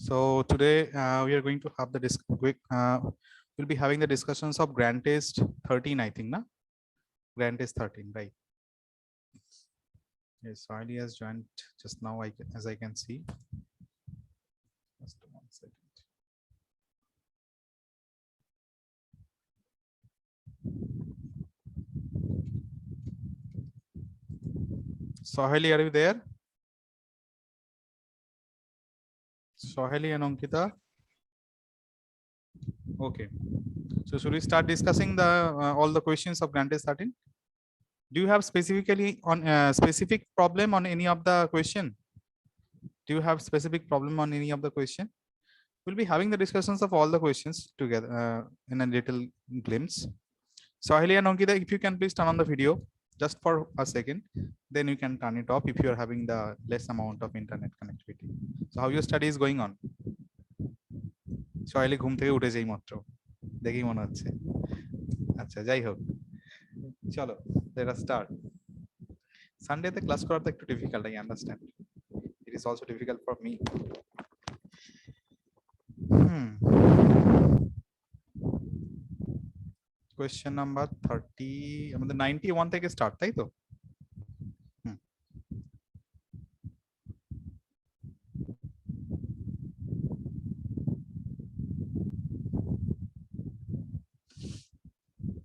So today we are going to have the we'll be having the discussions of Grand Test 13, I think, na? Grand Test 13, right? Yes, Ali has joined just now, as I can see. Just 1 second. Sohaili, are you there? Sohaili and Ankita? Okay. So should we start discussing the all the questions of Grand Test 13? Do you have specifically on specific problem on any of the question? Do you have specific problem on any of the question? We'll be having the discussions of all the questions together in a little glimpse. So Ahili and Ankita, if you can please turn on the video just for a second, then you can turn it off if you're having the less amount of internet connectivity. So how your study is going on? So Ahili ঘুম থেকে উঠে যাই মাত্র দেখেই মনে হচ্ছে আচ্ছা যাই হোক চলো let us start. Sunday তে ক্লাস করাটা একটু difficult, I understand. It is also difficult for me. Question number 30 আমাদের 91 থেকে স্টার্ট, তাই তো?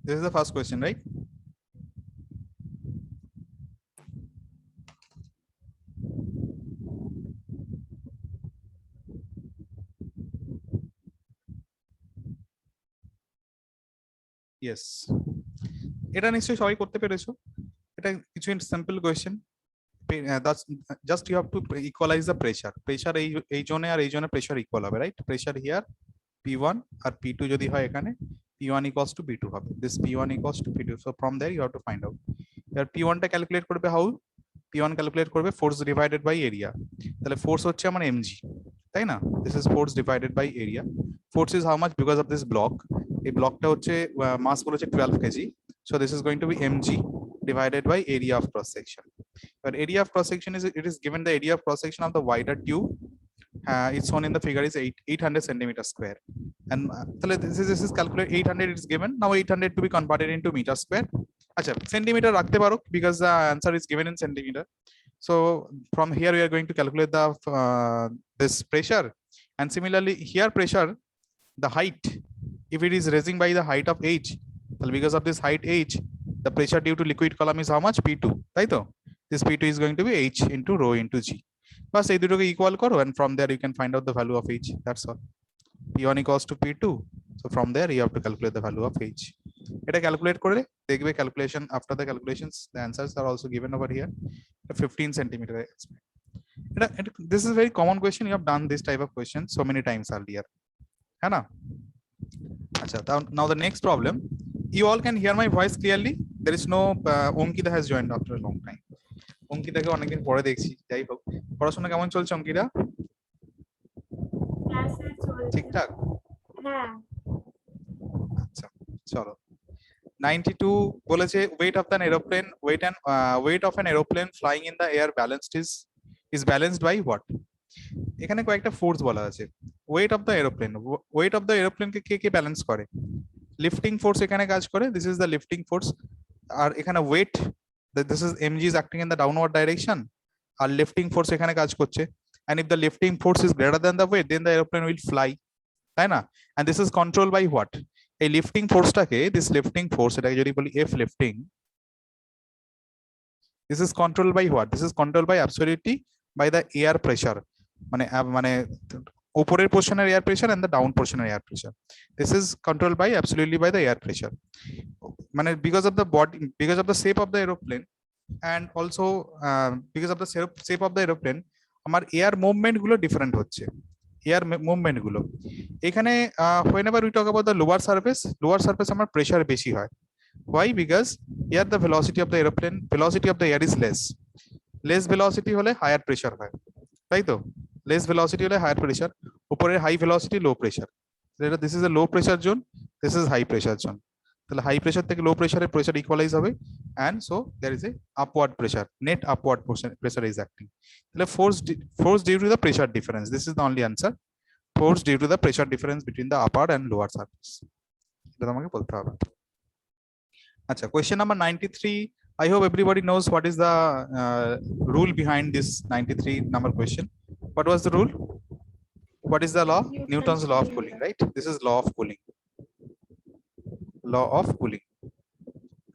This is the first question, right? Yes. এটা নিশ্চয়ই সবাই করতে পেরেছো। এটা কিছু simple question. That's just you have to equalize the pressure. Pressure এই জোনে আর এই জোনে প্রেসার ইকুয়াল হবে, রাইট? প্রেসার হিয়ার P1 আর P2 যদি হয় এখানে P1 equals to P2 হবে। This P1 equals to P2. So from there you have to find out. এবার P1 টা ক্যালকুলেট করবে হাউ? P1 ক্যালকুলেট করবে ফোর্স ডিভাইডেড বাই এরিয়া। তাহলে ফোর্স হচ্ছে আমার mg, তাই না? This is force divided by area. Force is how much? Because of this block. এই ব্লকটা হচ্ছে মাস বলেছে 12 kg. So this is going to be mg divided by area of cross section. But area of cross section is, it is given the area of cross section of the wider tube. It's shown in the figure is 800 centimeter square. And this is calculated 800 is given. Now 800 to be converted into meter square. Acha, centimeter rakhte paro because the answer is given in centimeter. So from here we are going to calculate the this pressure, and similarly here pressure, the height, if it is raising by the height of h, well, because of this height h, the pressure due to liquid column is how much? P2, right? This P2 is going to be h into rho into g. Bas ei dutoke equal koro, and from there you can find out the value of h. That's all. P1 equals to P2. So from there you have to calculate the value of h. Eta calculate kore dekhbe calculation. After the calculations, the answers are also given over here. 15 centimeter. This is a very common question. You have done this type of question so many times earlier. Hai na? Achha, now the next problem. You all can hear my voice clearly. There is no Ankita has joined after a long time. Ankita ke অনেকদিন পরে দেখছি। যাই হোক, পড়াশোনা কেমন চলছে অঙ্কিতা? ঠিকঠাক? হ্যাঁ। আচ্ছা চলো। 92 বলেছে weight of an aeroplane, weight of an aeroplane flying in the air is balanced by what? এখানে কয়েকটা ফোর্স বলা আছে। weight of the aeroplane K K balance করে? লিফটিং ফোর্স এখানে কাজ করে। This is the lifting force. আর এখানে weight, this is mg is acting in the downward direction, R lifting force এখানে কাজ করছে। And if the lifting force is greater than the weight, then the aeroplane will fly, তাই না? And this is controlled by what? এই lifting ফোর্সটাকে, this lifting force, এটাকে যদি বলি F lifting, this is controlled by what? This is controlled by absolutely by the air pressure, মানে উপরের পোর্শনের air pressure and the down portion air pressure. This is controlled by absolutely by the air pressure. মানে because of the body, because of the shape of the aeroplane, and also because of the shape of the aeroplane, আমার air movement গুলো different হচ্ছে। air movement গুলো এখানে whenever we talk about the lower surface আমার pressure বেশি হয়। Why? Because here the velocity of the aeroplane, velocity of the air is less velocity হলে higher pressure হয়, তাই তো? less velocity হলে higher pressure, উপরে high velocity low pressure. This is a low pressure zone, this is high pressure zone. তাহলে high pressure থেকে লো প্রেসারে pressure equalise হবে, and so there is a upward pressure, net upward pressure is acting. তাহলে force due to the pressure difference, this is the only answer. force due to the pressure difference between the upper and lower surface. এটা তোমাকে বলতে হবে। আচ্ছা, question number 93. I hope everybody knows what is the rule behind this 93 number question. What was the rule? What is the law? Newton's law of cooling, right? This is law of cooling. Law of cooling.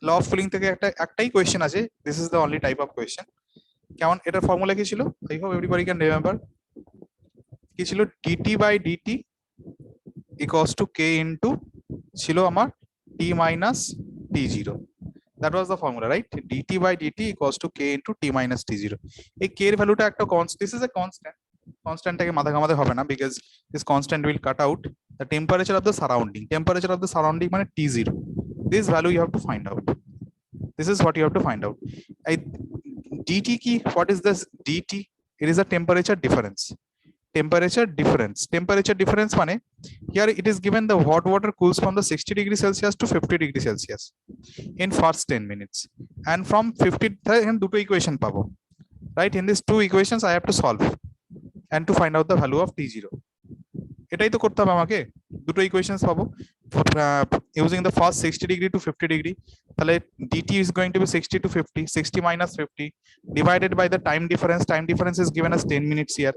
Law of cooling থেকে একটাই question আছে. This is the only type of question. কেমন, এটার formula কি ছিল? I hope everybody can remember. কি ছিল? dt by dt equals to k into ছিল আমার t minus t0. That was the formula, right? dt by dt equals to k into t minus t0. এই k এর ভ্যালুটা একটা constant. This is a constant. Constant টাকে মাথা ঘামাতে হবে না, because this constant will cut out the temperature of the surrounding. Temperature of the surrounding মানে t0. This value you have to find out. This is what you have to find out. dt কি? What is this dt? It is a temperature difference. Temperature difference মানে here it is given the hot water cools from the 60 degree Celsius to 50 degree Celsius in first 10 minutes, and from 50 and দুটো equation পাবো, right? In these two equations I have to solve and to find out the value of t0. এটাই তো করতে হবে আমাকে, দুটো equations পাবো using the first 60 degree to 50 degree. তাহলে dt is going to be 60 to 50, 60 minus 50 divided by the time difference. Time difference is given as 10 minutes here,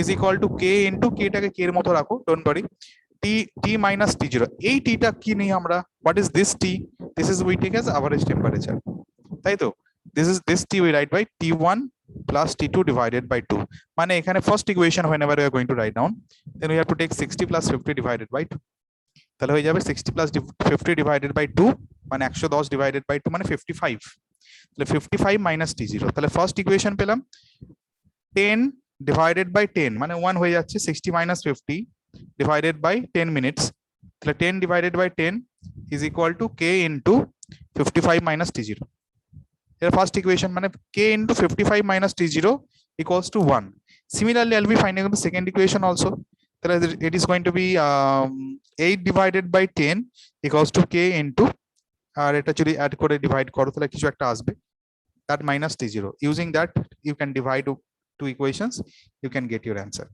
is equal to k into k টাকে k এর মতো রাখো, don't worry, t minus t0. এই t টা কি নেই আমরা, what is this t? This is we take as average temperature, তাই তো? This t we write by t1 plus t2 divided by 2. মানে এখানে first equation whenever we are going to write down, then we have to take 60 plus 50 divided by 2. তাহলে হয়ে যাবে 60 plus 50 divided by 2 মানে 110 divided by 2 মানে 55. তাহলে 55 minus t0. তাহলে first equation পেলাম 10 divided by 10 মানে 1 হয়ে যাচ্ছে, 60 minus 50 divided by 10 minutes. তাহলে 10 divided by 10 is equal to k into 55 minus t0. First equation মানে k into 55 minus t0 equals to 1. Similarly, I'll be finding the second equation also. It is going to be 8 divided by 10 equals to k into, আর এটা যদি add করে divide করো তাহলে কিছু একটা আসবে, that minus t0. Using that you can divide two equations, you can get your answer.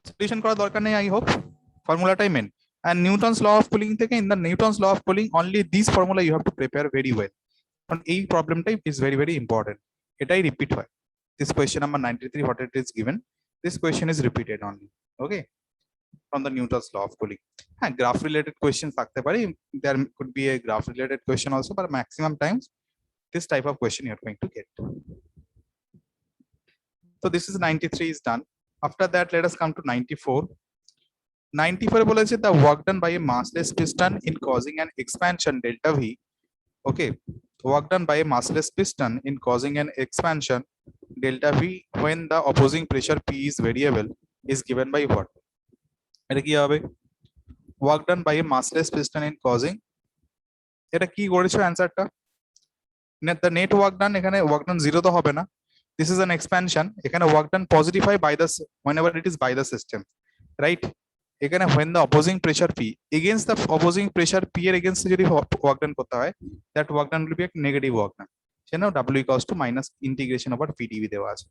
Solution করার দরকার নেই, I hope formulaটাই main. And Newton's law of cooling থেকে, in the Newton's law of cooling only this formula you have to prepare very well. এই প্রবলেমটাই is very very important. এটাই repeat হয়. This question number 93, what it is given, this question is repeated only. Okay, from the Newton's law of cooling. হ্যাঁ, graph related questions থাকতে পারে, there could be a graph related question also, but maximum times this type of question you are going to get. So this is 93 is done. After that, let us come to 94. 94 বলেছে the work done by a massless piston in causing an expansion delta v. Okay, work done by a massless piston in causing an expansion delta v when the opposing pressure p is variable is given by what? এটা কি হবে? work done by a massless piston in causing, এটা কি করেছো অ্যানসারটা? the net work done, এখানে work done 0 তো হবে না, this is an expansion, এখানে work done positive হয় by the whenever it is by the system, right? এখানে when the opposing pressure p against the opposing pressure p এর against যদি work done করতে হয়, that work done will be a negative work done. সেজন্য w equals to minus integration over pdv দেওয়া আছে,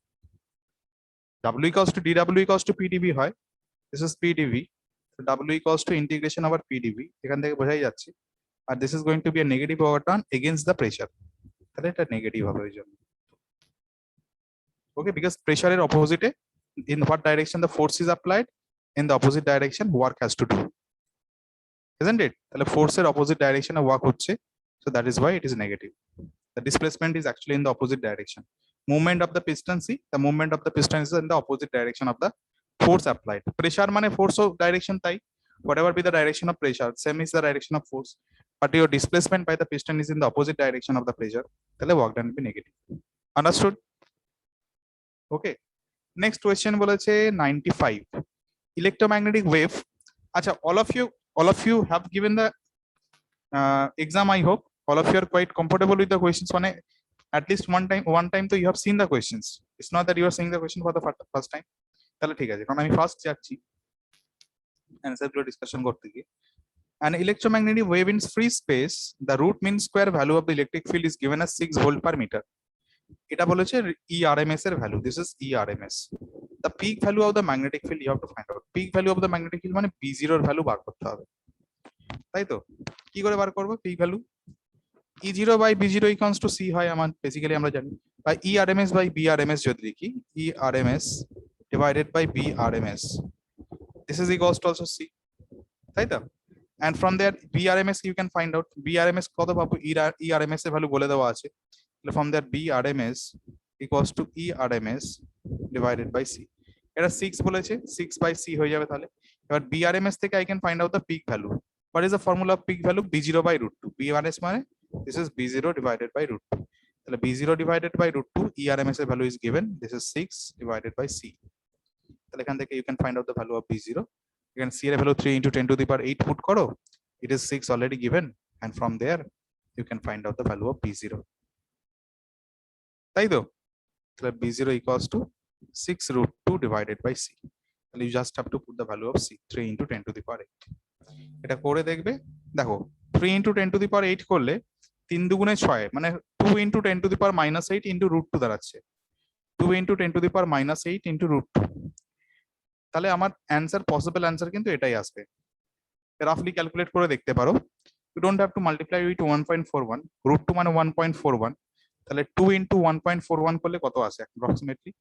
w equals to dw equals to pdv হয়, this is pdv, so w equals to integration over pdv, এখান থেকে বোঝাই যাচ্ছে, আর this is going to be a negative work done against the pressure, তাহলে এটা negative হবে এই জন্য। Okay, because pressure এর opposite in what direction the force is applied, in the opposite direction work has to do, isn't it? তাহলে force এর opposite direction এ work হচ্ছে, so that is why it is negative. The displacement is actually in the opposite direction. Movement of the piston, see, the movement of the piston is in the opposite direction of the force applied. Pressure মানে force of direction তাই, whatever be the direction of pressure, same is the direction of force, but your displacement by the piston is in the opposite direction of the pressure, তাহলে work done will be negative. Understood? Okay, next question বলেছে 95, electromagnetic wave. আচ্ছা, all of you have given the exam, I hope all of you are quite comfortable with the questions. At least one time so you have seen the questions, it's not that you are seeing the question for the first time. তাহলে ঠিক আছে, কারণ আমি first যাচ্ছি answer গুলো discussion করতে গিয়ে। An electromagnetic wave in free space, the root mean square value of the electric field is given as 6 volt per meter. এটা বলেছে ERMS এর value, this is ERMS. the peak value of the magnetic field you have to find out. Peak value of the magnetic field মানে B0 এর value বার করতে হবে, তাই তো? কি করে বার করব peak value? E0 by B0 equals to C হয় আমার, বেসিক্যালি আমরা জানি, বা ERMS by BRMS যদি লিখি, ERMS divided by BRMS, this is equals to also C, তাই তো? And from there BRMS you can find out, BRMS কত পাবো, ERMS এর ভ্যালু বলে দেওয়া আছে, তাহলে from there BRMS equals to ERMS divided by C, এটা 6 বলেছে, 6 by C হয়ে যাবে তাহলে। এবার BRMS থেকে I can find out the peak value. What is the formula of peak value? B0 by root 2, BRMS মানে this is B0 divided by root 2, তাহলে B0 divided by root 2, ERMS এর value is given, this is 6 divided by C, তাহলে এখান থেকে you can find out the value of B0. You can see the value 3 into 10 to the power 8 put করো, it is 6 already given, and from there you can find out the value of B0, তাই তো? তাহলে B0 equals to 6 root 2 divided by C, তাহলে you just have to put the value of C, 3 into 10 to the power 8. এটা করে দেখবে, দেখো 3 into 10 to the power 8 করলে 3 দুগুণে 6, মানে 2 into 10 to the power minus 8 into root 2 দাঁড়াচ্ছে, 2 into 10 to the power minus 8 into root 2, তাহলে আমার অ্যান্সার, পসিবল অ্যান্সার কিন্তু এটাই আসবে। রাফলি ক্যালকুলেট করে দেখতে পারো, you don't have to multiply with 1.41, root 2 মানে 1.41, তাহলে 2 into 1.41 করলে কত আসে অ্যাপ্রক্সিমেটলি?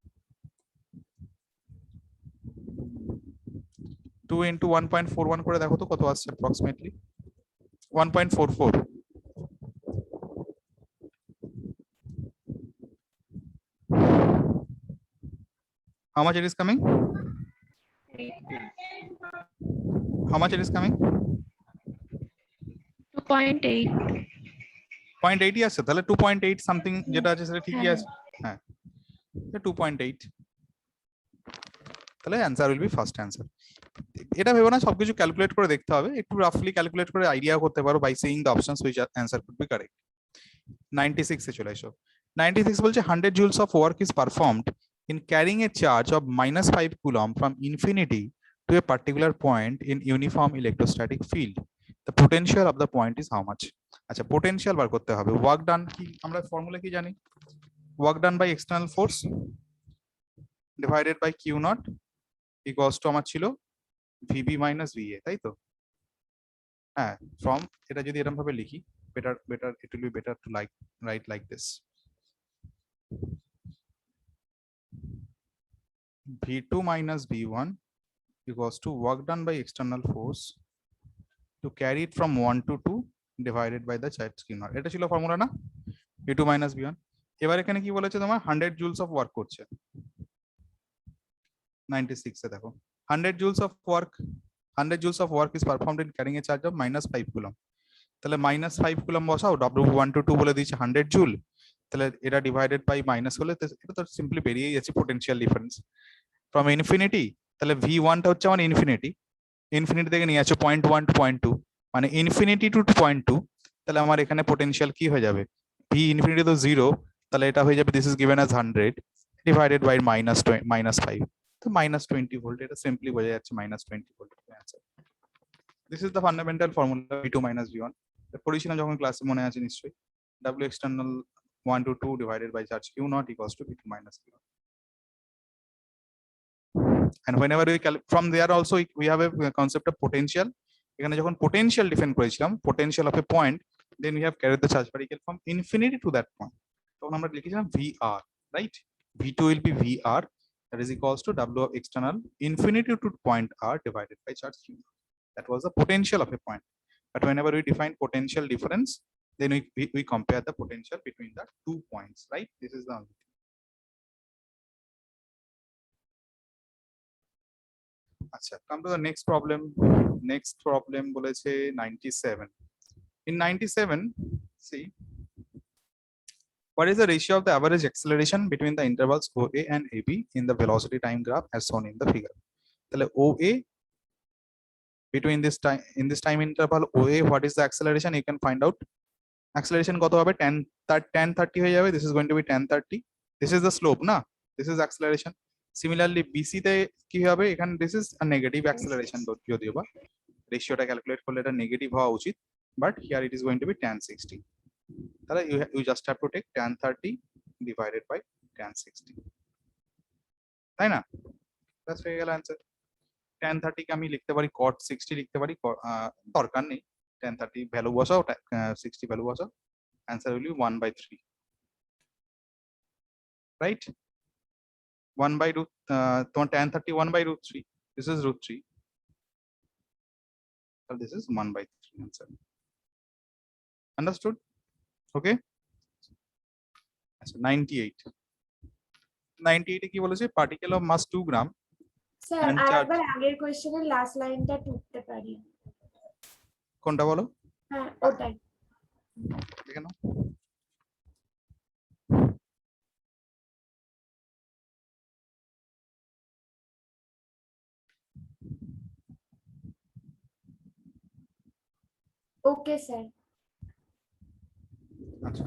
2 into 1.41 করে দেখো তো কত আসছে approximately? 1.44, how much it is coming? How much it is coming? 2.8. 0.8 আসছে, তাহলে 2.8 সামথিং যেটা আছে সেটা ঠিকই আছে, হ্যাঁ 2.8, তাহলে answer will be first answer. এটা ভেবো না সবকিছু ক্যালকুলেট করে দেখতে হবে, একটু রাফলি ক্যালকুলেট করে আইডিয়া করতে পারো by seeing the options which answer could be correct. 96 এ চলে এসো। 96 বলছে 100 joules of work is performed in carrying a charge of -5 coulomb from infinity to a particular point in uniform electrostatic field. The potential of the point is how much? আচ্ছা, potential বার করতে হবে। Work done কি আমরা formula কি জানি? Work done by external force divided by Q not equals to আমার ছিল ভিবি মাইনাস ভিএ, তাই তো? হ্যাঁ, ফ্রম এটা যদি এরকম ভাবে লিখি, better it will be better to write like this, v2 minus v1 equals to work done by external force to carry it from 1 to 2 divided by the charge q naught, এটা ছিল formula না, v2 minus v1। এবার এখানে কি বলেছে তোমার 100 joules of work করছে, 96 এ দেখো 100 joules of work is performed in carrying a charge of -5 coulomb, তাহলে -5 coulomb বসাও, W1 to 2 বলে দিয়েছে 100 জুল, তাহলে এটা ডিভাইডেড বাই মাইনাস হলে এটা তো সিম্পলি বেরিয়ে যাচ্ছে পোটেনশিয়াল ডিফারেন্স ফ্রম ইনফিনিটি। তাহলে V1 টা হচ্ছে আমার ইনফিনিটি থেকে নিয়ে আসছে 0.1 to 0.2, মানে ইনফিনিটি টু 0.2, তাহলে আমার এখানে পোটেনশিয়াল কি হয়ে যাবে? V ইনফিনিটি তো 0, তাহলে এটা হয়ে যাবে this is given as 100 divided by -5, তো -20 ভোল্ট, এটা সিম্পলি বোঝা যাচ্ছে -20 volt answer. This is the fundamental formula V2 minus V1, পড়েছিলাম যখন ক্লাসে, মনে আছে নিশ্চয়ই। W external 1 to 2 divided by charge Q naught equals to V2 minus V1. And whenever we from there also we have a concept of potential. এখানে যখন potential define করেছিলাম, potential of a point, then we have carried the charge particle from infinity to that point, তখন আমরা লিখেছিলাম VR, right? V2 will be VR, that is equals to W external infinity to point R divided by charge Q naught. That was the potential of a point. But whenever we define potential difference, then we compare the potential between the 2 points, right? This is the only thing. Achha, come to the next problem. Next problem boleche 97. In 97, see, what is the ratio of the average acceleration between the intervals OA and AB in the velocity time graph as shown in the figure? Tale OA, between this time, in this time interval OA, what is the acceleration? You can find out. Acceleration কত হবে? 10 হয়ে যাবে, this is going to be 1030, this is the slope না, this is acceleration. Similarly BC তে কি হবে? এখানে this is a negative acceleration, যদিও বা রেশিওটা ক্যালকুলেট করলে এটা নেগেটিভ হওয়া উচিত, but here it is going to be 1060, তাহলে you just have to take 1030 divided by 1060, তাই না? ব্যাস হয়ে গেল অ্যান্সার। tan 30 কে আমি লিখতে পারি cot 60 লিখতে পারি, দরকার নেই tan 30 ভ্যালু বসাও, 60 ভ্যালু বসাও, অ্যান্সার উইল বি 1/3, রাইট? 1/√, তোমার tan 30 1/√3, this is √3, so this is 1/3 answer. Understood? Okay. আচ্ছা 98 এ কি বলেছে, particle of mass 2 gram sir and আর charge, একবার আগের কোশ্চেনের লাস্ট লাইনটা টুকতে পারি? কোনটা বলো? হ্যাঁ ওটাই। দেখে নাও। Okay sir. আচ্ছা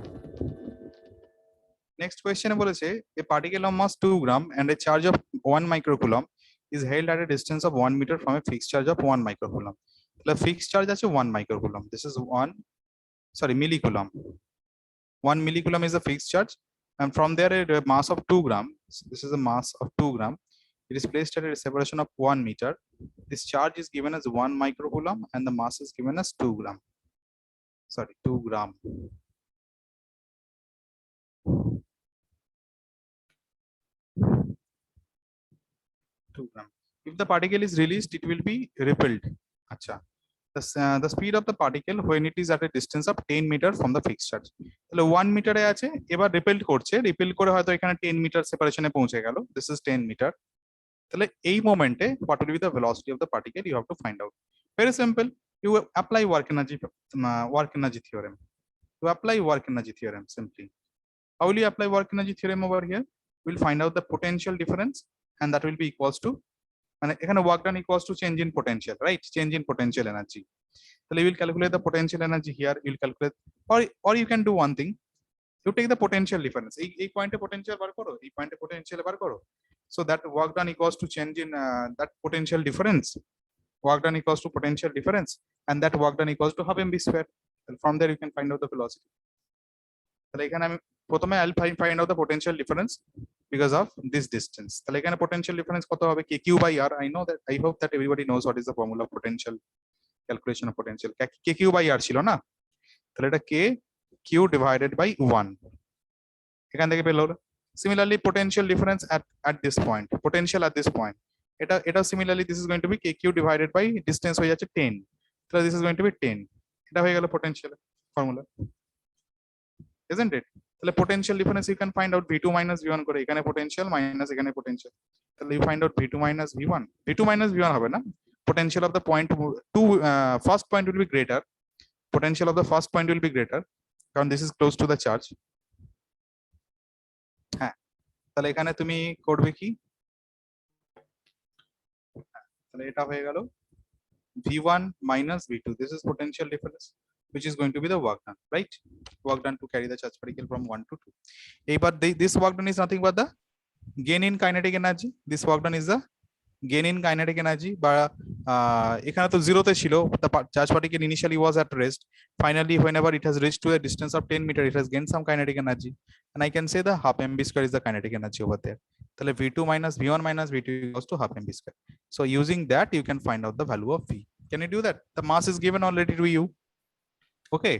নেক্সট কোয়েশ্চেনে বলেছে a particle of mass 2 gram and a charge of 1 microcoulomb is held at a distance of 1 meter from a fixed charge of 1 microcoulomb. তাহলে ফিক্সড চার্জ আছে 1 microcoulomb, this is 1, sorry, millicoulomb. 1 millicoulomb is a fixed charge, and from there a mass of 2 gram, this is a mass of 2 gram, it is placed at a separation of 1 meter. This charge is given as 1 microcoulomb and the mass is given as 2 gram, sorry 2 gram. If the particle is released, it will be repelled. Acha. The speed of the particle when it is at a distance of 10 meter from the fixed charge. তাহলে 1 মিটারে আছে, এবার repel করছে, repel করে হয়তো এখানে 10 metre সেপারেশনে পৌঁছে গেল, this is 10 মিটার। তাহলে এই মোমেন্টে what will be the velocity of the particle, you have to find out. Very simple, you apply work energy theorem. You apply work energy theorem simply. How will you apply work energy theorem over here? We'll find out the potential difference and that will be equals to, মানে এখানে work done equals to change in potential, right? Change in potential energy. তাহলে you will calculate the potential energy here, you will calculate, or you can do one thing, you take the potential difference, এই পয়েন্টে potential বার করো, এই পয়েন্টে potential বার করো, so that work done equals to change in that potential difference, work done equals to potential difference, and that work done equals to half mv square, and from there you can find out the velocity. তাহলে এখানে আমি প্রথমে I'll find out the potential difference because of this distance. তাহলে এখানে potential difference কত হবে, kq by r. I know that, I hope that everybody knows what is the formula of potential, calculation of potential. kq by r ছিল না, তাহলে এটা kq divided by 1 এখান থেকে পেলো। Similarly potential difference at this point, potential at this point, এটা similarly this is going to be kq divided by distance হয়ে যাচ্ছে 10, তাহলে this is going to be 10, এটা হয়ে গেল potential formula, isn't it? তাহলে potential difference you can find out v2 minus v1 করে, এখানে potential minus এখানে potential, তাহলে you find out v2 minus v1, v2 minus v1 হবে না, potential of the point first point will be greater, potential of the first point will be greater কারণ this is close to the charge. হ্যাঁ তাহলে এখানে তুমি করবে কি, তাহলে এটা হয়ে গেল v1 minus v2, this is potential difference which is going to be the work done, right? Work done to carry the charge particle from 1 to 2. But this work done is nothing but the gain in kinetic energy. This work done is the gain in kinetic energy, বা এখানে তো জিরোতে ছিল, the charge particle initially was at rest, finally whenever it has reached to a distance of 10 meter, it has gained some kinetic energy, and I can say the half mv square is the kinetic energy over there. তাহলে v2 minus v1 minus v2 equals to half mv square. So using that you can find out the value of v. Can you do that? The mass is given already to you. ওকে,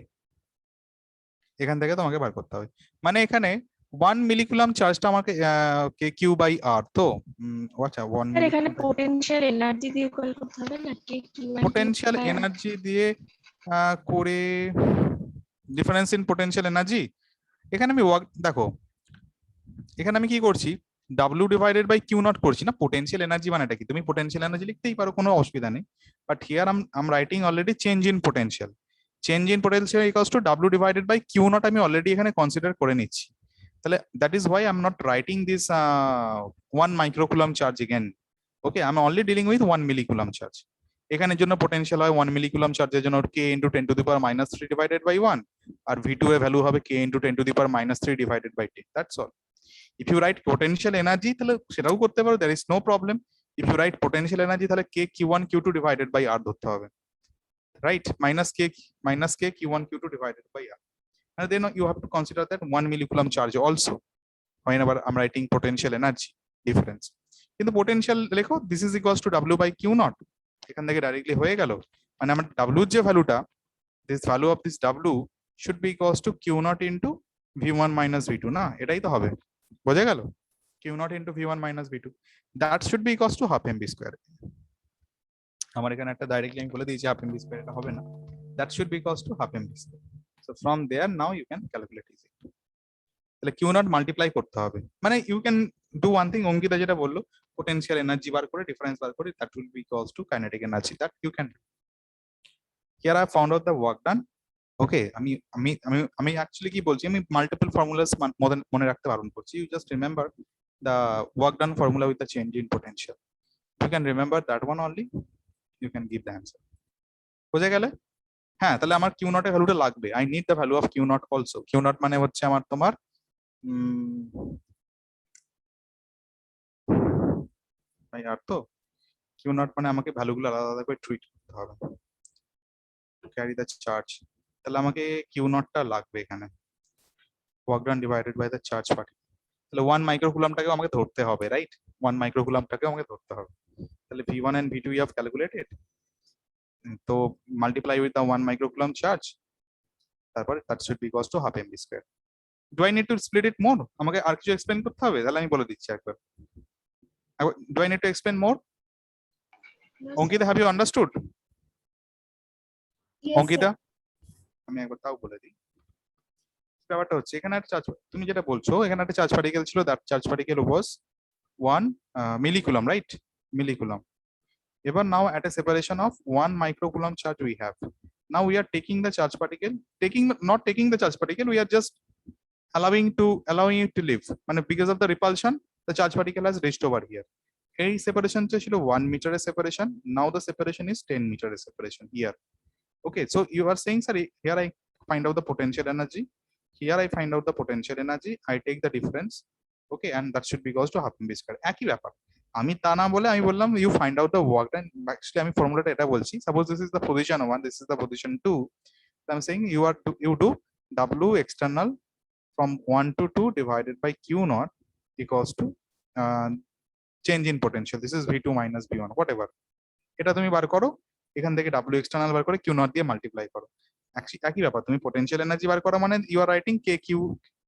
এখান থেকে তোমাকে বার করতে হবে, মানে এখানে 1 মিলিকুলাম চার্জটা আমাকে kq by r, তো আচ্ছা 1 স্যার এখানে পোটেনশিয়াল এনার্জি দিয়ে কল করতে হবে না, পোটেনশিয়াল এনার্জি দিয়ে করে, ডিফারেন্স ইন পোটেনশিয়াল এনার্জি, এখানে আমি দেখো এখানে আমি কি করছি, w divided by q naught করছি না, পোটেনশিয়াল এনার্জি মানেটা কি, তুমি পোটেনশিয়াল এনার্জি লিখতেই পারো, কোনো অসুবিধা নেই, but here I am writing already change in potential, change in potential equals to w divided by q naught, আমি অলরেডি এখানে কনসিডার করে নিচ্ছি, তাহলে that is why I am not writing this 1 microcoulomb charge again. Okay, I am only dealing with 1 millicoulomb charge, এখানের জন্য potential হয় 1 millicoulomb চার্জের জন্য k into 10 to the power -3 divided by 1, R v2 এর value হবে k into 10 to the power -3 divided by 10, that's all. If you write potential energy তাহলে সেটাও করতে পারো, there is no problem. If you write potential energy তাহলে k q1 q2 divided by r ধরতে হবে, right? Minus k q1 q2 divided by r, and then you have to consider that 1 millicoulomb charge also whenever I'm writing potential energy difference. কিন্তু potential লেখো this is equals to W by Q naught, এখান থেকে directly হয়ে গেল, মানে আমার ডাব্লিউর যে ভ্যালুটা, this value of this W should be equals to Q naught into v1 minus v2, না এটাই তো হবে, বোঝা গেল, Q naught into v1 minus v2, that should be equals to half M B square. আমার এখানে একটা ডাইরেক্টলি আমি বলে দিয়েছি হাফ এম বি স্কোয়ার, এটা হবে না, that should be equals to half M B square. So from there now you can calculate easy. তাহলে কিউ নট মাল্টিপ্লাই করতে হবে, মানে you can do one thing, Ankita যেটা বললো পোটেনশিয়াল এনার্জি বার করে ডিফারেন্স বার করে, that will be equals to kinetic energy, that you can do. Here I found out the work done. Okay, আমি আমি আমি আমি অ্যাকচুয়ালি কি বলছি, আমি মাল্টিপল ফর্মুলাস মনে রাখতে বারণ করছি। You just remember the work done formula with the change in potential, you can remember that one only, you can give the answer. বুঝে গেলে? হ্যাঁ, তাহলে আমার কিউ নটের ভ্যালুটা লাগবে, I need the value of Q naught also. Q naught মানে হচ্ছে আমার তোমার আর তো কিউ নট মানে আমাকে ভ্যালুগুলো আলাদা আলাদা করে ট্রিট করতে হবে, ক্যারি দ্য চার্জ। তাহলে আমাকে কিউ নটটা লাগবে এখানে, work done divided by the charge particle. তাহলে 1 মাইক্রোকুলামটাকেও আমাকে ধরতে হবে, রাইট? 1 মাইক্রোকুলামটাকেও আমাকে ধরতে হবে। তাহলে v1 and v2 you have calculated, তো মাল্টিপ্লাই উইথ দ্য 1 মাইক্রোকুলাম চার্জ, তারপরে that should be equals to half mv square. Do I need to split it more? আমাকে আর কিছু এক্সপ্লেইন করতে হবে? তাহলে আমি বলে দিচ্ছি একবার। Do I need to explain more? Ankita, have you understood? Yes, Ankita, sir. আমি একবার তাও বলে দিই। ব্যাপারটা হচ্ছে এখানে একটা চার্জ, তুমি যেটা বলছো এখানে একটা চার্জ পার্টিকেল ছিল, that charge particle was 1 millicoulomb, right? Millicoulomb. Ever now at a separation of 1 microcoulomb charge we have. Now we are taking the charge particle, not taking the charge particle, we are just allowing it to live. মানে because of the repulsion, the charge particle has reached over here. এই separation ছিল 1 meter separation. Now the separation is 10 meter separation here. Okay, so you are saying, sir, here I find out the potential energy. Here I find out the potential energy. I take the difference. Okay, and that should be equals to half mv square. একই ব্যাপার। আমি তা না বলে আমি বললাম you find out the work done. Actually আমি ফর্মুলাটা এটা বলছি, suppose this is the position 1, this is the position 2, I am saying you do w external from 1 to 2 divided by q naught equals to change in potential, this is v2 minus v1 whatever, এটা তুমি বার করো, এখান থেকে w external বার করে q naught দিয়ে multiply করো। একই ব্যাপার, তুমি পোটেনশিয়াল এনার্জি বার করা মানে you are writing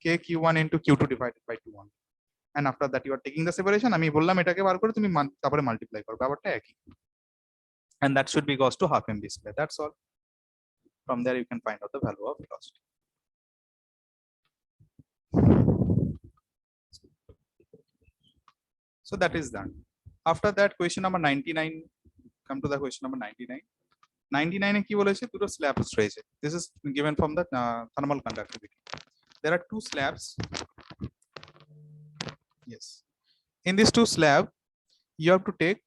kq1 into q2 divided by 2 1, and after that you are taking the separation, আমি বললাম এটাকে বার করে তুমি তারপরে মাল্টিপ্লাই করো, ব্যাপারটা একই, and that should be equals to half mv square, that's all. From there you can find out the value of velocity. So that is done. After that, question number 99, come to the question number 99. 99 এ কি বলেছে, দুটো slabs রয়েছে, this is given from the thermal conductivity. There are two slabs. Yes, in these two slab you have to take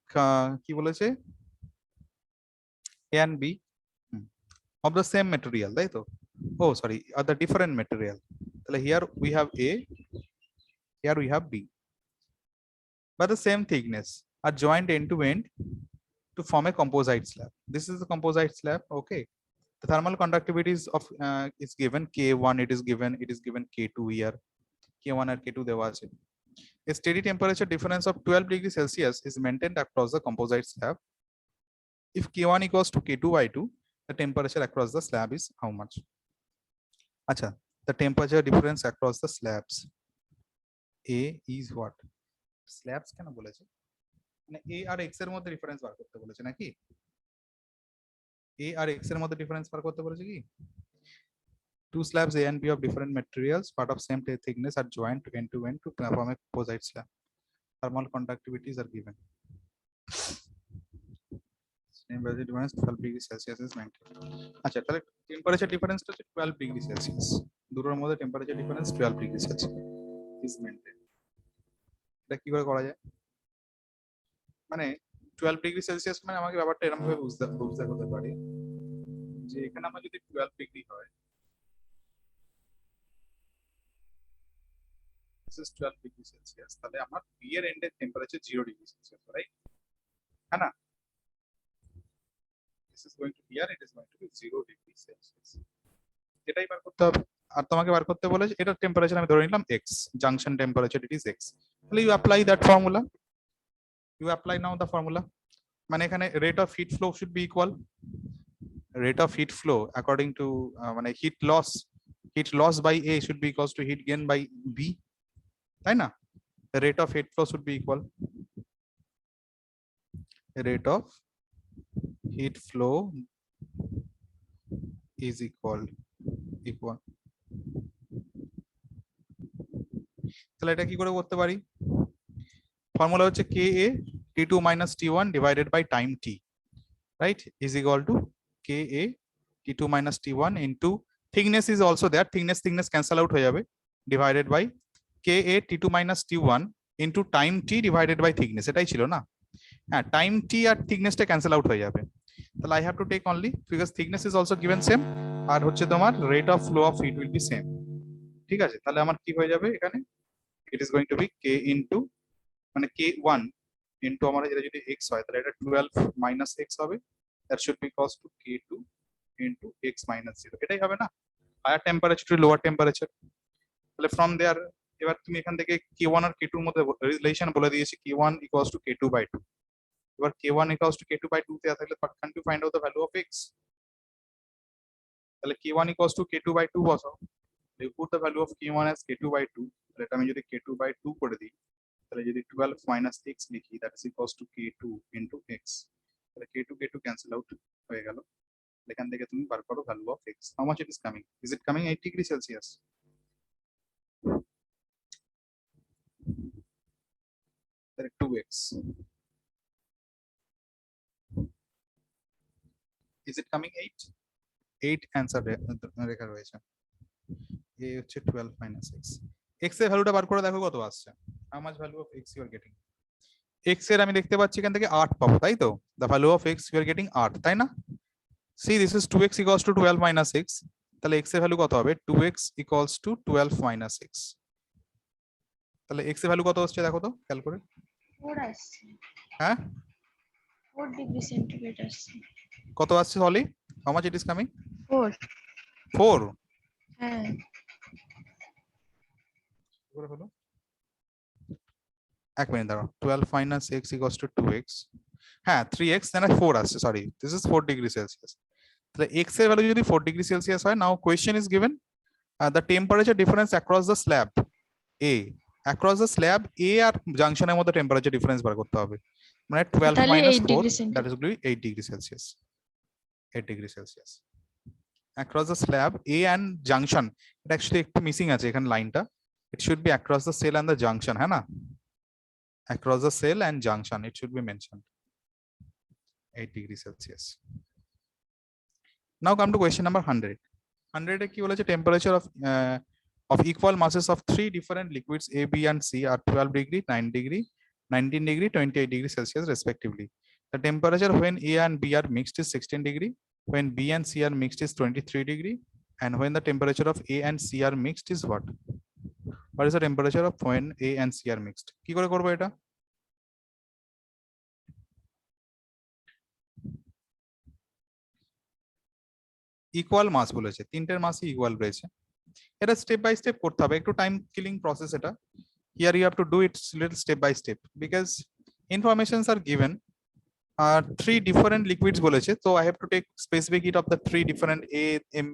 কি বলেছে A and B of the same material, তাই তো? Oh sorry, are the different material. তাহলে here we have A, here we have B, but the same thickness are joined end to end to form a composite slab. This is the composite slab. Okay, the thermal conductivity is of is given K1, it is given K2 here, K1 and K2 দেওয়া আছে। A steady temperature difference of 12 degrees Celsius is maintained across the composite slab. If K1 equals to K2 by 2, the temperature across the slab is how much? Acha, the temperature difference across the slabs. A is what? Slabs কেন বলেছে? মানে A R X এর মধ্যে difference বার করতে বলেছে নাকি? A R X এর মধ্যে ডিফারেন্স বার করতে বলেছে কি? Two slabs A and B of different materials, part of same thickness, are joined to end to form a composite slab. Thermal conductivities are given. Temperature difference 12 degrees Celsius is maintained. আচ্ছা, তাহলে temperature ডিফারেন্সটা হচ্ছে 12 degree Celsius, দুটোর মধ্যে temperature difference 12 degree Celsius is maintained. এটা কি করে করা যায়? মানে 12 ডিগ্রি সেলসিয়াস মানে আমাকে ব্যাপারটা এরকম ভাবে বুঝতে হতে পারে যে এখানে আমার যদি 12 ডিগ্রি হয়, this is 12 ডিগ্রি সেলসিয়াস, তাহলে আমার B এর এন্ডে টেম্পারেচার 0 ডিগ্রি সেলসিয়াস, রাইট? হ্যাঁ না? This is going to be here, it is going to be 0 degree Celsius. এটাই বার করতে হবে। আর তোমাকে বার করতে বলেছে এটা টেম্পারেচার আমি ধরে নিলাম x, junction temperature it is x, তাহলে you apply that formula. You apply now the formula. মানে এখানে rate of heat flow should be equal. Rate of heat flow according to মানে heat loss by A should be equals to heat gain by B. তাই না? The rate of heat flow should be equal. The rate of heat flow is equal. তাহলে এটা কি করে করতে পারি? Formula হচ্ছে KA T2 minus T1 divided by time T, right, is equal to KA T2 minus T1 into thickness is also there, thickness cancel out হয়ে যাবে, divided by KA T2 minus T1 into time T divided by thickness, এটাই ছিল না? হ্যাঁ, time T আর thickness টা cancel out হয়ে যাবে, তাহলে I have to take only because thickness is also given same আর হচ্ছে তোমার rate of flow of heat will be same. ঠিক আছে, তাহলে আমার কি হয়ে যাবে এখানে? It is going to be K into মানে K1 into আমার যেটা যদি x হয় তাহলে এটা 12 minus x হবে, that should be equals to K2 into x minus 0, এটাই হবে না? higher temperature to lower temperature, তাহলে from there এবার তুমি এখান থেকে K1 আর K2 এর মধ্যে রিলেশন বলে দিয়েছি, K1 equals to K2 by 2, এবার K1 equals to K2 by 2 তে থাকলে but can you find out the value of x? তাহলে K1 equals to K2 by 2 বসাও, you put the value of K1 as K2 by 2, তাহলে এটা আমি যদি K2 by 2 করে দিই তাহলে যদি 12 minus x লিখি that is equals to K2 into x, তাহলে K2 cancel out হয়ে গেল, এখান থেকে তুমি বার করো value of x, how much it is coming, is it coming 8 degrees Celsius? তাহলে 2x, is it coming 8 answer রেখা রয়েছে, a হচ্ছে 12 minus x, x এর ভ্যালুটা বার করে দেখো কত আসছে, how much value of x you are getting? x এর আমি দেখতে পাচ্ছি এখান থেকে 8 পাবো, তাই তো? the value of x you are getting 8, তাই না? see this is 2x equals to 12 minus x, তাহলে x এর ভ্যালু কত হবে? 2x equals to 12 minus x, তাহলে x এর ভ্যালু কত হচ্ছে দেখো তো ক্যালকুলেট। 4 আসছে, হ্যাঁ 4 ডিগ্রি সেন্টিগ্রেড আসছে। কত আসছে সলি? how much it is coming? 4 4 হ্যাঁ করে হলো, এক মিনিট দাঁড়াও, 12 minus x equals to 2x, হ্যাঁ 3x then 4 আসছে, sorry this is 4 degree Celsius, তাহলে x এর ভ্যালু যদি 4 degree Celsius হয়, now question is given the temperature difference across the slab A, across the slab A আর জাংশনের মধ্যে temperature difference বার করতে হবে, মানে 12 তাহলে minus 8 4 degree that centigrade. is going to be 8 degree Celsius, 8 degree Celsius across the slab A and junction, এটা actually একটু missing আছে এখানে লাইনটা, it should be across the cell and the junction, হ্যাঁ না? across the cell and junction it should be mentioned 8 degree Celsius. Now come to question number 100. 100 এ কি বলেছে? temperature of equal masses of three different liquids A, B and C are 12 degree, 9 degree, 19 degree, 28 degree Celsius respectively. The temperature when A and B are mixed is 16 degree, when B and C are mixed is 23 degree, and when the temperature of A and C are mixed is what? What is the temperature of when A and C are mixed? কি করে করব এটা? Equal মাস বলেছে, তিনটের মাসই equal রয়েছে, এটা step by step করতে হবে, একটু টাইম কিলিং প্রসেস এটা, here you have to do it little step by step because informations are given three different liquids বলেছে, so I have to take specific heat of the three different A, M,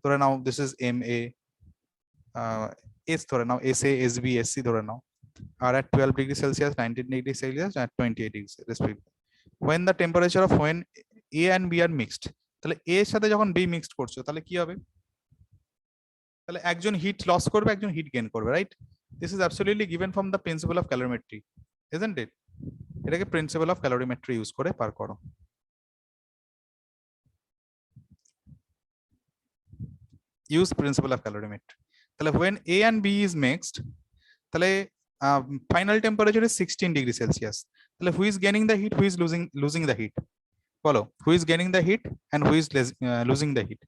ধরে নাও this is MA, S ধরে নাও SA, SB, SC ধরে নাও, are at 12 degree Celsius, 19 degree Celsius and 28 degree respectively. When the temperature of when A and B are mixed, তাহলে A এর সাথে যখন B mixed করছো তাহলে কি হবে? তাহলে একজন হিট লস করবে, একজন হিট গেইন করবে, right? This is absolutely given from the principle of calorimetry, isn't it? এটাকে প্রিন্সিপাল অফ ক্যালোরিমেট্রি ইউজ করে পার করো। ইউজ প্রিন্সিপাল অফ ক্যালোরিমেট্রি, তাহলে when A and B is mixed, তাহলে final temperature is 16 degree Celsius, তাহলে who is gaining the heat, who is losing the heat? বলো, who is gaining the heat and who is losing the heat?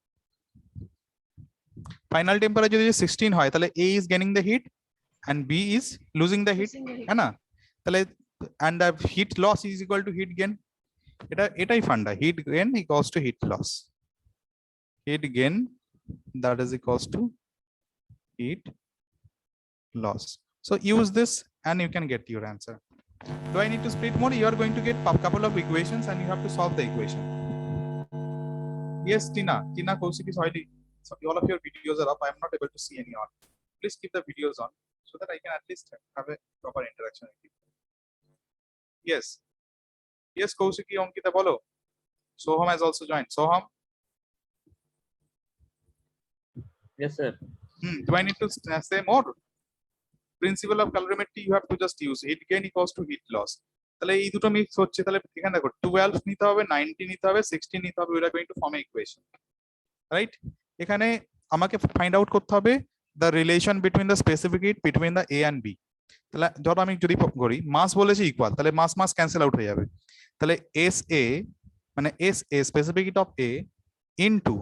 Final temperature যদি 16 হয় তাহলে A is gaining the heat and B is losing the heat, है ना? তাহলে and the heat loss is equal to heat gain, এটাই ফান্ডা, heat gain equals to heat loss, heat gain that is equals to heat loss. So use this and you can get your answer. Do I need to split more? You are going to get a couple of equations and you have to solve the equation. Yes, Tina Kaushik is already, so all of your videos are up. I am not able to see any on. Please keep the videos on so that I can at least have a proper interaction with you. Yes. Yes, Kaushiki, Ankita, bolo. Soham has also joined. Soham, Yes, sir. do I need to say more? Principle of calorimetry you have to just use heat gain equals to heat loss. তাহলে এই দুটো mix হচ্ছে, তাহলে এখানে দেখো 12 নিতে হবে, 90 নিতে হবে, 60 নিতে হবে, we are going to form an equation, right? এখানে আমাকে ফাইন্ড আউট করতে হবে the relation between the specific heat between the A and B. তাহলে ধরো আমি যদি করি মাস বলেছি ইকুয়াল, তাহলে মাস মাস ক্যান্সেল আউট হয়ে যাবে। তাহলে SA মানে SA specific heat of A into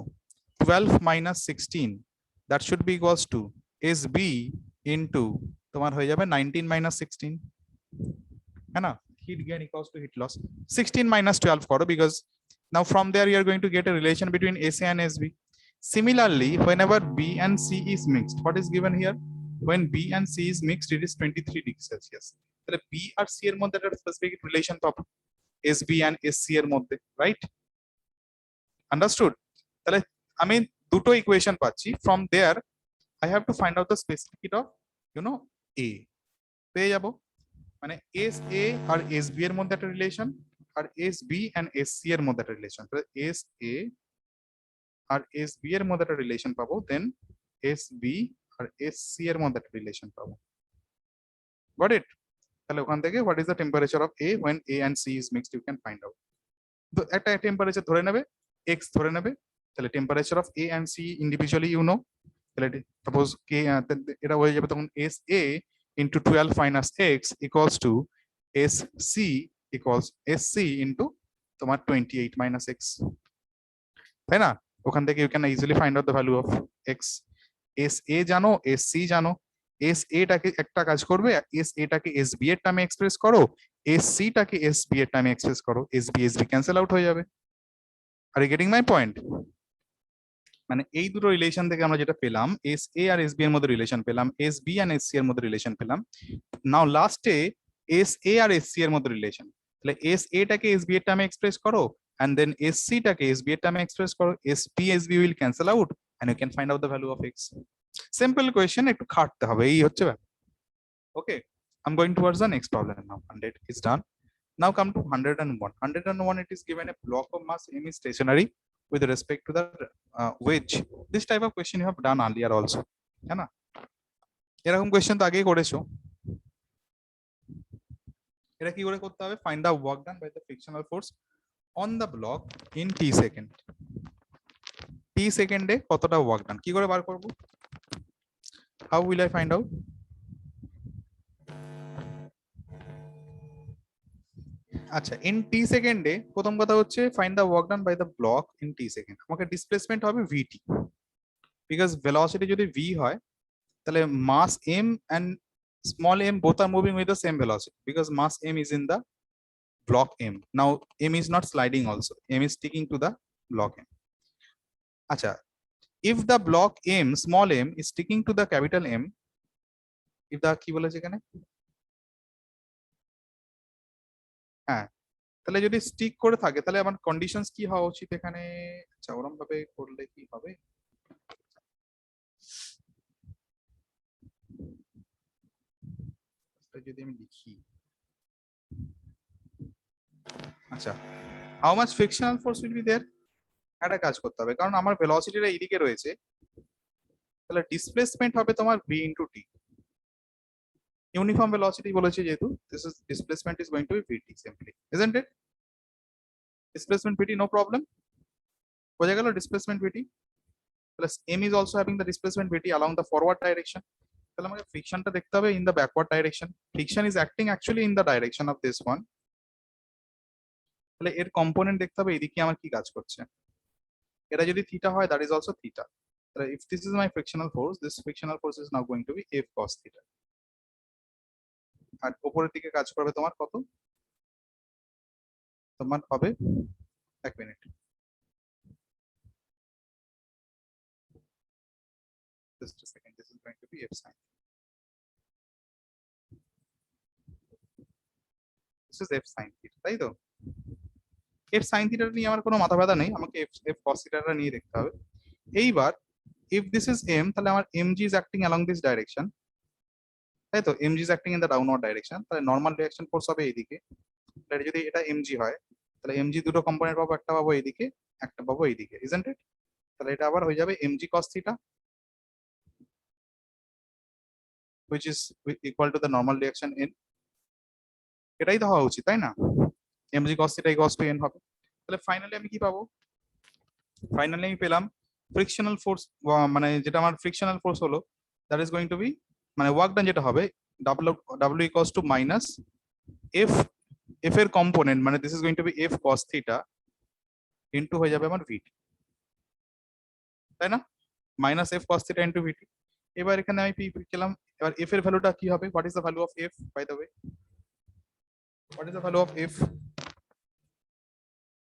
12 minus 16 that should be equals to SB into তোমার হয়ে যাবে 19 minus 16, है ना? Heat gain equals to heat loss. 16 minus 12 করো, because now from there you are going to get a relation between SA and SB. Similarly, whenever B and C is mixed, what is given here? When B and C is mixed, it is 23 degrees Celsius. তাহলে B আর C এর মধ্যে একটা specific relation পাবো SB and SC এর মধ্যে, right? Understood? তাহলে আমি দুটো ইকুয়েশন পাচ্ছি, from there I have to find out the specific heat of A. পেয়ে যাব, মানে SA আর SB এর মধ্যে একটা রিলেশন, আর SB and SC এর মধ্যে একটা রিলেশন। তাহলে SA আর SB এর মধ্যে একটা রিলেশন পাবো, দেন SB আর SC এর মধ্যে একটা রিলেশন পাবো। Got it? তাহলে ওখান থেকে what is the temperature of A when A and C is mixed you can find out. তো একটা টেম্পারেচার ধরে নেবে, X ধরে নেবে, তাহলে temperature of A and C individually you know, তাহলে সাপোজ কে এটা হয়ে যাবে তখন SA into 12 minus X equals to SC equals SC into তোমার 28 minus X, তাই না? ওখান থেকে you can easily find out the value of X. SA জানো, SC জানো, SA টাকে একটা কাজ করবে, SA টাকে SB এর টার্মে এক্সপ্রেস করো, SC টাকে SB এর টার্মে এক্সপ্রেস করো, SB SB ক্যান্সেল আউট হয়ে যাবে। Are you getting my point? মানে এই দুটো রিলেশন থেকে আমরা যেটা পেলাম, SA আর SB এর মধ্যে রিলেশন পেলাম, SB আর SC এর মধ্যে রিলেশন পেলাম, নাও লাস্টে SA আর SC এর মধ্যে রিলেশন, তাহলে SA টাকে SB এর টার্মে এক্সপ্রেস করো and then SC টাকে SB এর টার্মে এক্সপ্রেস করো, SP SB will cancel out and you can find out the value of X. Simple question, একটু খাটতে হবে, এই হচ্ছে ব্যাপার। ওকে, I'm going towards the next problem now. 100 is done. Now come to 101. 101, it is given a block of mass M is stationary with respect to the wedge. This type of question you have done earlier also, है ना? এরকম question তো আগেই করেছো। এটা কি করে করতে হবে? Find the work done by the frictional force on the block in t second. t সেকেন্ডে কতটা ওয়ার্ক ডান, কি করে বার করব? How will I find out? আচ্ছা, in t সেকেন্ডে প্রথম কথা হচ্ছে find the work done by the block in t second. আমাকে ডিসপ্লেসমেন্ট হবে vt, because velocity যদি v হয় তাহলে mass m and small m both are moving with the same velocity, because mass m is in the block m. Now m is not sliding also, m is sticking to the block m. আচ্ছা, if the block m small m is sticking to the capital M, if the কি বলেছে এখানে, হ্যাঁ, তাহলে যদি stick করে থাকে তাহলে আমার কন্ডিশনস কি হওয়া উচিত এখানে? আচ্ছা, ওরকম ভাবে করলে কি হবে? যদি আমি লিখি, আচ্ছা, how much frictional force will be there, একটা কাজ করতে হবে, কারণ আমার ভেলোসিটিটা এইদিকে রয়েছে, তাহলে ডিসপ্লেসমেন্ট হবে তোমার v into t, uniform velocity বলেছে যেহেতু, this is displacement is going to be vt simply, isn't it? Displacement vt, no problem, বোঝা গেল displacement vt, plus m is also having the displacement vt along the forward direction. তাহলে আমাকে ফ্রিকশনটা দেখতে হবে in the backward direction. Friction is acting actually in the direction of this one. তাহলে এর component দেখতে হবে এদিকে আমার কি কাজ করছে, এটা যদি থিটা হয় that is also theta. তাহলে if this is my frictional force, this frictional force is now going to be f cos theta. আর উপরের দিকে কাজ করবে তোমার কত, তোমার হবে, এক minute, just a second, this is going to be f sin. Is F sine theta, তাই তো? এফ সাইন থিটা নিয়ে আমার কোনো মাথা ব্যথা নেই, আমাকে এফ এফ কস থিটাটা নিয়ে দেখতে হবে। এইবার if this is m, তাহলে আমার mg is acting along this direction, তাই তো? mg is acting in the downward direction, তাহলে নর্মাল রিঅ্যাকশন ফোর্স হবে এইদিকে। তাহলে যদি এটা mg হয়, তাহলে mg দুটো কম্পোনেন্ট পাবো, একটা পাবো এইদিকে, একটা পাবো এইদিকে, isn't it? তাহলে এটা আবার হয়ে যাবে mg cos theta, which is equal to the normal reaction n. এটাই তো হওয়া উচিত, তাই না? mg cos theta equals to n হবে। তাহলে ফাইনালি আমি কি পাবো? ফাইনালি আমি পেলাম ফ্রিকশনাল ফোর্স, মানে যেটা আমার ফ্রিকশনাল ফোর্স হলো, that is going to be, মানে ওয়ার্ক ডান যেটা হবে, w equals to minus F, F এর কম্পোনেন্ট, মানে this is going to be F cos theta into হয়ে যাবে আমার ভিটি, তাই না? Minus F cos theta into VT. এবার এখানে আমি পি পেলাম। এবার এফ এর ভ্যালুটা কি হবে? What is the value of F, by the way? What is the value of F,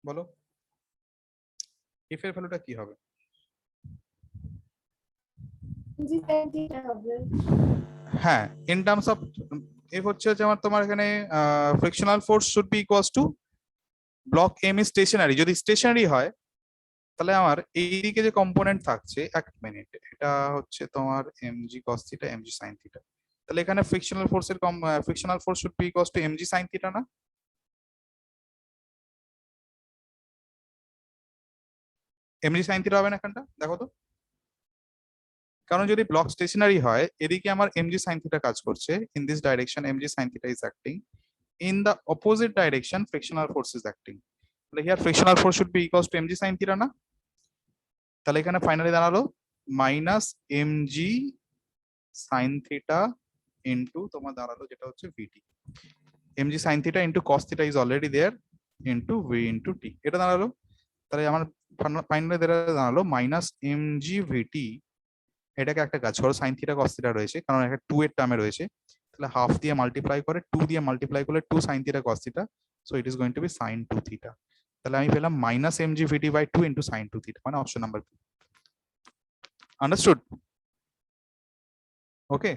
বলো? এফ এর ভ্যালুটা কি হবে? জি সাইন থিটা হবে। হ্যাঁ, ইন টার্মস অফ এফ হচ্ছে যে আমার, তোমার এখানে frictional force should be equals to block M is stationary. যদি স্টেশনারি হয়, তাহলে আমার এইদিকে যে কম্পোনেন্ট থাকছে, এক মিনিট, এটা হচ্ছে তোমার mg cos theta mg sin theta, তাহলে এখানে ফ্রিকশনাল ফোর্সের frictional force should be equals to mg sin theta না? mg sin থিটা হবে না এখানটা? দেখো তো, কারণ যদি ব্লক স্টেশনারি হয়, এদিকে আমার mg sin থিটা কাজ করছে, in this direction mg sin theta is acting, in the opposite direction frictional force is acting, তাহলে here frictional force should be equals to mg sin theta না? তাহলে এখানে finally দাঁড়ালো minus mg sin theta into তোমার দাঁড়ালো যেটা হচ্ছে VT, mg sin theta into cos theta is already there into v into t, এটা দাঁড়ালো। তাহলে আমার ফাইনালি দাঁড়ালো মাইনাস mg vt, এটাকে একটা কাজ করো, sin থিটা cos থিটা রয়েছে, কারণ একটা 2 এর টার্মে রয়েছে, তাহলে হাফ দিয়ে মাল্টিপ্লাই করে 2 দিয়ে মাল্টিপ্লাই করলে 2 sin theta cos theta, so it is going to be sin 2 theta. তাহলে আমি পেলাম minus mg vt by 2 into sin 2 theta, মানে option number B. Understood? Okay,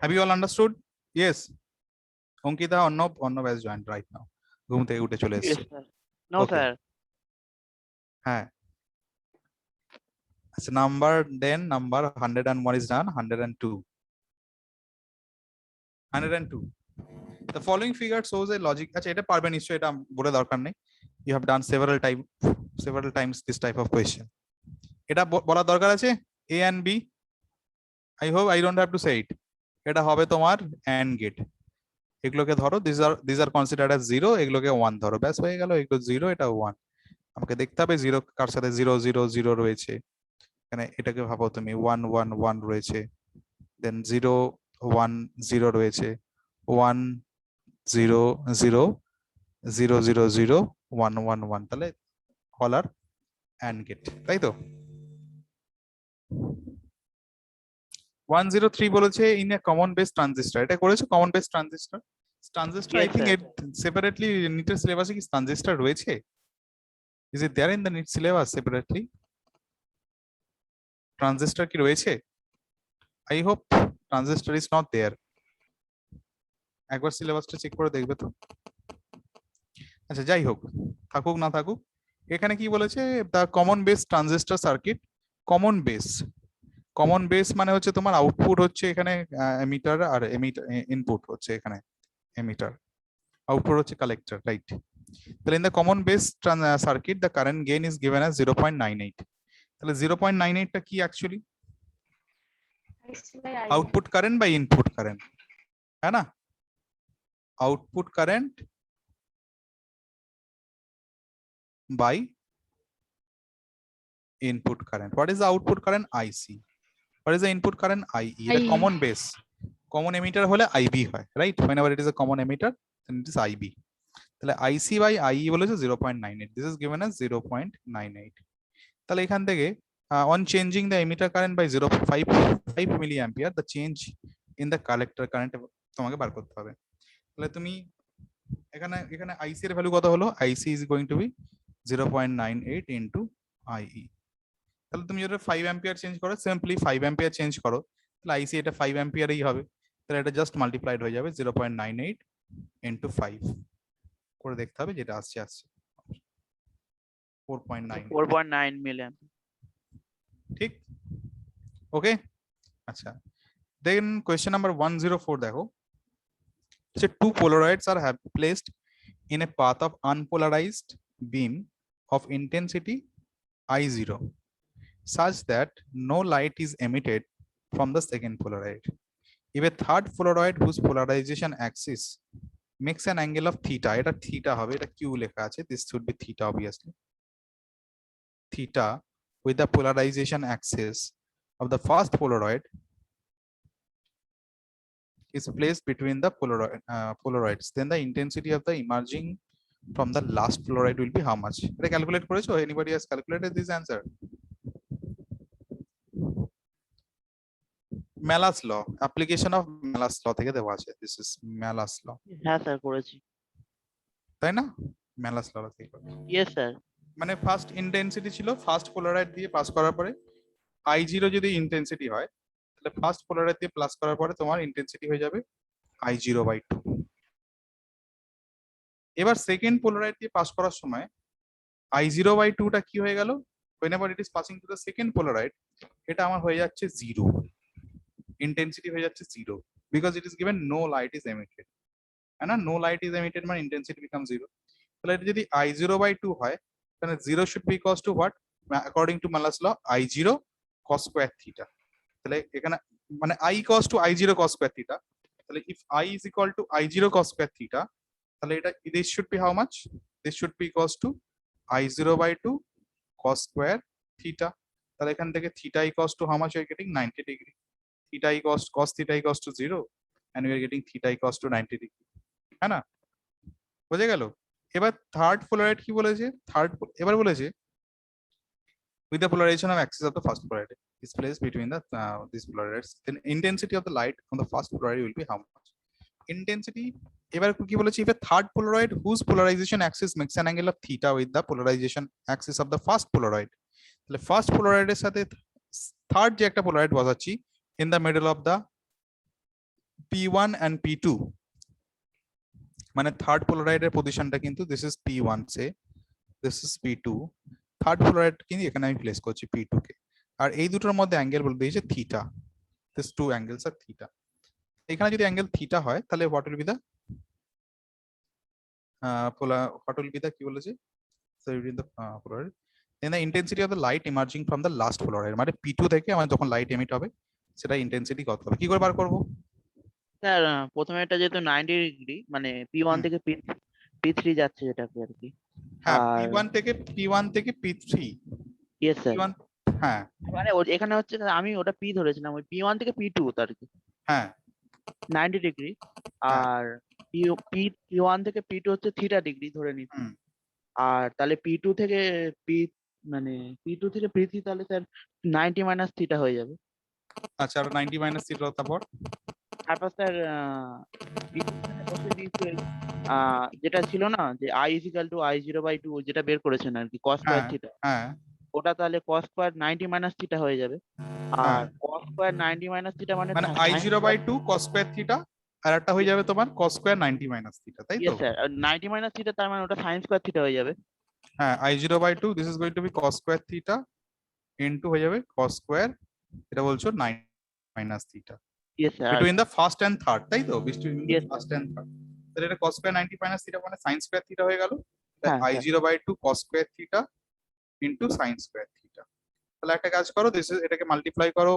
have you all understood? Yes. Ankita, Arnab has joined right now, ঘুম থেকে উঠে চলে Yes, এসেছে। sir. No, Okay. sir. হ্যাঁ, আচ্ছা, number then, number 101 is done, 102, 102, the following figure shows a logic, আচ্ছা এটা পারবে নিশ্চয়ই, এটা বলে দরকার নেই, you have done several times this type of question, এটা বলা দরকার আছে? a and b, I hope I don't have to say it, এটা হবে তোমার and gate, এগুলোকে ধরো, these are considered as 0, এগুলোকে 1 ধরো, ব্যাস হয়ে গেল, এগুলো 0, এটা 1, আমাকে দেখতে হবে 0 কার সাথে 0 0 0 রয়েছে, এখানে এটাকে ভাবো তুমি 1 1 1 রয়েছে, দেন 0 1 0 রয়েছে, 1 0 0 0 0 0 1 1 1, তাহলে all are AND gate, তাই তো? 103 বলেছে in a common base transistor, এটা করেছো common base transistor? Transistor, I Yes, think sir. At separately নিটের সিলেবাসে কি ট্রানজিস্টর রয়েছে? Is it there in the NEET syllabus separately? Transistor কি রয়েছে? I hope transistor is not there, একবার সিলেবাসটা চেক করে দেখবে তো। আচ্ছা যাই হোক, থাকুক না থাকুক, এখানে কি বলেছে? The common base transistor circuit, common base মানে হচ্ছে তোমার আউটপুট হচ্ছে এখানে এমিটার, আর ইনপুট হচ্ছে এখানে এমিটার, আউটপুট হচ্ছে কালেক্টর, রাইট? তাহলে in the common base circuit the current gain is given as 0.98, তাহলে 0.98 টা কি actually? Output current by input current, है ना? Output current by input current. What is the output current? IC. What is the input current? IE. The IE. common base, common emitter হলে IB হয়, right? Whenever it is a common emitter, then it is IB. তাহলে IC by IE বলেছে 0.98. This is given as 0.98. তাহলে এখান থেকে on changing the emitter current by 0.5 milliampere, the change in the collector current তোমাকে বার করতে হবে। তাহলে তুমি এখানে IC এর ভ্যালু কত হলো? IC is going to be 0.98 into IE। তাহলে তুমি যদি 5 অ্যাম্পিয়ার চেঞ্জ করো, সিম্পলি 5 অ্যাম্পিয়ার চেঞ্জ করো, তাহলে IC এটা 5 অ্যাম্পিয়ারই হবে। তাহলে এটা জাস্ট মাল্টিপ্লাইড হয়ে যাবে 0.98 ইন্টু 5 করে দেখতে হবে, যেটা আসছে 4.9। 4.9 million. ঠিক, ওকে। আচ্ছা, দেন কোয়েশ্চেন নাম্বার 104 দেখো, two Polaroids are placed in a path of unpolarized beam of intensity I0 such that no light is emitted from the second Polaroid. If a third Polaroid whose polarization axis makes an angle of theta, এটা theta হবে, এটা q লেখা আছে, this should be theta obviously, theta with the polarization axis of the first Polaroid is placed between the Polaroids, then the intensity of the emerging from the last Polaroid will be how much? এটা calculate করেছো? Anybody has calculated this answer? Malus law, application of Malus law থেকে দেওয়া আছে, this is Malus law, হ্যাঁ sir করেছি। তাই না? Malus law থেকে, ইয়েস স্যার। মানে ফার্স্ট ইন্টেন্সিটি ছিল, ফার্স্ট পোলারাইড দিয়ে পাস করার পরে I0 যদি ইন্টেন্সিটি হয়, তাহলে ফার্স্ট পোলারাইড দিয়ে প্লাস করার পরে তোমার ইন্টেন্সিটি হয়ে যাবে I0/2। এবার সেকেন্ড পোলারাইড দিয়ে পাস করার সময় I0/2 টা কি হয়ে গেল? whenever it is passing to the second polaroid, এটা আমার হয়ে যাচ্ছে 0, ইন্টেন্সিটি হয়ে যাচ্ছে 0, because it is given no light is emitted, and no light is emitted মানে intensity becomes 0। তাহলে এটা যদি I0/2 হয়, তাহলে 0 should be equals to what? According to Malus law, I0 cos square theta। তাহলে এখানে মানে I equals to I0 cos square theta, তাহলে if I is equal to I0 cos square theta, তাহলে এটা this should be how much? This should be equals to I0/2 cos square theta। তাহলে এখান থেকে theta equals to how much you are getting? 90 degree। theta equals cos theta equals to 0 and we are getting theta equals to 90 degree, হ্যাঁ না? বুঝে গেল? এবার third পোলারাইড কি বলেছে? এবার বলেছে with the polarization of axis of the first polaroid is placed between the these polarities, then intensity of the light on the first polaroid will be how much? Intensity এবার কি বলেছে? if a third polaroid whose polarization axis makes an angle of theta with the polarization axis of the first polaroid, তাহলে first Polaroid এর সাথে third যে একটা Polaroid বসাচ্ছি in the middle of the P1 and P2, মানে third পোলারয়েডের পজিশনটা কিন্তু this is P1 say, this is P2, third Polaroid কিন্তু এখানে আমি প্লেস করছি P2 কে, আর এই দুটোর মধ্যে অ্যাঙ্গেল বলতে দিয়েছে theta, this two angles are theta। এখানে যদি অ্যাঙ্গেল থিটা হয়, তাহলে what will be the কি বলেছে? so between the polaroid, then the intensity of the light emerging from the last polaroid, মানে P2 থেকে আমার যখন লাইট এমিট হবে সেটা ইন্টেন্সিটি কত হবে? কি করে বার করব? স্যার প্রথমে এটা যেহেতু 90 ডিগ্রি মানে P1 থেকে P3 যাচ্ছে যেটাকে আর কি। হ্যাঁ, আর P1 থেকে P3, ইয়েস স্যার। P1, হ্যাঁ মানে এখানে হচ্ছে আমি ওটা P ধরেছিলাম, ওই P1 থেকে P2 আর কি হ্যাঁ 90 ডিগ্রি, হ্যাঁ। আর P1 থেকে P2 হচ্ছে থিটা ডিগ্রি ধরে নিচ্ছি। হুম। আর তাহলে P2 থেকে মানে P2 থেকে P3 তাহলে স্যার 90 মাইনাস থিটা হয়ে যাবে। আচ্ছা, আর 90 মাইনাস থিটা তারপর তারপর স্যার যেটা ছিল না যে I is equal to I0/2 যেটা বের করেছেন আর কি cos square হ্যাঁ থিটা, হ্যাঁ ওটা তাহলে cos square 90 মাইনাস থিটা হয়ে যাবে। আর cos square 90 মাইনাস থিটা মানে মানে I0/2 cos square theta, আর একটা হয়ে যাবে তোমার cos square 90 মাইনাস থিটা, তাই তো? ইয়েস স্যার, 90 মাইনাস থিটা তার মানে ওটা sin square থিটা হয়ে যাবে। হ্যাঁ, I0/2 this is going to be cos square theta into হয়ে যাবে cos square, এটা বলছো 90 minus theta yes sir. between the first and third, তাই তো? between the Yes, first and third, তাহলে এটা cos square 90 মাইনাস থিটা মানে sin square theta হয়ে গেল, হ্যাঁ, I0/2 cos square theta into sin square theta। তাহলে একটা কাজ করো, this is এটাকে মাল্টিপ্লাই করো,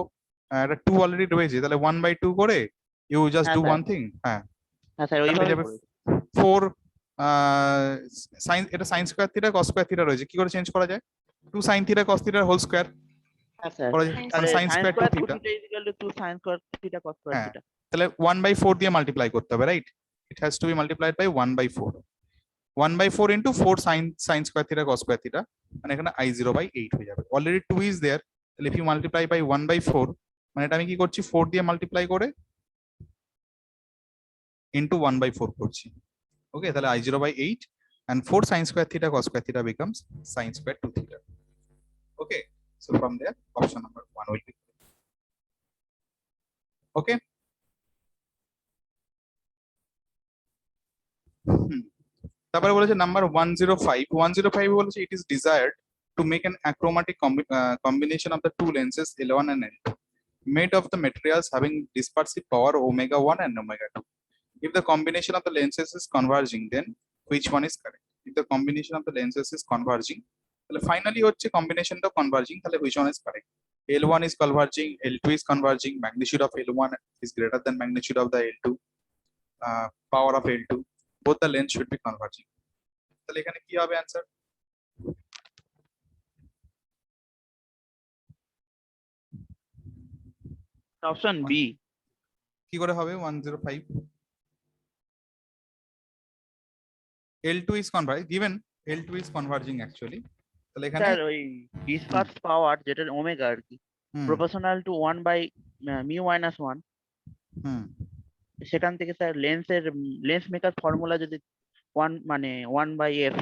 এটা 2 অলরেডি রয়েছে, তাহলে 1/2 করে ইউ জাস্ট হ্যাঁ, ডু স্যার। ওয়ান থিং, হ্যাঁ হ্যাঁ স্যার তাহলে ওইভাবে যাবে 4 sin, এটা sin square theta cos square theta রয়েছে, কি করে চেঞ্জ করা যায়? 2 sin theta cos theta whole square হ্যাঁ স্যার। করা যায়, তাহলে sin square 2 theta, 2 equal to 2 sin square theta cos square হ্যাঁ। থিটা। তাহলে 1/4 দিয়ে মাল্টিপ্লাই করতে হবে, right? It has to be multiplied by 1/4, 1/4 into 4 sin square theta cos square theta, মানে এখানে I0/8 হয়ে যাবে। অলরেডি 2 is there, তাহলে if you multiply by 1/4, মানে এটা আমি কি করছি 4 দিয়ে মাল্টিপ্লাই করে into 1/4 করছি, ওকে? তাহলে I0/8 and 4 sin square theta cos square theta becomes sin square 2 theta, okay? So from there option number 1 will be okay. তারপরে বলেছে নাম্বার 105 বলেছে it is desired to make an achromatic combination of the two lenses L1 and L2 made of the materials having dispersive power omega 1 and omega 2. If the combination of the lenses is converging, then which one is correct? If the combination of the lenses is converging, তাহলে finally হচ্ছে combination টা converging, তাহলে which one is correct? L1 is converging, L2 is converging, magnitude of L1 is greater than magnitude of the L2, power of L2, both the lengths should be converging. তাহলে এখানে কি হবে answer? Option B. কি করে হবে 105? L2 is converging, given L2 is converging actually. তাহলে এখানে sir ওই ডিসপার্স পাওয়ার যেটা ওমেগা আর কি hmm, proportional to 1 by mu minus 1, hmm, সেখান থেকে স্যার লেন্স মেকার ফর্মুলা যদি 1 মানে 1 by F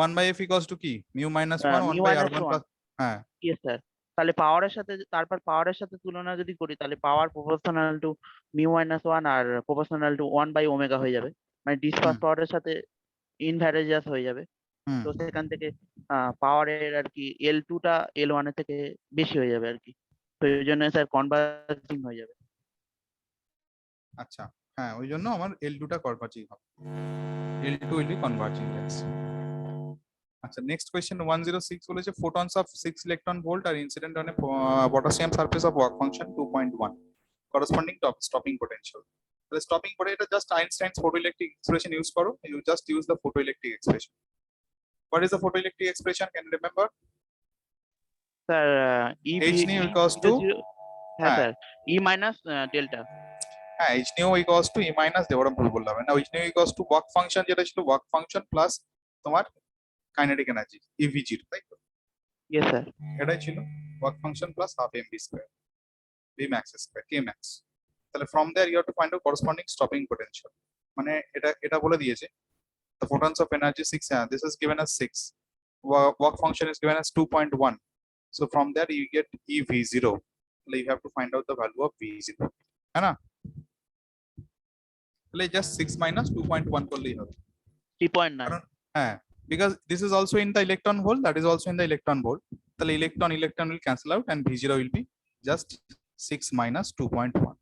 1 by f equals to কি mu minus 1 1 mu by minus r1 1, plus হ্যাঁ ইয়েস স্যার। তাহলে পাওয়ারের সাথে তারপর পাওয়ারের সাথে তুলনা যদি করি তাহলে power proportional to mu minus 1 আর প্রপোর্শনাল টু 1 বাই ওমেগা হয়ে যাবে, মানে ডিসপার্স হুম, পাওয়ারের সাথে ইনভ্যারেজাস হয়ে যাবে। হুম, তো সেখান থেকে পাওয়ারের আর কি L2 টা L1 এর থেকে বেশি হয়ে যাবে আর কি, তো এই জন্য স্যার কনভার্জিং হয়ে যাবে। আচ্ছা হ্যাঁ ওই জন্য আমার L2 টা কনভার্জিং হবে, L2 will be converging, yes. আচ্ছা নেক্সট কোয়েশ্চেন 106 বলেছে photons of 6 electron volt are incident on a potassium surface of work function 2.1 corresponding to stopping potential. তাহলে stopping potential just Einstein's photoelectric expression use করো, you just use the photoelectric expression. What is the photoelectric expression, can you remember? Sir H nu equals to হ্যাঁ হ্যাঁ sir ই minus delta. হ্যাঁ H nu equals to E minus দেবো ভুল বললাম না, H nu equals to work function যেটা ছিল work function plus তোমার কাইনেটিক এনার্জি EVG, তাই তো? Yes sir. এটাই ছিল work function plus half mv square v max square k max. তাহলে from there you have to find out corresponding stopping potential, মানে এটা বলে দিয়েছে the photons of energy 6, this is given as 6, work function is given as 2.1, so from there you get EV0, তাহলে you have to find out the value of V0, है ना? তাহলে just 6 minus 2.1 করলেই হবে, 3.9। কারণ হ্যাঁ because this is also in the electron volt, that is also in the electron volt, তাহলে electron will cancel out and V0 will be just 6 minus 2.1,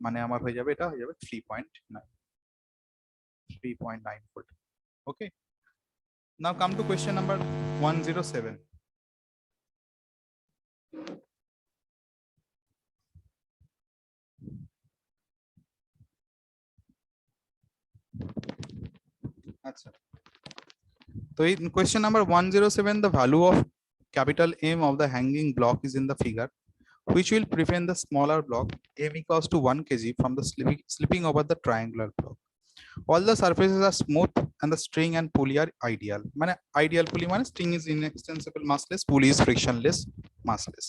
মানে আমার হয়ে যাবে এটা হয়ে যাবে 3.9 volt. Okay, now come to question number 107. আচ্ছা তো in question number 107 the value of capital M of the hanging block is in the figure, which will prevent the smaller block M equals to 1 kg from the slipping over the triangular block. All the surfaces are smooth and the string and pulley are ideal. মানে ideal pulley মানে string is inextensible massless, pulley is frictionless massless.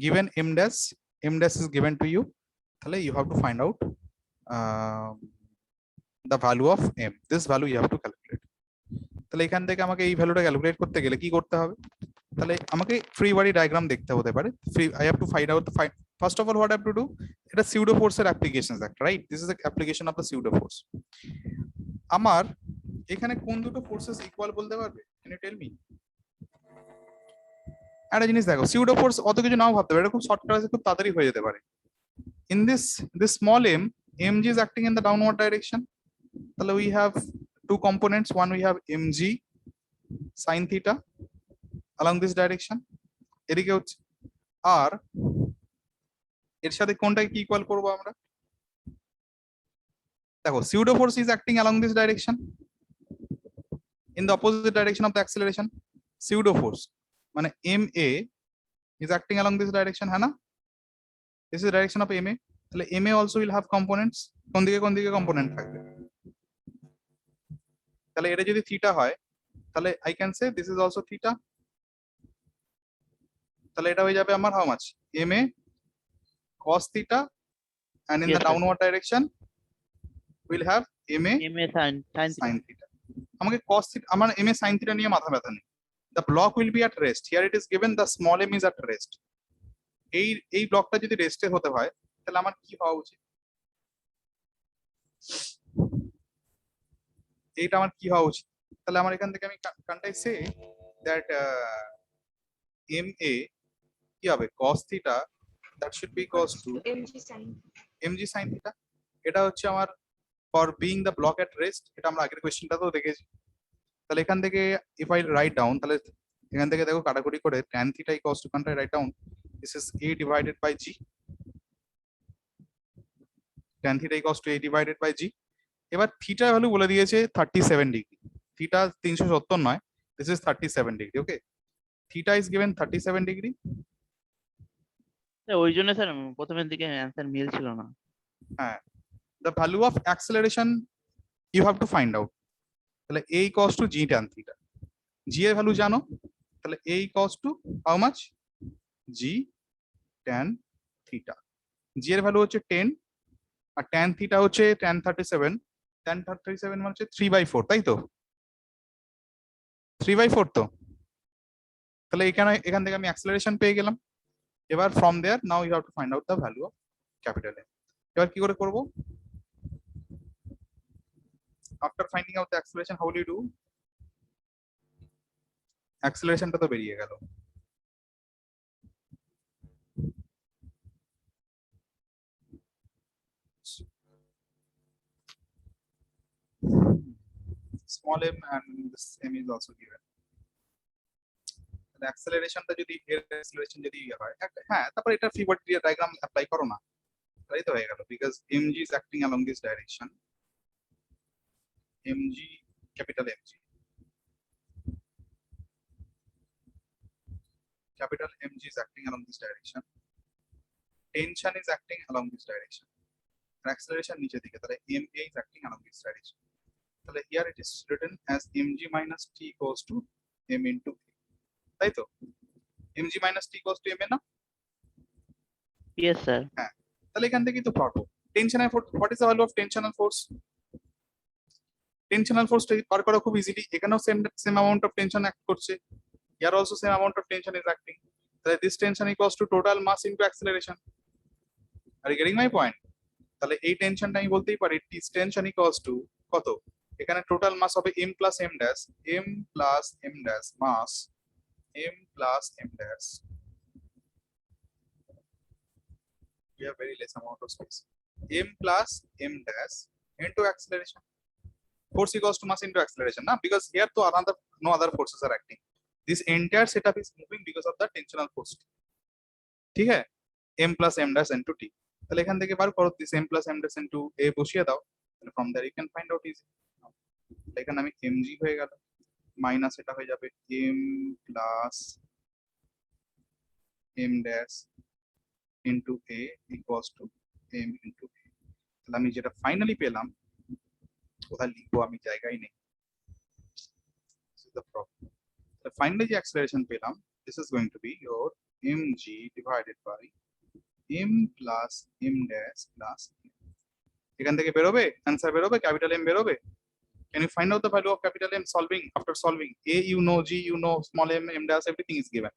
Given M dash is given to you, তাহলে you have to find out the value of M. This value you have to calculate. তাহলে এখান থেকে আমাকে এই ভ্যালুটা calculate করতে গেলে কি করতে হবে? তাহলে আমাকে ফ্রি বডি ডায়াগ্রাম দেখতে হতে পারে। I have to find out the first of all what I have to do, এটা pseudo force এর applications একটা, right? This is the application of the pseudo force. আমার এখানে কোন দুটো ফোর্সেস ইকুয়াল বলতে পারবে? Can you tell me? একটা জিনিস দেখো, pseudo force অত কিছু নাও ভাবতে পারে, এরকম শর্টকাট আছে, খুব তাড়াতাড়ি হয়ে যেতে পারে। In this small m, mg is acting in the downward direction. তাহলে we have two components, one we have mg sin theta along this direction, এদিকে হচ্ছে আর এর সাথে কোনটাকে কি ইকুয়াল করব আমরা? দেখো pseudo force is acting along this direction in the opposite direction of the acceleration. Pseudo force মানে ma is acting along this direction, হ্যাঁ না? This is the direction of ma, তাহলে ma also will have components, কোন দিকে component থাকবে? তাহলে এটা যদি থিটা হয় তাহলে I can say this is also theta, তাহলে এটা হয়ে যাবে আমার how much? ma cos theta, and in Yes, the sir. downward direction we'll have ma MA sin sin theta. আমাকে cos theta, আমার ma sin theta নিয়ে মাথা ব্যথা নেই, the block will be at rest. Here it is given the small m is at rest. এই ব্লকটা যদি রেস্টে হতে হয় তাহলে আমার কি হওয়া উচিত? এইটা আমার কি হওয়া উচিত? তাহলে আমার এখান থেকে আমি কান্টাই সে দ্যাট এম এ কি হবে cos theta that should be cos to mg sin mg sin theta. এটা হচ্ছে আমার for being the block at rest, এটা আমরা আগের কোয়েশ্চেনটাতেও দেখেছি। তাহলে এখান থেকে ইফ আই রাইট ডাউন, তাহলে এখান থেকে দেখো কাটাকুটি করে tan theta equals to can't I write down this is a divided by g, tan theta equals to a divided by g। এবার থিটা ভ্যালু বলে দিয়েছে 37 ডিগ্রি, থিটা 370 নয়, this is 37 degree. Okay, theta is given 37 degree. ওই জন্য sir প্রথমের দিকে answer মিল ছিল না। হ্যাঁ, the value of acceleration you have to find out, তাহলে a equals to g tan theta, g এর ভ্যালু জানো, তাহলে a equals to how much g tan theta, g এর ভ্যালু হচ্ছে 10 আর tan theta হচ্ছে tan 37, tan 37 মানে হচ্ছে 3/4, তাই তো 3/4 তো। তাহলে এখান থেকে আমি অ্যাক্সেলারেশন পেয়ে গেলাম। এবার from there now you have to find out the value of capital M। এবার কি করে করব? After finding out the acceleration, how will you do? Acceleration টা তো বেরিয়ে গেল। Small m and this m is also given. The acceleration টা যদি এর acceleration যদি হয়, হ্যাঁ, তারপর এটা ফ্রি বডি ডায়াগ্রাম অ্যাপ্লাই করো না, তাই তো হয়ে গেল। Because mg is acting along this direction, mg capital mg, capital mg is acting along this direction, tension is acting along this direction, and acceleration নিচের দিকে, তাহলে ma is acting along this direction। তাহলে here it is written as mg minus t equals to m into a, তাই তো mg minus t equals to m না? Yes sir. হ্যাঁ, তাহলে এখান থেকেই তো পারবো tensional force, what is the value of tensional force? Tensional force বার করা খুব ইজিলি, এখানেও same amount of tension act করছে, here also same amount of tension is acting, তাহলে this tension equals to total mass into acceleration। Are you getting my point? তাহলে এই টেনশনটা আমি বলতেই পারি this tension equals to কত, এখানে টোটাল মাস হবে m plus m dash, m plus m dash mass, m plus m dash, we have very less amount of space, m plus m dash into acceleration, force equals to mass into acceleration na, because here to another no other forces are acting, this entire setup is moving because of the tensional force, ঠিক আছে, m plus m dash into t। তাহলে এখান থেকে বার করো this m plus m dash into a বসিয়ে দাও, তাহলে from there you can find out easy। এখানে আমি mg হয়ে গেল মাইনাস এটা হয়ে যাবে m plus m dash into a equals to m into a। তাহলে আমি যেটা ফাইনালি পেলাম, কোথায় লিখবো আমি জায়গায় নেই, this is the problem। তাহলে ফাইনালি যে অ্যাক্সেলারেশন পেলাম, this is going to be your mg divided by m plus m dash plus এখান থেকে বেরোবে অ্যান্সার বেরোবে, ক্যাপিটাল m বেরোবে। Can you find out the value of capital M solving? After solving a you know, g you know, small m, m dash everything is given,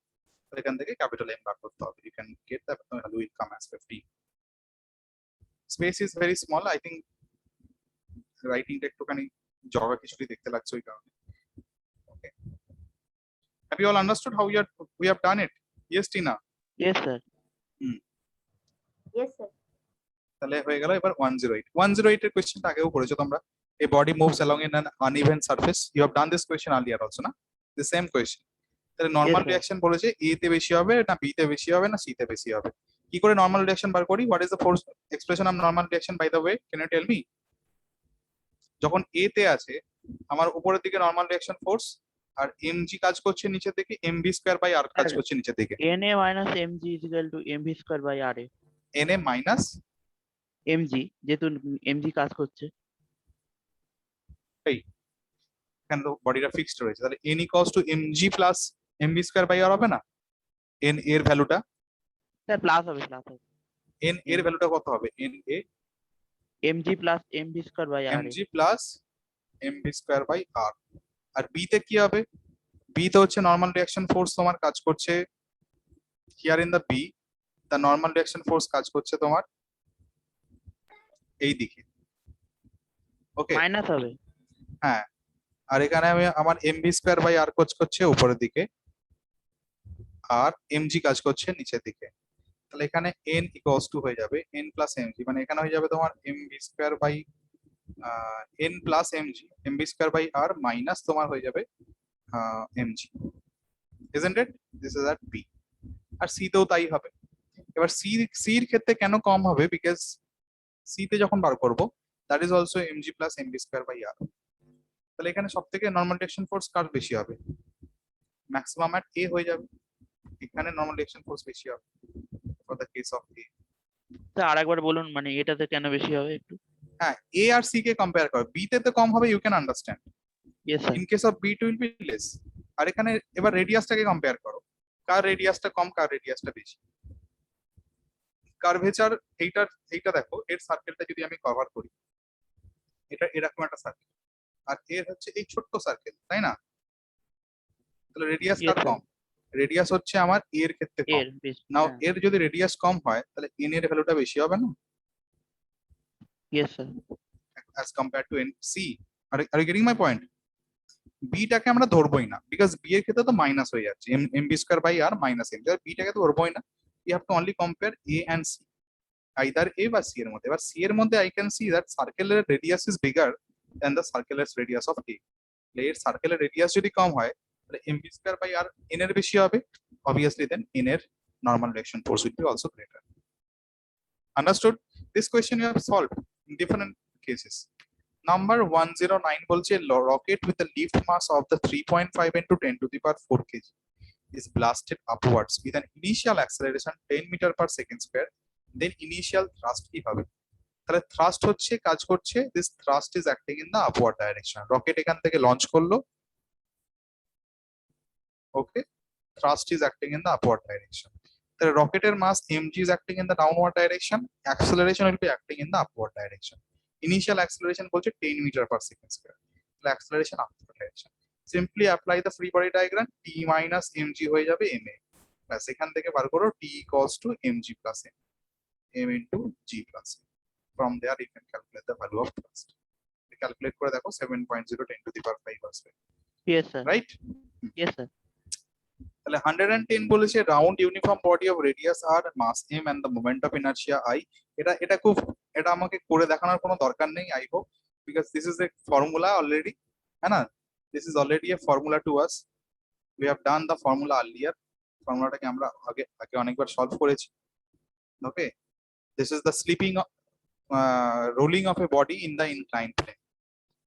so এখান থেকে capital M বার করতে হবে, you can get that value will come as 50। Space is very small, I think writing টা একটুখানি জগা কিছুই দেখতে লাগছে ওই কারণে। Okay, have you all understood how we have done it? Yes Tina? Yes sir. Yes, sir. তাহলে হয়ে গেল। এবার 108 এর কোশ্চেনটা আগেও করেছো তোমরা, a body moves along in an uneven surface, you have done this question earlier also na, the same question। তাহলে নরমাল sir. রিঅ্যাকশন বলেছে a তে বেশি হবে না b তে বেশি হবে না c তে বেশি হবে, কি করে নরমাল রিঅ্যাকশন বার করি? What is the force expression of normal reaction by the way, can you tell me? যখন a তে আছে আমার উপরের দিকে নরমাল রিঅ্যাকশন ফোর্স, আর mg কাজ করছে নিচের দিকে, mv স্কয়ার বাই r কাজ Sir, করছে নিচের দিকে, na minus mg is equal to mv square by ra। na minus mg যেহেতু mg কাজ করছে। এখানে তো বডিটা ফিক্সড রয়েছে, তাহলে n equals to mg plus mv square by r হবে না? n এর ভ্যালুটা, স্যার প্লাস হবে, প্লাস হবে। n এর ভ্যালুটা কত হবে? n a mg plus mv square by ra। mg plus mv square by r। আর b তে কি হবে? b তে হচ্ছে নরমাল রিঅ্যাকশন ফোর্স তোমার কাজ করছে here in the b, the normal reaction force কাজ করছে তোমার এই দিকে। ওকে, মাইনাস হবে। হ্যাঁ, আর এখানে আমি আমার এমভি স্কোয়ার বাই আর কাজ করছে উপরের দিকে, আর এমজি কাজ করছে নিচের দিকে। তাহলে এখানে এন ইকুয়ালস টু হয়ে যাবে এন প্লাস এমজি, মানে এখানে হয়ে যাবে তোমার MV square by N plus MG, MV square by R minus তোমার হয়ে যাবে MG, isn't it? This is at B, আর সি তেও তাই হবে। এবার সির ক্ষেত্রে কেন কম হবে, বিকজ সি তে যখন বার করব that is also MG plus MV square by R. তাহলে এখানে সব থেকে নর্মাল ডিরেকশন ফোর্স কার বেশি হবে, ম্যাক্সিমাম এট এ হয়ে যাবে, এখানে নর্মাল ডিরেকশন ফোর্স বেশি হবে for the case of A. আরেকবার বলুন, মানে এটাতে কেন বেশি হবে একটু? হ্যাঁ, এ আর সি কে কম্পেয়ার করো, বি তে তো কম হবে, you can understand, yes sir. In case of B too will be less. আর এখানে এবার রেডিয়াসটাকে কম্পেয়ার করো, কার রেডিয়াসটা কম কার রেডিয়াসটা বেশি। কার্ভেচার এইটা দেখো, এর সার্কেলটা যদি আমি কভার করি, এটা এরকম একটা সার্কেল, আর এর হচ্ছে এই ছোট্ট সার্কেল, তাই না? তাহলে রেডিয়াস Yes, কার sir. কম? রেডিয়াস হচ্ছে আমার এর ক্ষেত্রে কম। এর বেশি। নাও এর যদি রেডিয়াস কম হয় তাহলে এন এর ভ্যালুটা বেশি হবে না, yes sir. as compared to c। are you getting my point? b টাকে আমরা ধরবই না, বিকজ b এর ক্ষেত্রে তো মাইনাস হয়ে যাচ্ছে, mb square by r minus m, b টাকে তো ধরবই না। you have to only compare a and c, either a বা c এর মধ্যে। এবার c এর মধ্যে I can see that circular radius is bigger than the circular radius of a। এর সার্কেলের রেডিয়াস যদি কম হয় তাহলে mb square by r n এর বেশি হবে, obviously then n এর normal direction force will be also greater. Understood? This question you have solved in different cases. Number 109 বলছে rocket with a lift mass of the 3.5 into 10 to the power 4 kg is blasted upwards with an initial acceleration 10 meter per second square, then initial thrust কি হবে? তাহলে thrust হচ্ছে কাজ করছে, this thrust is acting in the upward direction. Rocket এখান থেকে launch করলো, okay, thrust is acting in the upward direction. The rocketed mass mg is acting in the downward direction, acceleration will be acting in the upward direction. Initial acceleration বলছে 10 meter per second square, the acceleration upward direction. Simply apply the free body diagram, t minus mg হয়ে যাবে ma, ব্যাস এখান থেকে বার করো t equals to mg plus m into g plus m. From there you can calculate the value of thrust. Calculate করে দেখো 7.0 10 to the power 5 আসবে, yes sir. right? Yes sir. তাহলে 110 বলেছে round uniform body of radius R mass m and the moment of inertia I। এটা আমাকে করে দেখানোর কোনো দরকার নেই, I hope, because this is a formula already, है ना? This is already a formula to us. We have done the formula earlier. ফর্মুলাটাকে আমরা আগে অনেকবার সলভ করেছি। Okay, this is the rolling of a body in the inclined plane.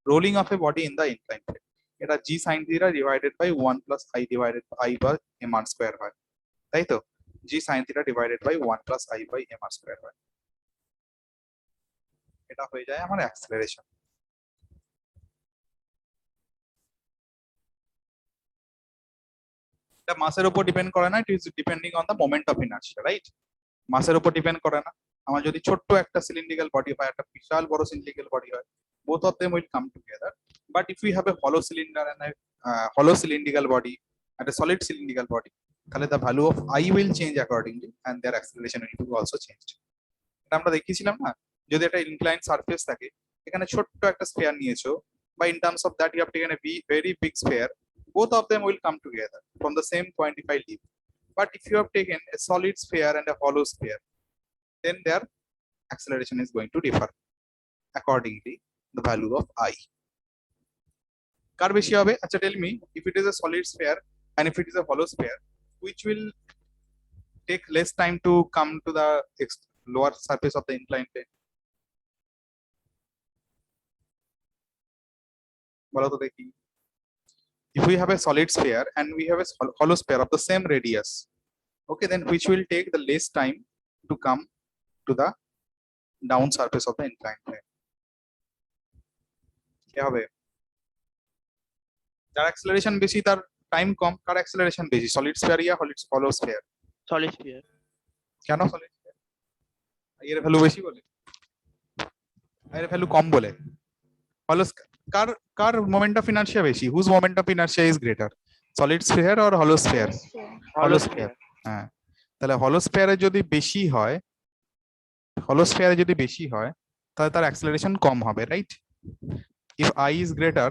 Rolling of a body in the inclined plane. এটা g sin theta divided by 1 plus I divided by I by mr square হয়, তাই তো? g sin theta divided by 1 plus I by mr square হয়, এটা হয়ে যায় আমার acceleration. এটা মাসের উপর ডিপেন্ড করে না, it is depending on the moment of inertia, right? মাসের উপর ডিপেন্ড করে না। আমার যদি ছোট্ট একটা সিলিন্ড্রিক্যাল বডি হয়, একটা বিশাল বড় সিলিন্ড্রিক্যাল বডি হয়, both of them will come together. But if we have a hollow cylinder and a hollow cylindrical body and a solid cylindrical body, তাহলে the value of I will change accordingly and their acceleration will be also changed. এটা আমরা দেখিয়েছিলাম না, যদি একটা inclined surface থাকে, এখানে ছোট্ট একটা স্ফিয়ার নিয়েছো, বা in terms of that you have taken a very big sphere, both of them will come together from the same point if I leave. But if you have taken a solid sphere and a hollow sphere, then their acceleration is going to differ accordingly the value of I. কার বেশি হবে? আচ্ছা, tell me, if it is a solid sphere and if it is a hollow sphere, which will take less time to come to the lower surface of the inclined plane? বলো তো দেখি। If we have a solid sphere and we have a hollow sphere of the same radius, okay, then which will take the less time to come to the down surface of the inclined plane? কি হবে? যার acceleration বেশি তার time কম, কার acceleration বেশি? Solid sphere ইয়া hollow sphere? Solid sphere. কেন সলিড স্ফিয়ার? এর ভ্যালু বেশি বলে, এর ভ্যালু কম বলে। hollow কার মোমেন্ট অফ ইনার্শিয়া বেশি? Whose moment of inertia is greater, solid sphere or hollow sphere? hollow sphere. হ্যাঁ, তাহলে hollow sphere যদি বেশি হয়, তাহলে তার অ্যাক্সেলারেশন কম হবে, right? If I is greater,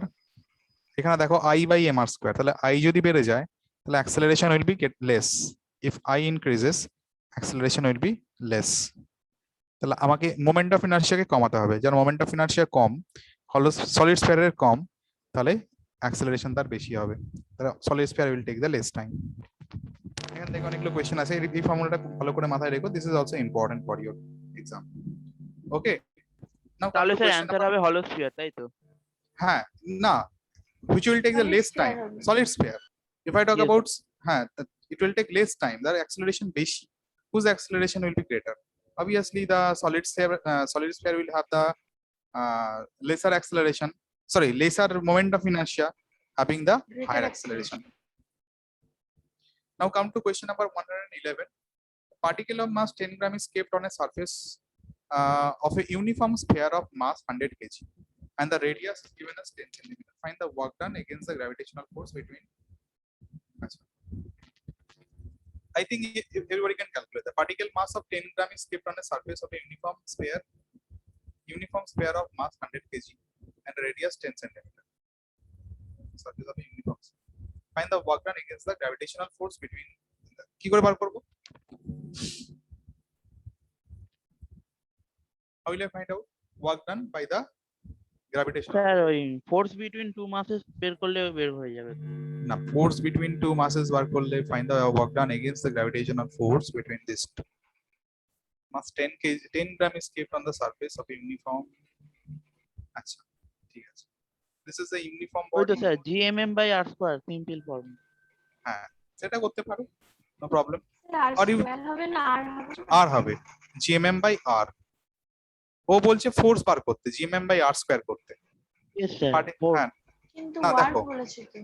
এখানে দেখো I by mr square, তাহলে I যদি বেড়ে যায় তাহলে acceleration will be get less. If I increases, acceleration will be less. তাহলে আমাকে মোমেন্ট অফ ইনার্শিয়াকে কমাতে হবে, যার মোমেন্ট অফ ইনার্শিয়া কম, হলো সলিড স্ফিয়ারের কম, তাহলে অ্যাক্সেলারেশন তার বেশি হবে, তাহলে solid sphere will take the less time. এখান থেকে অনেকগুলো কোয়েশ্চেন আছে, এই ফর্মুলাটা খুব ভালো করে মাথায় রেখো, this is also important for your exam. Okay, now তাহলে স্যার অ্যানসার হবে হলো স্ফিয়ার, তাই তো? হ্যাঁ, না, which will take the Solid less sphere time, হবে। solid sphere. If I talk Yes, about, it will take less time, the acceleration বেশি, whose acceleration will be greater? Obviously the solid sphere will have the lesser acceleration, sorry, lesser moment of inertia, having the Greater higher acceleration. Now come to question number 111. Particle of mass 10 gram is kept on a surface of a uniform sphere of mass 100 kg, and the radius is given as 10 cm. Find the work done against the gravitational force between. I think everybody can calculate. The particle mass of 10 gram is kept on a surface of a uniform sphere of mass 100 kg and radius 10 cm. Surface of a uniform sphere. Find the work done against the gravitational force between. কি করে বার করব? How will I find out work done by the gravitational? Sir ওই force between two মাসেস বের করলে বের হয়ে যাবে। না, force between two masses বার করলে find the work done against the gravitational force between these two. Mass 10 kg, 10 gram is kept on the surface of a uniform. আচ্ছা, ঠিক আছে। This is a uniform ওই তো body. Sir GMM by R square, simple form. হ্যাঁ, সেটা করতে পারো, no problem. আর Or you- স্কয়ার হবে না আর হবে? আর হবে gmm by r, ও বলছে ফোর্স বার করতে, gmm by r স্কয়ার করতে। ইয়েস স্যার, হ্যাঁ, কিন্তু না, ওয়ার্ড দেখো। বলেছে তো।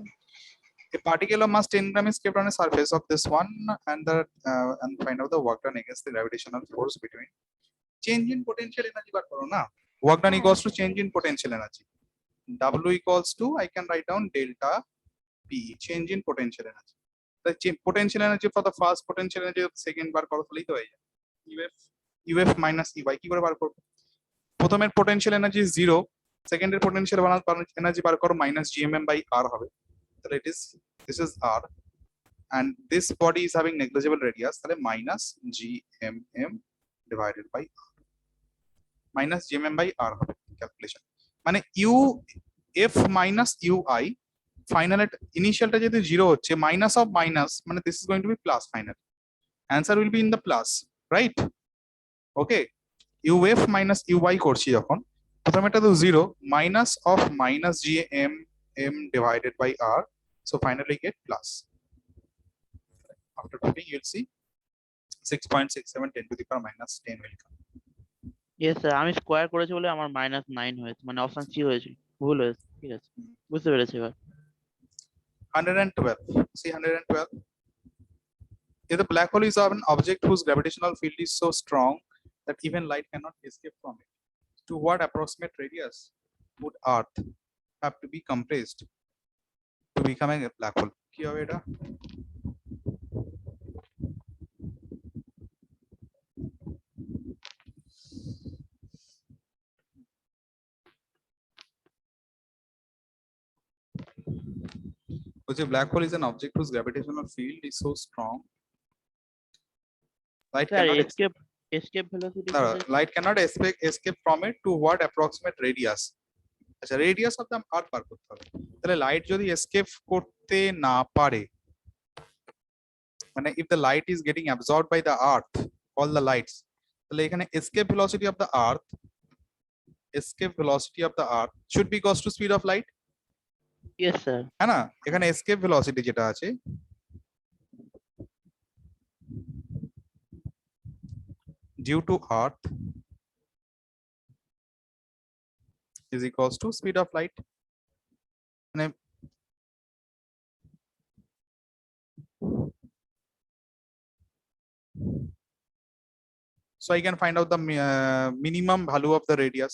A particle of mass 10 gram is kept on a surface of this one, and find out the work done against the gravitational force between. Change in potential energy বার করো না, work done equals to change in potential energy. W equals to, I can write down delta P, change in potential energy. The potential energy for the first, potential energy of the second বার করো, তাহলেই তো হয়ে যায়। UF minus EY কি করে বার করব? প্রথমের potential energy is 0, সেকেন্ডের potential energy বার করো, minus gmm by r হবে, তাহলে this is r, and this body is having negligible radius, তাহলে minus gmm divided by r, minus gmm by r হবে ক্যালকুলেশন, মানে uf minus ui, ফাইনাল ইনিশিয়ালটা যেহেতু 0 হচ্ছে, minus of minus মানে this is going to be plus final, answer will be in the plus, right? Okay, uf minus ui করছি যখন, প্রথমেটা তো 0, minus of minus gmm divided by r, so finally get plus. After putting, you'll see 6.67 10 to the power minus 10 will come. Yes sir, আমি square করেছি বলে আমার -9 হয়েছে, মানে option C হয়েছিল, ভুল হয়েছে। ঠিক আছে, বুঝতে পেরেছি এবার। 112, see 112. If the black hole is an object whose gravitational field is so strong that even light cannot escape from it, to what approximate radius would Earth have to be compressed to become a black hole? কি হবে এটা? বলছে black hole is an object whose gravitational field is so strong light sir cannot escape velocity light cannot escape from it to what approximate radius? আচ্ছা, radius of the earth বার করতে হবে, তাহলে light যদি escape করতে না পারে, মানে if the light is getting absorbed by the earth, all the lights, তাহলে এখানে escape velocity of the earth should be equals to speed of light, yes sir. হ্যাঁ না? এখানে escape velocity যেটা আছে due to earth is equals to speed of light, মানে so I can find out the minimum value of the radius.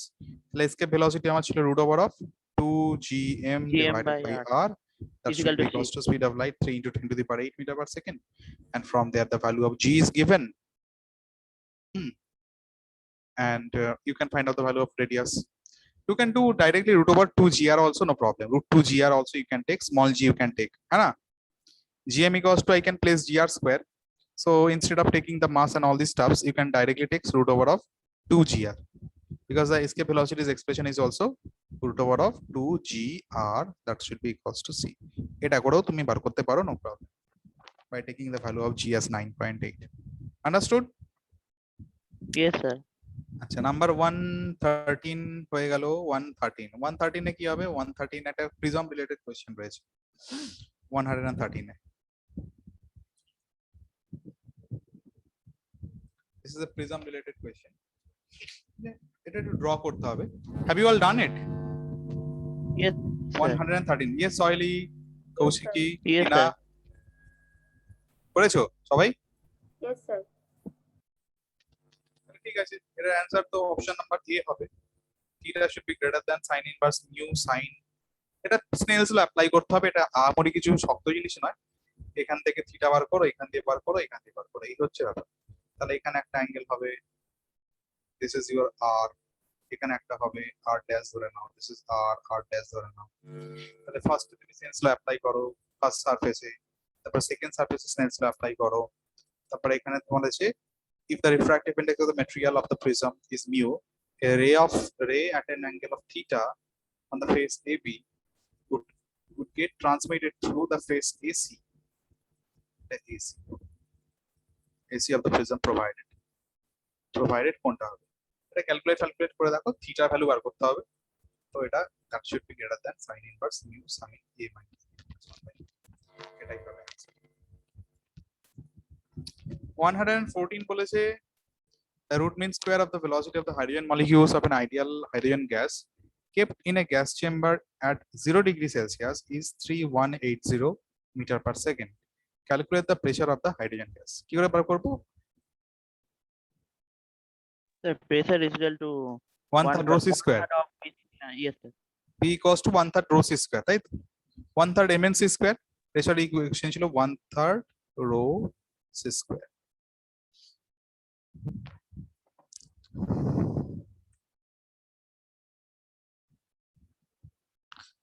Escape velocity আমার ছিল √2 gm divided by r, that should be equals to speed of light 3 into 10 to the power 8 meter per second, and from there the value of g is given, and you can find out the value of radius. You can do directly root over 2gr also, no problem. Root 2gr also you can take, small g you can take, है ना? Gm equals to, I can place gr square. So instead of taking the mass and all these stuffs, you can directly take root over of 2gr, because the escape velocity's expression is also root over of 2gr, that should be equals to c. এটা করেও তুমি বার করতে পারো, no problem, by taking the value of g as 9.8. Understood? Yes, sir. আচ্ছা, number 113 হয়ে গেল। 113 এ কি হবে? 113 একটা প্রিজম রিলেটেড কোশ্চেন রয়েছে 113 এ। This is a prism related question. এটা একটু ড্র করতে হবে। Have you all done it? Yes, sir. 113, yes, Soily, Kaushiki, Yes, Tina, sir. করেছো সবাই? Yes, sir. ঠিক আছে, এর অ্যানসার তো অপশন নাম্বার এ হবে। Theta should be greater than sin inverse new sin। এটা স্নেলস ল অ্যাপ্লাই করতে হবে, এটা আমরি কিছু শক্ত জিনিস নয়। এখান থেকে থিটা বার করো, এখান দিয়ে বার করো, এখান দিয়ে বার করো, এই হচ্ছে ব্যাপার। তাহলে এখানে একটা অ্যাঙ্গেল হবে, দিস ইজ ইওর r, এখানে একটা হবে r ড্যাশ ধরে নাও, দিস ইজ r ড্যাশ ধরে নাও। তাহলে ফার্স্ট তুমি স্নেলস ল অ্যাপ্লাই করো ফার্স্ট সারফেসে, তারপর সেকেন্ড সারফেসে স্নেলস ল অ্যাপ্লাই করো। তারপরে এখানে তোমার আছে, if the refractive index of the material of the prism is mu, a ray at an angle of theta on the face AB would get transmitted through the face AC, the AC of the prism provided কোনটা হবে? এটা calculate করে দেখো, theta value বার করতে হবে। তো এটা that should be greater than sin inverse mu sin A minus এটাই হবে। 114 বলেছে, the root mean square of the velocity of the hydrogen molecules of an ideal hydrogen gas kept in a gas chamber at 0 degree Celsius is 3180 meter per second. Calculate the pressure of the hydrogen gas. কি করে বার করব? The pressure is equal to 1/3 rho c square. of yes, sir. P equals to 1/3 rho c square, তাই তো? 1/3 mn c square. Pressure equation ছিল 1/3 rho c square.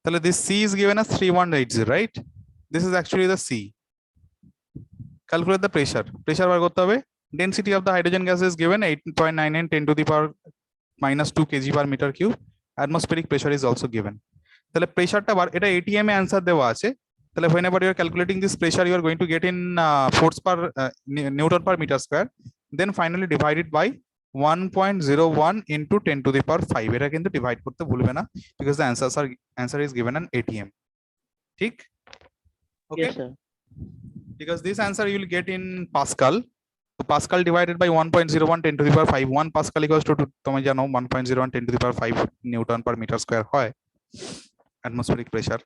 তাহলে this c is given as 3180, right? This is actually the c. Calculate the pressure. Pressure বার করতে হবে। Density of the hydrogen gas is given 8.99 10 to the power minus 2 kg per meter cube. Atmospheric pressure is also given. তাহলে প্রেসারটা বার, এটা ATM এ answer দেওয়া আছে। তাহলে whenever you are calculating this pressure, you are going to get in force per Newton per meter square, then finally divided by 1.01 into 10 to the power 5. এটা কিন্তু divide করতে ভুলবে না, because the answer is given an ATM. ঠিক? Okay. Yes, sir. Because this answer you will get in Pascal. So Pascal divided by 1.01 10 to the power 5. 1 Pascal equals to তুমি জানো 1.01 10 to the power 5 Newton per meter square হয় atmospheric pressure.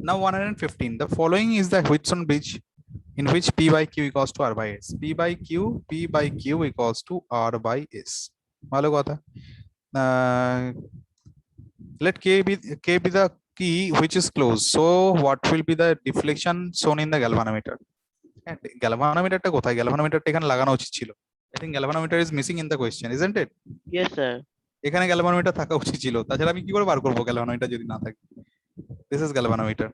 Now 115. The following is the Wheatstone bridge in which P by Q equals to R by S. P by Q equals to R by S. ভালো কথা। Let K be the key which is closed. So what will be the deflection shown in the galvanometer? গ্যালভানোমিটারটা কোথায়? গ্যালভানোমিটারটা এখানে লাগানো উচিত ছিল। I think galvanometer is missing in the question, isn't it? Yes, sir. এখানে galvanometer থাকা উচিত ছিল, তাছাড়া আমি কি করে বার করবো গ্যালভানোমিটার যদি না থাকে? This is galvanometer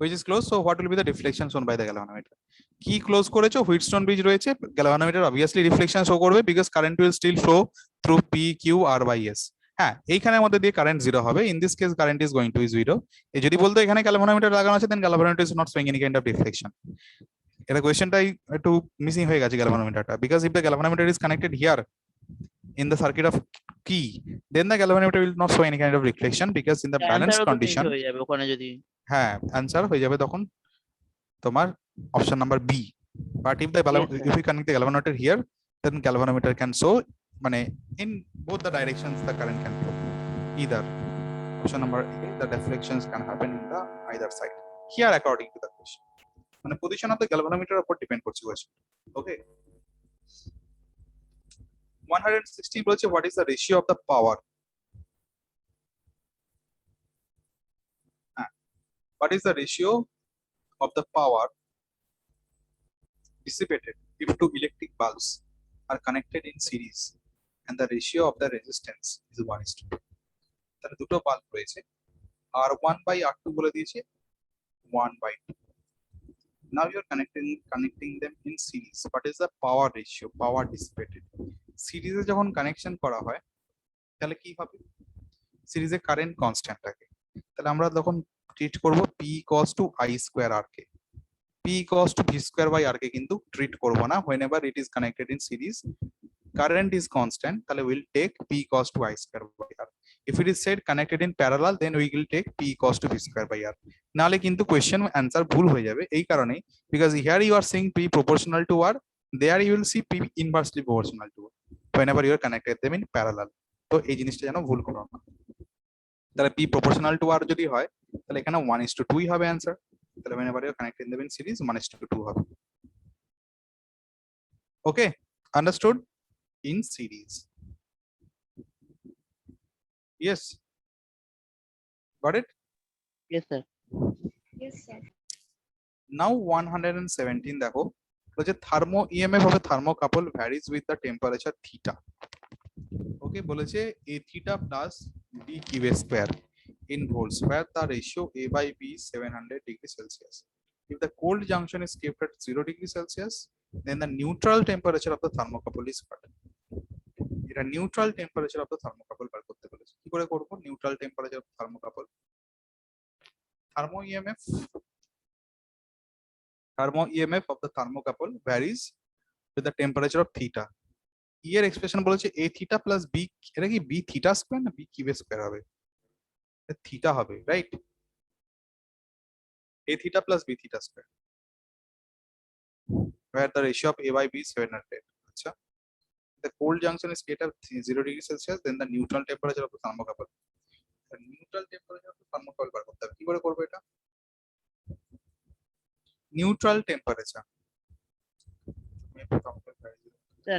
which is closed. So what will be the deflection shown by the galvanometer? কি ক্লোজ করেছো? হুইটস্টোন ব্রিজ রয়েছে, গ্যালভানোমিটার obviously reflection show করবে because current will still flow through P Q R by S. হ্যাঁ, এইখানের মধ্যে দিয়ে current 0 হবে। In this case current is going to be 0. এই যদি বলতো এখানে গ্যালভানোমিটার লাগানো আছে, then galvanometer is not showing any kind of deflection. এটা কোয়েশ্চেনটাই একটু মিসিং হয়ে গেছে গ্যালভানোমিটারটা, because if the galvanometer is connected here in the circuit of key, then the galvanometer will not show any kind of reflection, because in the balanced condition হয়ে যাবে ওখানে যদি। হ্যাঁ, answer হয়ে যাবে তখন তোমার option number B. But if the Yes, sir. if we connect the galvanometer here, then galvanometer can show মানে in both the directions the current can flow, either option number A, the deflections can happen in the either side here according to the question. মানে position of the galvanometer উপর depend করছে question. Okay. 116 বলছে what is the ratio of the power? What is the ratio of the power dissipated if two electric bulbs are connected in series and the ratio of the resistance is 1:2, তাহলে দুটো bulb রয়েছে, R1 by R2 বলে দিয়েছে 1/2. Now you are connecting them in series. What is the power ratio, power dissipated? Series এ যখন connection করা হয় তাহলে কি হবে, সিরিজে কারেন্ট কনস্ট্যান্ট থাকে, তাহলে আমরা তখন ট্রিট করব P equals to I square RK. P equals to V square by RK কিন্তু ট্রিট করব না, whenever it is connected in series current is constant, তাহলে we'll take P equals to I square by R. If it is said connected in parallel, then we will take P equals to V square by R. নালে কিন্তু question answer ভুল হয়ে যাবে, এই কারণেই, because here you are seeing P proportional to R, there you will see P inversely proportional to R whenever you are connected them in parallel. তো এই জিনিসটা যেন ভুল করো না, তাহলে P proportional to R যদি হয় তাহলে এখানে 1:2 হবে অ্যান্সার, তাহলে whenever you are connected them in series 1:2 হবে। Okay, understood? In series. Yes, got it? Yes, sir. Yes, sir. Now 117 দেখো, বলছে thermo EMF of a thermocouple varies with the temperature theta. Okay, বলেছে A theta plus B Q square in volts where the ratio A by B is 700 degrees Celsius. If the cold junction is kept at 0 degrees Celsius, then the neutral temperature of the thermocouple is what? এটা neutral temperature of the thermocouple বার করতে বলেছে, কি করে করব? Neutral temperature of thermocouple, thermo EMF of the thermocouple varies with the temperature of theta. E এর expression বলেছে A theta plus B, এটা কি B theta স্কয়ার না B কিউব স্কয়ার হবে? থিটা হবে, right? A theta plus B theta square where the ratio of A by B is 700. আচ্ছা, the cold junction is kept at 0 degrees Celsius, then the neutral temperature of the thermocouple. The neutral temperature of the thermocouple বার করতে হবে, কি করে করব এটা? Neutral temperature,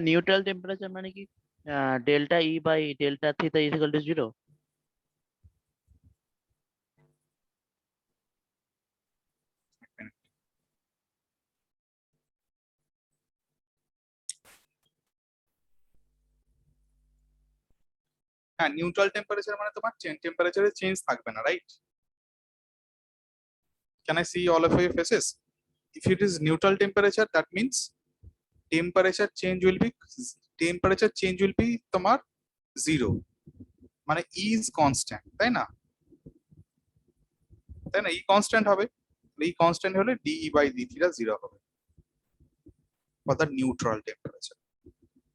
neutral temperature মানে কি delta E by delta theta is equal to 0? হ্যাঁ, neutral temperature মানে তোমার টেম্পারেচারে চেঞ্জ থাকবে না, right? Can I see all of your faces? If it is neutral temperature, that means temperature change will be তোমার 0, মানে E is constant, তাই না? E constant হবে, E constant হলে dE by d theta 0 হবে for the neutral temperature.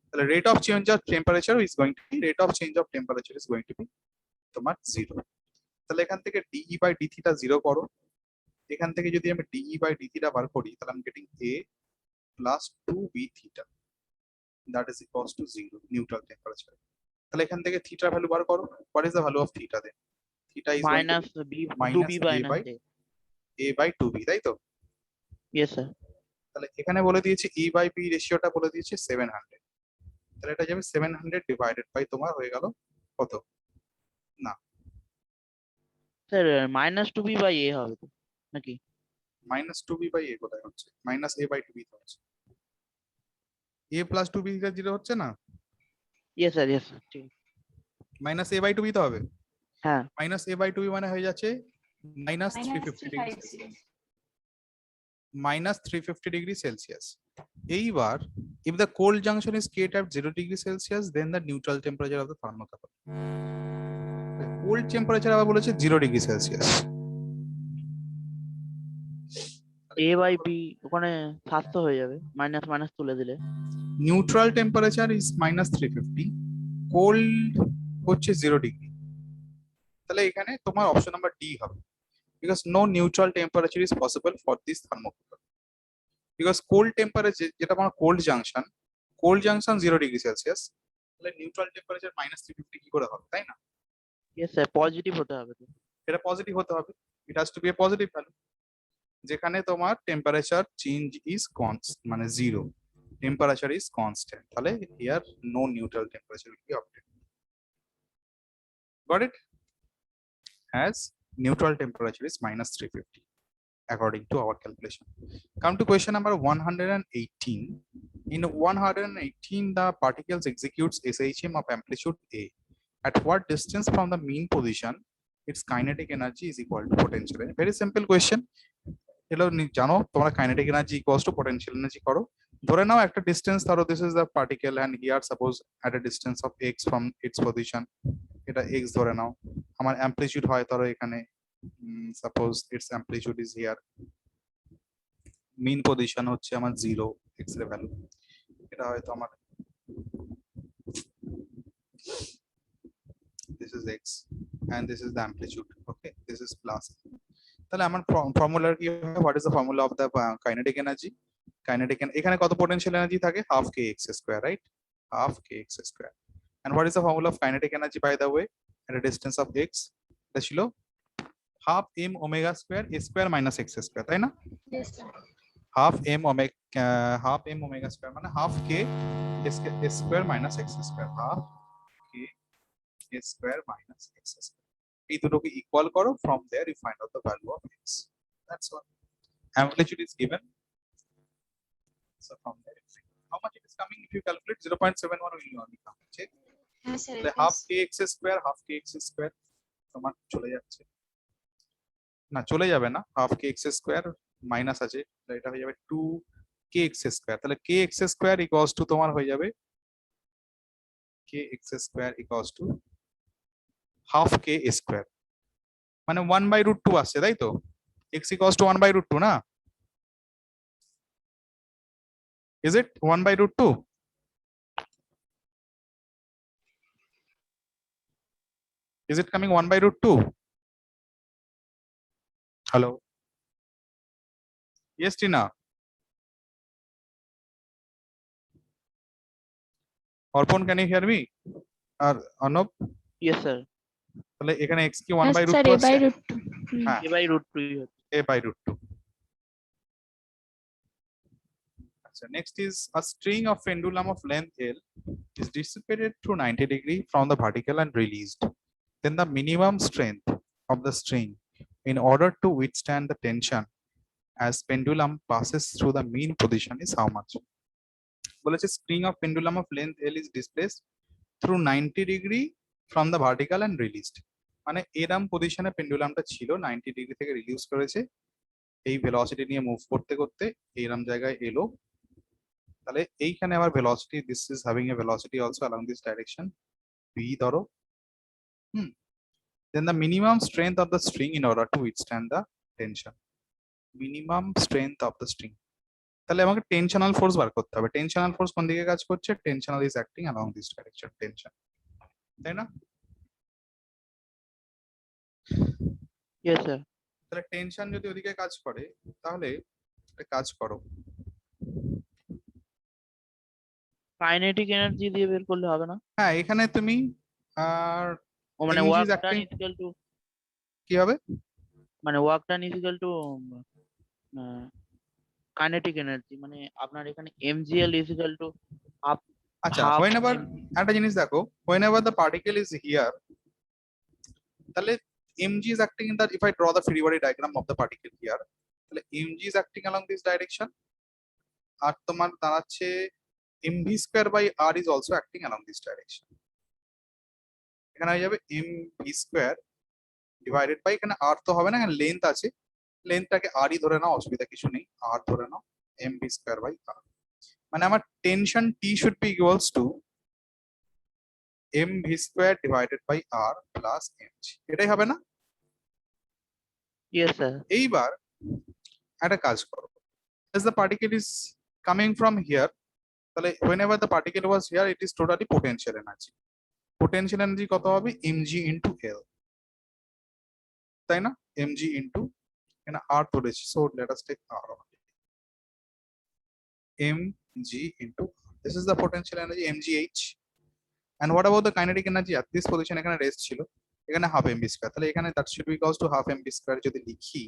তাহলে rate of change of temperature is going to be তোমার 0. তাহলে এখান থেকে dE by d theta 0 করো, এখান থেকে যদি আমি dE by d theta বার করি তাহলে আমি getting A plus 2b theta that is equals to 0 neutral temperature. তাহলে এখান থেকে থিটার ভ্যালু বার করো, what is the value of theta then? Theta is going to minus be B minus 2b A by A by 2b, তাই তো? Yes sir. তাহলে এখানে বলে দিয়েছে E by B রেশিওটা বলে দিয়েছে 700, তাহলে এটা যাবে 700 ডিভাইডেড বাই তোমার হয়ে গেল কত? না sir minus 2b by a হবে তো নাকি? মাইনাস 2b বাই A কোথায় হচ্ছে? মাইনাস A by 2b তো হচ্ছে, A plus 2b 0 হচ্ছে না, ইয়েস স্যার ইয়েস স্যার, ঠিক মাইনাস A by 2b তো হবে, হ্যাঁ। মাইনাস A by 2b মানে হয়ে যাচ্ছে minus 350 degree, minus 350 degrees Celsius. এইবার if the cold junction is kept at 0 degrees Celsius, then the neutral temperature of the thermocouple. Cold temperature আবার বলেছে 0 degree Celsius. a by b ওখানে 700 হয়ে যাবে, minus minus তুলে দিলে। Neutral temperature is minus 350, cold হচ্ছে 0 degree, তাহলে এখানে তোমার অপশন নাম্বার ডি হবে, because no neutral temperature is possible for this thermocouple. Because cold temperature যেটা আমার cold junction 0 degree Celsius, তাহলে neutral temperature minus 350 কি করে হবে, তাই না? ইয়েস স্যার, পজিটিভ হতে হবে তো। এটা পজিটিভ হতে হবে, it has to be a positive value, যেখানে তোমার টেম্পারেচার চেঞ্জ ইজ কনস্ট্যান্ট মানে 0, টেম্পারেচার ইজ কনস্ট্যান্ট, তাহলে here no neutral temperature will be obtained. Got it? as neutral temperature is minus 350. according to our calculation. Come to question number 118. In 118, the particles executes SHM of amplitude A. At what distance from the mean position its kinetic energy is equal to potential energy? Very simple question. এগুলো জানো তোমরা kinetic energy equals to potential energy করো। ধরে নাও একটা distance ধরো this is the particle and here suppose at a distance of x from its position, এটা x ধরে নাও, আমার amplitude হয় ধরো এখানে suppose its amplitude is here, mean position হচ্ছে আমার 0 x এর ভ্যালু, এটা হয়তো আমার this is x and this is the amplitude, okay, this is plus. তাহলে আমার ফর্মুলা কি হয়, what is the formula of the kinetic energy? Kinetic এখানে কত potential energy থাকে, half kx square, right? Half kx square. And what is the formula of kinetic energy by the way at a distance of x? এটা ছিল half m omega square a square minus x square, তাই না? Yes, sir. half m omega square মানে half k a square minus x square, half k a square minus x square. এই দুটোকে equal করো, from there you find out the value of x. That's all. Amplitude is given, so from there you find how much it is coming. If you calculate 0.71 will only come, check. Yes, sir. তাহলে half kx square তোমার চলে যাচ্ছে না, চলে যাবে না, half kx square minus আছে, তাহলে এটা হয়ে যাবে 2kx square, তাহলে kx square equals to তোমার হয়ে যাবে kx square equals to half k square, মানে 1/√2 আসছে, তাই তো? x equals to 1/√2 না? Is it 1/√2? Is it coming 1/√2? Hello? Yes, Tina. Arpan, can you hear me? Or Arnab? Yes, sir. তাহলে এখানে x কি Yes, sir. 1/√2 A by আসছে? root 2. হ্যাঁ, a by √2 হচ্ছে। a/√2. So next is a string of pendulum of length L is dissipated through 90 degree from the vertical and released. Then the minimum strength of the string in order to withstand the tension as pendulum passes through the mean position is how much? বলেছে string of pendulum of length L is displaced through 90 degree from the vertical and released. মানে এরম পজিশনে পেন্ডুলামটা ছিল, 90 degree থেকে release করেছে, এই velocity নিয়ে move করতে করতে এইরকম জায়গায় এলো, তাহলে এইখানে আবার velocity, this is having a velocity also along this direction v ধরো, then the minimum strength of the string in order to withstand the tension, minimum strength of the string, তাহলে আমাকে টেনশনাল ফোর্স বার করতে হবে। টেনশনাল ফোর্স কোন দিকে কাজ করছে? Tensional is acting along this direction, tension, তাই না? Yes, sir. তাহলে টেনশন যদি ওদিকে কাজ করে তাহলে একটা কাজ করো, কাইনেটিক এনার্জি দিয়ে বের করলে হবে না? হ্যাঁ এখানে তুমি আর ও মানে Energy is work done acting- equal to, কি হবে, মানে work done equal to kinetic energy, মানে আপনার এখানে mgl ইকুয়াল টু হাফ। আচ্ছা half whenever mg একটা জিনিস দেখো, whenever the particle is here, তাহলে mg is acting in the, if I draw the free body diagram of the particle here, তাহলে mg is acting along this direction, আর তোমার দাঁড়াচ্ছে mv square by r is also acting along this direction, এখানে হয়ে যাবে mv square divided by, এখানে r তো হবে না, এখানে লেন্থ আছে, লেন্থটাকে r ই ধরে নাও, অসুবিধা কিছু নেই, r ধরে নাও, mv square by r, মানে আমার tension t should be equals to mv square divided by r plus mg, এটাই হবে না? Yes sir. এইবার একটা কাজ করো, as the particle is coming from here, তাহলে whenever the particle was here it is totally potential energy, potential energy কত হবে? mg into l, তাই না? mg into, এখানে r ধরেছি, so let us take r only, mg into this is the potential energy mgh. And what about the kinetic energy at this position? এখানে rest ছিল, এখানে half mv square, তাহলে এখানে that should be equals to half mv square যদি লিখি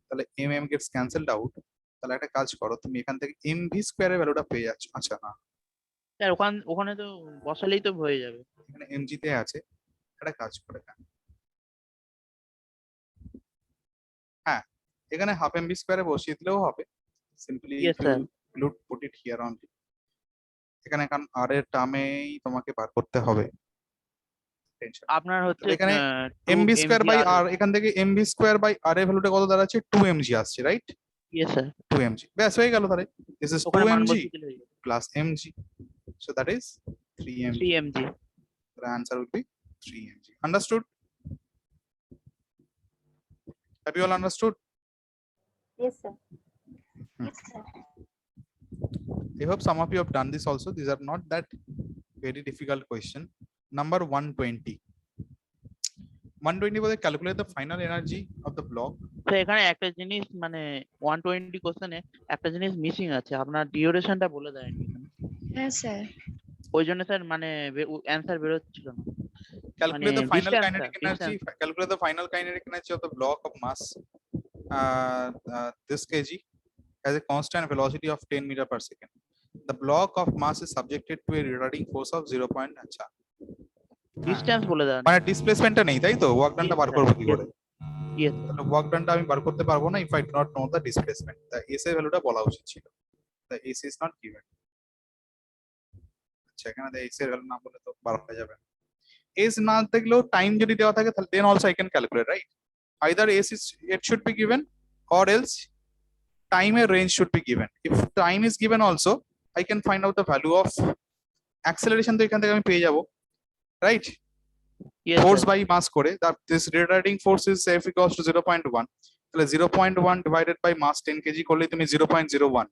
তাহলে mm gets cancelled out, তাহলে একটা কাজ করো, তুমি এখান থেকে mv স্কয়ারের ভ্যালুটা পেয়ে যাচ্ছ, আচ্ছা না স্যার ওখানে তো বসালেই তো হয়ে যাবে। এখানে mg তে আছে, একটা কাজ করে হ্যাঁ এখানে হাফ এমবি স্কোয়ারে বসিয়ে দিলেও হবে, simply Yes, sir. Put it here only. এখানে কারণ আর এর টার্মেই তোমাকে বার করতে হবে। Tension. আপনার হচ্ছে তাহলে এখানে 2 এমবি স্কোয়ার বাই mg আর, এখান থেকে এমবি স্কোয়ার বাই আর এর ভ্যালুটা কত দাঁড়াচ্ছে 2 এমজি আসছে, রাইট? Yes, sir. 2 এমজি, ব্যাস হয়ে গেল। তাহলে দিস ইজ 2 ওখানে মান এমজি বসিয়ে দিলে হয়ে যাবে। plus mg, so that is 3 mg. 3 mg. The answer will be 3 mg. Understood? Have you all understood? Yes, sir. Yes, sir. I hope some of you have done this also. These are not that very difficult question. Number 120. 120 বলে calculate the final energy of the block. তো এখানে একটা জিনিস মানে 120 কোশ্চেনে একটা জিনিস missing আছে, আপনার ডিউরেশনটা বলে দেয়নি এখানে। হ্যাঁ স্যার। ওই জন্য স্যার মানে অ্যান্সার বের হচ্ছিল না। Calculate the final distance, kinetic sir, energy. Calculate the final kinetic energy of the block of mass this kg has a constant velocity of 10 meter per second. The block of mass is subjected to a retarding force of 0. আচ্ছা, distance বলে দেন। মানে ডিসপ্লেসমেন্টটা নেই, তাই তো? Work ডানটা বার করব কি করে? Yes. তাহলে ওয়ার্ক ডানটা আমি বার করতে পারবো না if I do not know the displacement. The s এর ভ্যালুটা বলা উচিত ছিল। The s is not given. আচ্ছা, এখানে s এর ভ্যালু না বলে তো বার হয়ে যাবে। s না দেখলেও টাইম যদি দেওয়া থাকে তাহলে then also I can calculate, right? Either s is, it should be given, or else time and range should be given. If time is given also, I can find out the value of acceleration. তো এখান থেকে আমি পেয়ে যাব, right? Yes, Force sir. by mass করে, that this retarding force is F equals to 0.1. তাহলে 0.1 divided by mass 10 kg করলে তুমি 0.01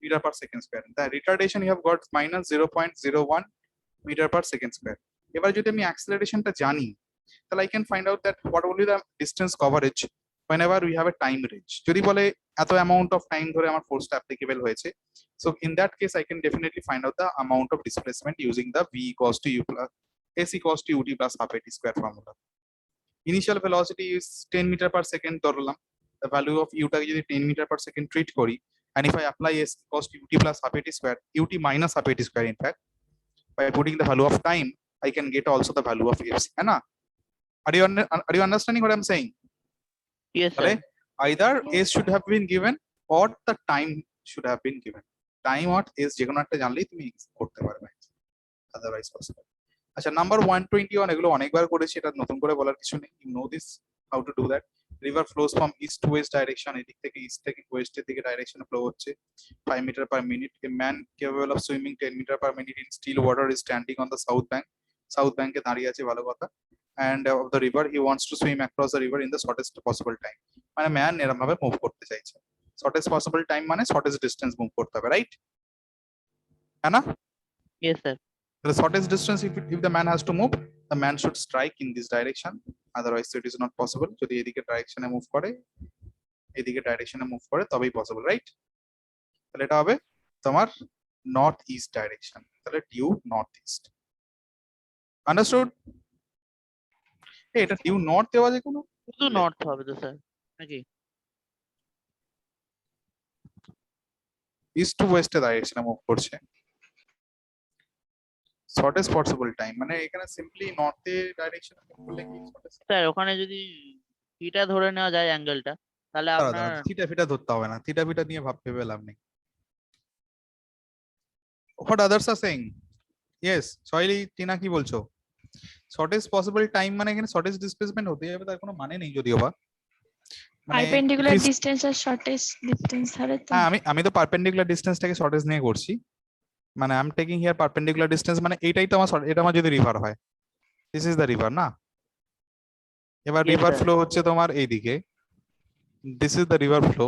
meter per second square. The retardation you have got minus 0.01 meter per second square. এবার যদি আমি অ্যাক্সেলারেশনটা জানি তাহলে I can find out that what will be the distance coverage whenever we have a time range. যদি বলে এত amount of time ধরে আমার ফোর্সটা অ্যাপ্লিকেবল হয়েছে, so in that case I can definitely find out the amount of displacement using the v equals to u plus s equals to ut plus half at square formula. Initial velocity is 10 meter per second ধরলাম, the value of u টাকে যদি 10 meter per second treat করি, and if I apply s equals to ut plus half at square, ut minus half at square, in fact by putting the value of time I can get also the value of fc, है ना? Are you understanding what I'm saying? Yes, তাহলে sir. either s should have been given or the time should have been given. Time or s যে কোনো একটা জানলেই তুমি করতে পারবে, otherwise possible. আচ্ছা, নাম্বার 121 এগুলো অনেকবার করেছি, এটা নতুন করে বলার কিছু নেই, you know this how to do that. River flows from east to west direction, এদিক থেকে east থেকে west এর দিকে ডাইরেকশনে ফ্লো হচ্ছে 5 meter per minute. A man capable of swimming 10 meter per minute in still water is standing on the south bank. South bank এ দাঁড়িয়ে আছে, ভালো কথা, and of the river he wants to swim across the river in the shortest possible time. মানে man এরকম ভাবে move করতে চাইছে, shortest possible time মানে shortest distance মুভ করতে হবে, রাইট? হ্যাঁ না? Yes, sir. The shortest distance, if the man has to move, the man should strike in this direction, otherwise it is not possible. যদি এদিকে ডাইরেকশনে মুভ করে, এদিকে ডাইরেকশনে মুভ করে তবেই পসিবল, রাইট? তাহলে এটা হবে তোমার নর্থ ইস্ট ডাইরেকশন, তাহলে ডিউ নর্থ ইস্ট। আন্ডারস্টুড? এটা ডিউ নর্থ দেওয়া যায় কোনো? শুধু নর্থ হবে তো স্যার নাকি? ইস্ট টু ওয়েস্টে ডাইরেকশনে মুভ করছে, শর্টেস্ট পসিবল টাইম মানে এখানে সিম্পলি নর্থে ডাইরেকশনে মুভ করলে কি শর্টেস্ট? স্যার ওখানে যদি থিটা ধরে নেওয়া যায় অ্যাঙ্গেলটা, তাহলে আপনার থিটা ফিটা ধরতে হবে না, থিটা ফিটা নিয়ে ভেবে লাভ নেই। What others are saying? Yes, সয়লি, Tina কি বলছো? শর্টেস্ট পসিবল টাইম মানে এখানে শর্টেস্ট ডিসপ্লেসমেন্ট হতে হবে, তার কোনো মানে নেই যদিও বা। পারপেন্ডিকুলার ডিসটেন্স আর শর্টেস্ট ডিসটেন্স ধরে তো। হ্যাঁ, আমি তো পারপেন্ডিকুলার ডিসটেন্সটাকে শর্টেস্ট নিয়ে করছি, মানে I am taking here perpendicular distance, মানে এইটাই তো আমার এটা আমার যদি রিভার হয়, দিস ইজ দ্য রিভার না? এবার Yes, রিভার sir. ফ্লো হচ্ছে তোমার এইদিকে, this is the river flow.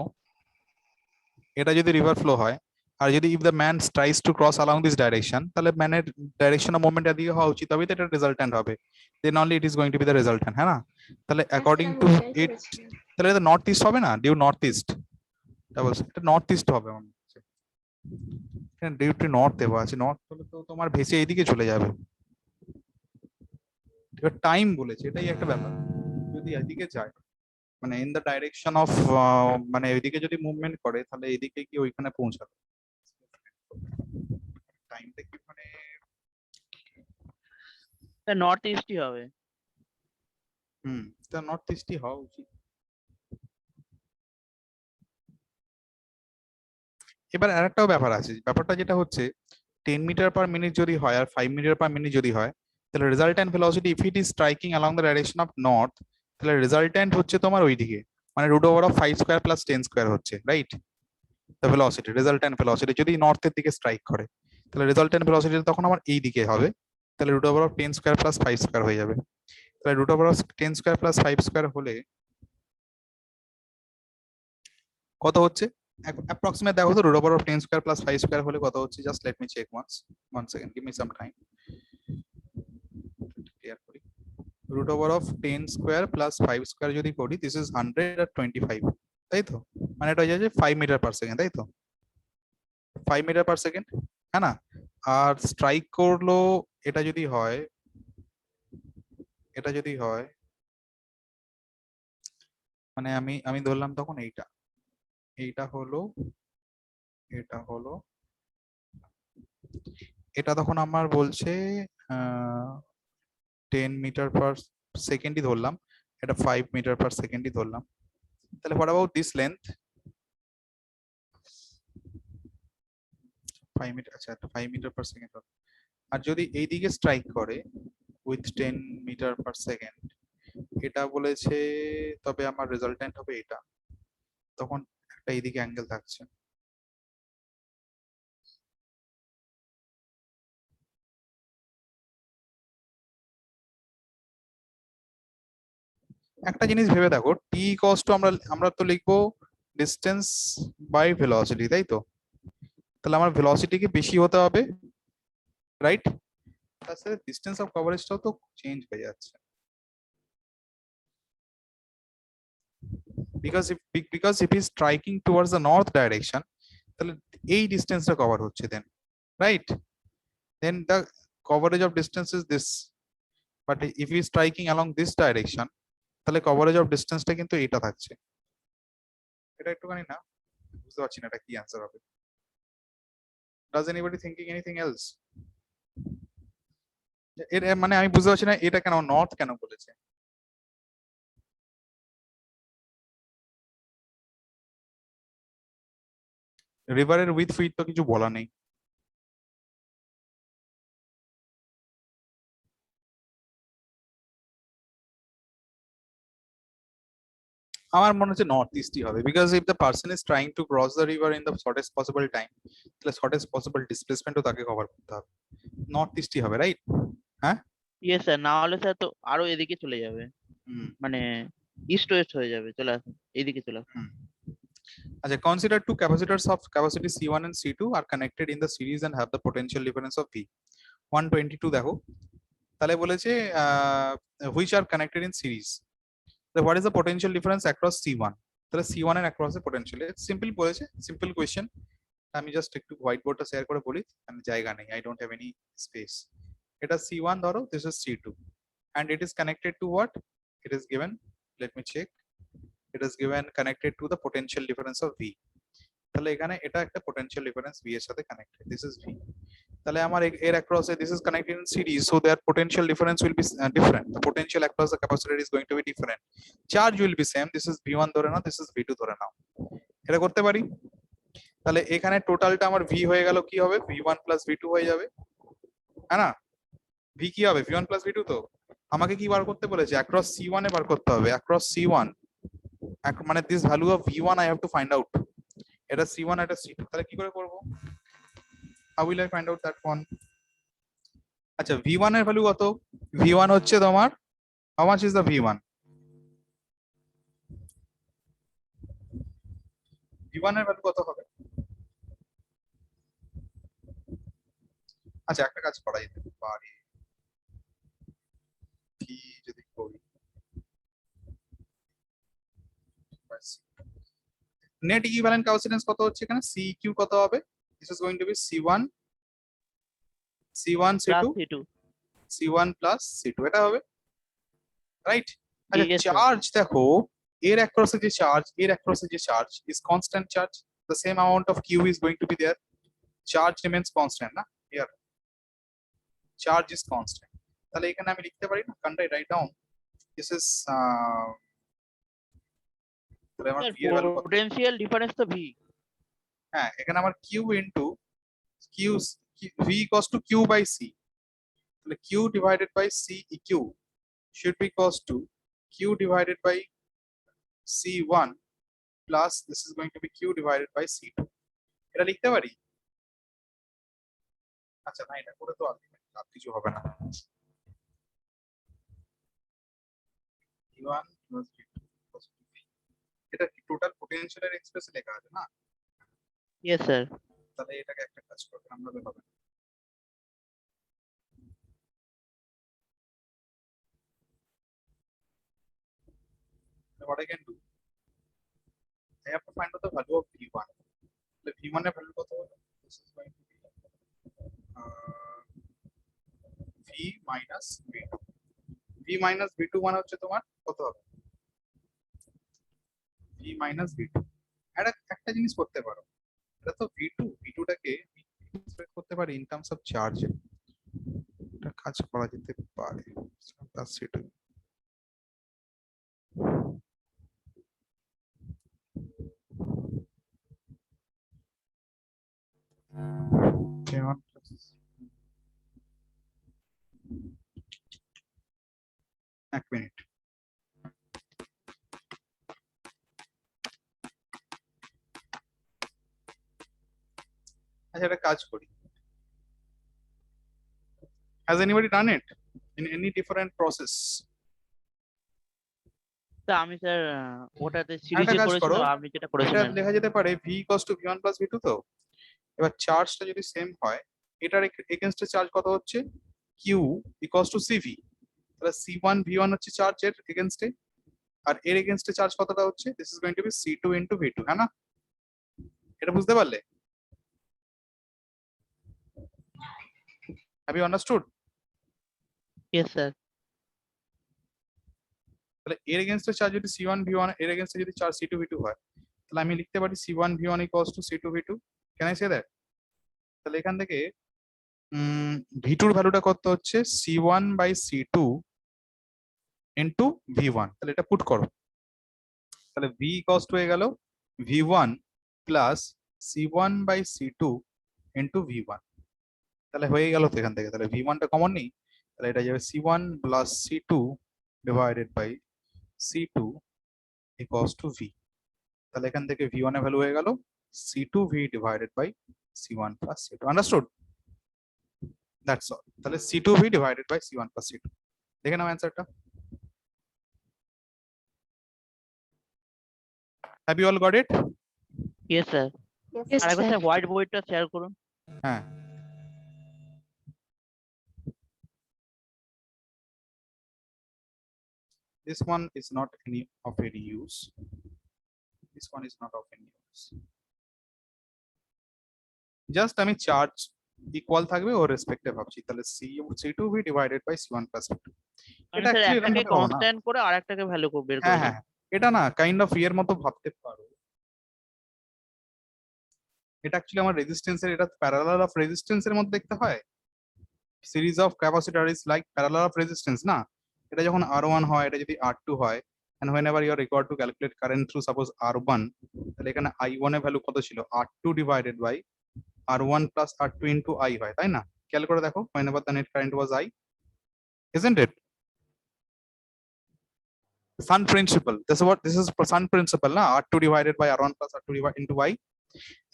এটা যদি রিভার ফ্লো হয়, আর যদি if the man tries to cross along this direction, তাহলে ম্যানের ডাইরেকশন অফ মুভমেন্ট এদিকে হওয়া উচিত, তবেই তো এটা রেজাল্ট্যান্ট হবে, then only it is going to be the resultant, হ্যাঁ না? তাহলে অ্যাকর্ডিং টু ইট, তাহলে এটা নর্থ ইস্ট হবে না? ডিউ নর্থ ইস্ট, এটা নর্থ ইস্ট হবে আমার মনে হচ্ছে। এখানে ডিউ টু নর্থ দেওয়া আছে, নর্থ হলে তো তোমার ভেসে এইদিকে চলে যাবে। এবার টাইম বলেছে, এটাই একটা ব্যাপার, যদি এদিকে যায় মানে ইন দ্য ডাইরেকশন অফ, মানে ওইদিকে যদি মুভমেন্ট করে তাহলে এদিকে কি ওইখানে পৌঁছাবে, টাইমটা কি মানে নর্থ ইস্টই হবে। এটা নর্থ ইস্টই হওয়া উচিত। এবার আরেকটাও ব্যাপার আছে, ব্যাপারটা যেটা হচ্ছে 10 মিটার পার মিনিট যদি হয় আর 5 মিটার পার মিনিট যদি হয়, তাহলে resultant velocity if it is striking along the direction of north, তাহলে রেজাল্ট্যান্ট হচ্ছে তোমার ওইদিকে, মানে root over of 5 square plus 10 square হচ্ছে, right? The velocity, resultant velocity যদি নর্থের দিকে স্ট্রাইক করে, তাহলে রেজাল্ট্যান্ট ভেলোসিটি তখন আমার এই দিকে হবে, তাহলে root over of 10 square plus 5 square হয়ে যাবে। তাহলে root over of 10 square plus 5 square হলে কত হচ্ছে অ্যাপ্রক্সিমেট দেখো তো, root over of 10 square plus 5 square হলে কত হচ্ছে, just let me check one second, give me some time, clear করি। Root over of 10 square plus 5 square যদি করি, দিস ইজ 100 আর 25, তাই তো? মানে এটা হয়ে যাচ্ছে 5 মিটার পার সেকেন্ড, তাই তো? 5 মিটার পার সেকেন্ড, হ্যাঁ না? আর স্ট্রাইক করলো, এটা যদি হয়, এটা যদি হয়, মানে আমি ধরলাম তখন এইটা, এইটা হলো, এটা হলো, এটা তখন আমার বলছে 10 মিটার পার সেকেন্ডই ধরলাম, এটা 5 মিটার পার সেকেন্ডই ধরলাম, তাহলে what about this length? 5 meter, আচ্ছা, 5 মিটার পার সেকেন্ড। আর যদি এই দিকে স্ট্রাইক করে উইথ 10 মিটার পার সেকেন্ড, এটা বলেছে, তবে আমার রেজাল্ট্যান্ট হবে এটা, তখন একটা এইদিকে অ্যাঙ্গেল থাকছে, একটা জিনিস ভেবে দেখো, টি কস্ট আমরা তো লিখবো ডিস্টেন্স বাই ভেলোসিটি, তাই তো? তাহলে আমার ভেলোসিটি কি বেশি হতে হবে, রাইট? তার সাথে ডিস্টেন্স অফ কভারেজটাও তো চেঞ্জ হয়ে যাচ্ছে, because if is striking towards the north direction, তাহলে এই ডিস্টেন্সটা কভার হচ্ছে, দেন right, then the coverage of distance is this, but if is striking along this direction, তাহলে coverage of distance-টা কিন্তু এটা থাকছে। এটা একটুখানি না বুঝতে পারছি না এটা কি অ্যান্সার হবে। Does anybody thinking anything else? এর মানে আমি বুঝতে পারছি না এটা কেন নর্থ কেন বলেছে। রিভারের উইথ ফিট তো কিছু বলা নেই। আমার মনে হচ্ছে নর্থ ইস্টই হবে, because if the person is trying to cross the river in the shortest possible time, তাহলে শর্টেস্ট পসিবল ডিসপ্লেসমেন্টও তাকে কভার করতে হবে, নর্থ ইস্টই হবে, রাইট? হ্যাঁ, ইয়েস স্যার, না হলে স্যার তো আরো এদিকে চলে যাবে, মানে ইস্ট ওয়েস্ট হয়ে যাবে, চলে আসুন এইদিকে চলে আসুন। আচ্ছা, consider two capacitors of capacity C1 and C2 are connected in the series and have the potential difference of V 122 দেখো, তাহলে বলেছে which are connected in series, so what is the potential difference across C1, তাহলে C1 এর across এর potential, simple বলেছে, simple question. আমি just একটু white বোর্ডটা শেয়ার করে বলি, আমি জায়গা নেই, I don't have any space। এটা C1 ধরো, this is C2 and it is connected to what, it is given, let me check, it is given connected to the potential difference of V, তাহলে এখানে এটা একটা potential difference V এর সাথে connected, this is V, তাহলে আমার এর across this is connected in series, so their potential difference will be different, the potential across the capacitor is going to be different, charge will be same, this is V1 ধরে নাও, this is V2 ধরে নাও, এটা করতে পারি। তাহলে এখানে টোটালটা আমার V হয়ে গেল, কি হবে, V1 plus V2 হয়ে যাবে, হ্যাঁ না? V কি হবে, V1 plus V2, তো আমাকে কি বার করতে বলেছে, across C1 এ বার করতে হবে, across C1 মানে this value of V1 I have to find out, এটা C1 এটা C2, তাহলে কি করে করব, how will I find out that one? আচ্ছা, V1 এর ভ্যালু কত, V1 হচ্ছে তোমার, how much is the V1, V1 এর ভ্যালু কত হবে? আচ্ছা, একটা কাজ করা যেতে পারে, কি যদি করি, নেট ইকুইভ্যালেন্ট ক্যাপাসিট্যান্স কত হচ্ছে এখানে, CQ কত হবে, this is going to be C1 plus C2 C2, C1 plus C2, এটা হবে, রাইট? আচ্ছা, Yes, sir. চার্জ দেখো, এর across যে চার্জ, এর across যে charge is constant charge, the same amount of Q is going to be there, charge remains constant না, here charge is constant, তাহলে এখানে আমি লিখতে পারি না, can't I write down, this is তাহলে আমার স্যার V এর ভ্যালু কত, পোটেনশিয়াল ডিফারেন্স তো V, হ্যাঁ এখানে আমার q into q v equals to q by c, তাহলে q divided by c eq should be equals to q divided by c1 plus this is going to be q divided by c2, এটা লিখতে পারি? আচ্ছা না, এটা করে তো আর কিছু হবে না। v1 plus v2 equals to v, এটা কি টোটাল পোটেনশিয়ালের এক্সপ্রেশন লেখা আছে না? Yes sir. তাহলে এটাকে একটা কাজ করবে, আমরা হবে না। What I can do, I have to find out the value of v1. তাহলে v1 এর ভ্যালু কত হবে? This is going to be v minus v2. v minus v2 মানে হচ্ছে তোমার কত হবে? v minus v2, একটা জিনিস করতে পারো, এটা তো v2টাকে এক্সপ্রেস করতে পারি ইন টার্মস অফ চার্জ, এটা কাজ করা যেতে পারে প্লাস c2 এক মিনিট। আচ্ছা একটা কাজ করি, has anybody done it in any different process? তা আমি স্যার ওটাতে একটা সিরিজে কাজ করেছিল, করো, আপনি যেটা এটা করেছিলেন। লেখা যেতে পারে v equals to v1 plus v2, তো এবার চার্জটা যদি সেম হয়, এটার এগেইনস্টে চার্জ কত হচ্ছে? q equals to cv, তাহলে c1 v1 হচ্ছে চার্জের এগেইনস্টে, আর এর এগেইনস্টে চার্জ কতটা হচ্ছে? This is going to be c2 into v2, হ্যাঁ না? এটা বুঝতে পারলে? Have you understood? Yes sir. তাহলে এর এগেইনস্টে চার্জ যদি c1 v1, এর এগেইনস্টে যদি চার্জ c2 v2 হয়, তাহলে আমি লিখতে পারি c1 v1 equals to c2 v2, can I say that? তাহলে এখান থেকে v2 এর ভ্যালুটা কত হচ্ছে? c1 by c2 into v1, তাহলে এটা পুট করো, তাহলে v equals to হয়ে গেল v1 plus c1 by c2 into v1, তাহলে হয়ে গেল তো এখান থেকে, তাহলে v1 টা কমন নেই, তাহলে এটা যাবে c1 plus c2 divided by c2 equals to v, তাহলে এখান থেকে v1 এর ভ্যালু হয়ে গেল c2v divided by c1 plus c2, understood? That's all. তাহলে c2v divided by c1 plus c2, দেখে নাও অ্যান্সারটা। Have you all got it? Yes sir. Yes, Yes, আরেকবার sir. স্যার হোয়াইট বোর্ডটা শেয়ার করুন। হ্যাঁ this one is not any of any use, this one is not of any use, just আমি charge equal থাকবে ওর রেসপেক্টে ভাবছি, তাহলে c2v divided by c1 plus c2, মানে এটা স্যার অ্যাকচুয়ালি একটাকে এরকম ভাবে হবে না। কনস্ট্যান্ট করে আরেকটাকে ভ্যালু বের হ্যাঁ করে হ্যাঁ দিন। এটা না কাইন্ড অফ এর মতো ভাবতে পারো, এটা অ্যাকচুয়ালি আমার রেজিস্ট্যান্সের, এটা প্যারালাল অফ রেজিস্ট্যান্সের মধ্যে দেখতে হয়, series of capacitor is like parallel of resistance না? এটা যখন R1 হয়, এটা যদি R2 হয়, and whenever you are required to calculate current through suppose R1, তাহলে এখানে I1 এর ভ্যালু কত ছিল? R2 divided by R1 plus R2 into I হয়, তাই না? খেয়াল করে দেখো, whenever the net current was I, isn't it? Sun principle, this is sun principle না? R2 divided by R1 plus R2 divided into I,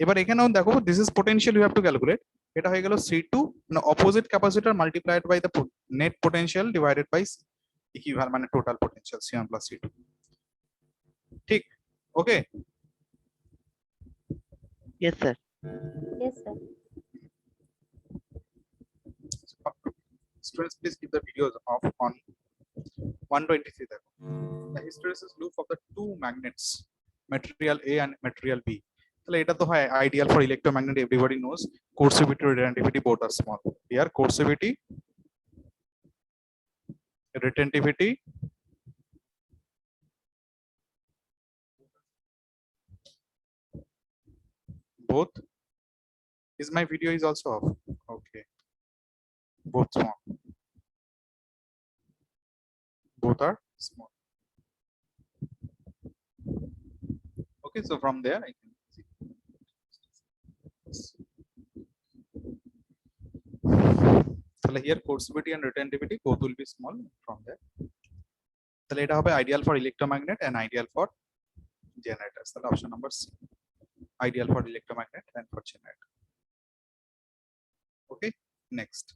এবার এখানেও দেখো this is potential you have to calculate, এটা হয়ে গেল C2 মানে opposite capacitor multiplied by the net potential divided by equivalent মানে total potential C1 plus C2, ঠিক? Okay yes sir. yes, sir. students please keep the videos off on 123 দেখো, the hysteresis loop of the two magnets material A and material B, তাহলে এটা তো হয় ideal for electromagnet, everybody knows coercivity retentivity both are small, here coercivity retentivity both, is my video is also off? Okay, both small, both are small. Okay, so from there I can see তাহলে here coercivity and retentivity both will be small from there. তাহলে এটা হবে ideal for electromagnet and ideal for generators. তাহলে option number C, ideal for electromagnet and for generator. Okay, next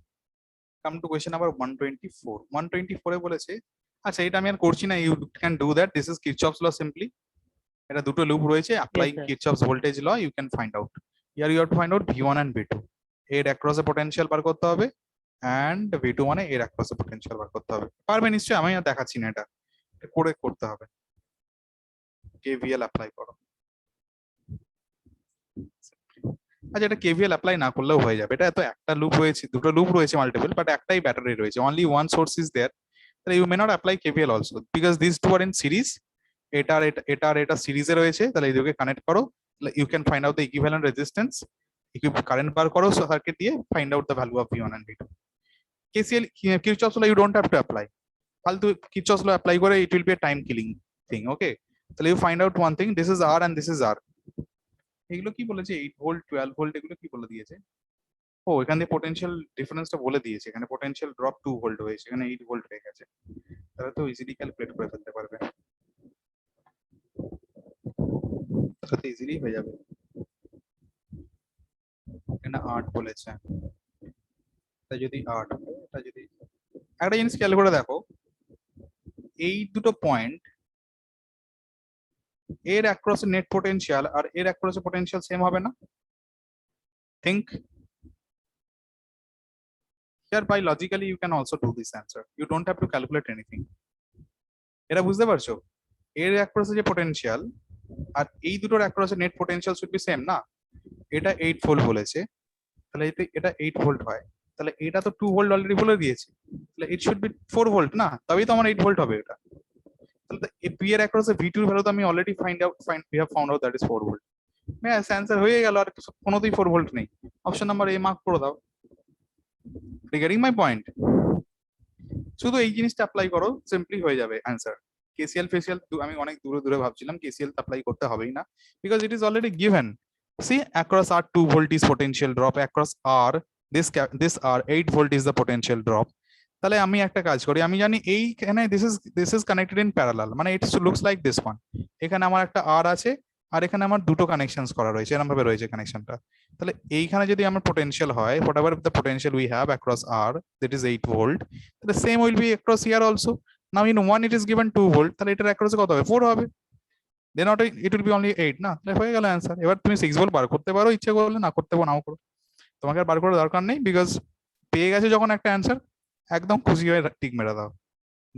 come to question number 124. 124 এ বলেছে, আচ্ছা এটা আমি আর করছি না, you can do that, this is Kirchhoff's law simply. এটা দুটো loop রয়েছে, applying sir. Kirchhoff's voltage law you can find out. Here you have to find out V1 and V2, এর across a potential বার করতে হবে, and V2 মানে এর across a potential বার করতে হবে। পারবে নিশ্চয়ই, আমি আর দেখাচ্ছি না, এটা করে করতে হবে। KVL অ্যাপ্লাই করো। আচ্ছা এটা KVL অ্যাপ্লাই না করলেও হয়ে যাবে, এটা তো একটা লুপ রয়েছে, দুটো লুপ রয়েছে মাল্টিপল, বাট একটাই ব্যাটারি রয়েছে, only one source is there, তাহলে you may not apply KVL also because these two are in series, এটা সিরিজে রয়েছে, তাহলে এই দুটোকে কানেক্ট করো, তাহলে you can find out the equivalent resistance, current বার করো সার্কিট দিয়ে, find out the value of V1 and V2. KCL Kirchhoff's law you don't have to apply, ফালতু Kirchhoff's law apply করে it will be a time killing thing. Okay, তাহলে you find out one thing, this is R and this is R, এগুলো কি বলেছে 8 volt 12 volt এগুলো কি বলে দিয়েছে, ও এখানে পোটেনশিয়াল ডিফারেন্সটা বলে দিয়েছে, এখানে পোটেনশিয়াল ড্রপ 2 ভোল্ট হয়েছে, এখানে 8 ভোল্ট হয়ে গেছে, তাহলে তো ইজিলি ক্যালকুলেট করে ফেলতে পারবে, তাহলে তো ইজিলি হয়ে যাবে। এখানে 8 বলেছে, তাই যদি 8 এটা যদি একটা জিনিস খেয়াল করে দেখো, এই দুটো পয়েন্ট এর অ্যাক্রস নেট পোটেনশিয়াল আর এর অ্যাক্রস পোটেনশিয়াল সেম হবে না? Think here by logically you can also do this answer, you don't have to calculate anything. এটা বুঝতে পারছো, এর অ্যাক্রস যে পোটেনশিয়াল আর এই দুটোর across net potential should be same না, এটা 8 ভোল্ট বলেছে, তাহলে এটা 8 ভোল্ট হয়, তাহলে এটা তো 2 ভোল্ট অলরেডি বলে দিয়েছে, তাহলে ইট শুড বি 4 ভোল্ট না, তবেই তো আমার 8 ভোল্ট হবে এটা, তাহলে পি এর অ্যাক্রস V2 এর ভ্যালু তো আমি already we have found out that is 4 volt, ব্যাস অ্যান্সার হয়ে গেল, আর কোনোতেই 4 ভোল্ট নেই, অপশন নাম্বার এ মার্ক করে দাও। Getting my point? শুধু এই জিনিসটা অ্যাপ্লাই করো, সিম্পলি হয়ে যাবে অ্যান্সার। KCL ফেসিয়াল আমি অনেক দূরে দূরে ভাবছিলাম, KCL অ্যাপ্লাই করতে হবেই না, because it is already given. See, across R 2 volt is potential drop, across R this R 8 volt is the potential drop. তাহলে আমি একটা কাজ করি, আমি জানি এইখানে this is connected in parallel, মানে it looks like this one, এখানে আমার একটা R আছে আর এখানে আমার দুটো কানেকশনস করা রয়েছে, এরকম ভাবে রয়েছে কানেকশনটা, তাহলে এইখানে যদি আমার পোটেনশিয়াল হয় whatever the potential we have across R, that is 8 volt, the same will be across here also. Now in one it is given 2 volt, তাহলে এটার across কত হবে 4 হবে, then it will be only 8 না, তাহলে হয়ে গেল অ্যান্সার। এবার তুমি 6 ভোল্ট বার করতে পারো, ইচ্ছে করলে, না করতে পারো নাও করো, তোমাকে আর বার করার দরকার নেই, বিকজ পেয়ে গেছে যখন একটা অ্যান্সার, একদম খুশি হয়ে টিক মেরে দাও,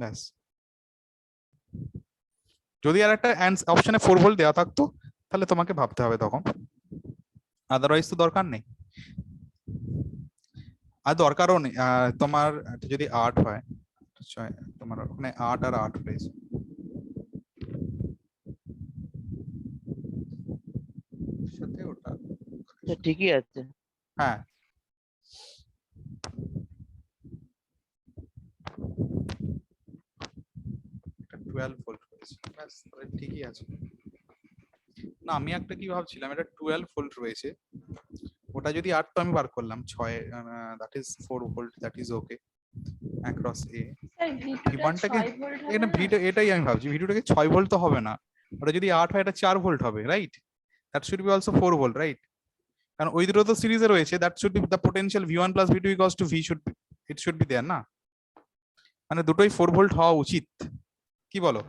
ব্যাস। যদি আর একটা অপশনে 4 ভোল্ট দেওয়া থাকতো তাহলে তোমাকে ভাবতে হবে তখন, আদারওয়াইজ তো দরকার নেই, আর দরকারও নেই। তোমার যদি 8 হয়, তোমার ওখানে 8 আর 8 রয়েছে, সাথে ওটা ঠিকই আছে। হ্যাঁ এটা 12 ভোল্ট রয়েছে, ব্যাস তাহলে ঠিকই আছে। না আমি একটা কি ভাবছিলাম, এটা 12 ভোল্ট রয়েছে, ওটা যদি 8 তো আমি বার করলাম 6, that is 4 volt, that is okay across A. V1টাকে এটা এটাই আমি ভাবছি, ভিডিওটাকে 6 ভোল্ট তো হবে না, ওটা যদি 8 হয় এটা 4 ভোল্ট হবে, right? That should be also 4 volt, right? কারণ ওই দুটো তো সিরিজে রয়েছে, that should B the potential V1 plus V2 equals to V should be, it should be there না, মানে দুটোই 4 ভোল্ট হওয়া উচিত, কি বলো?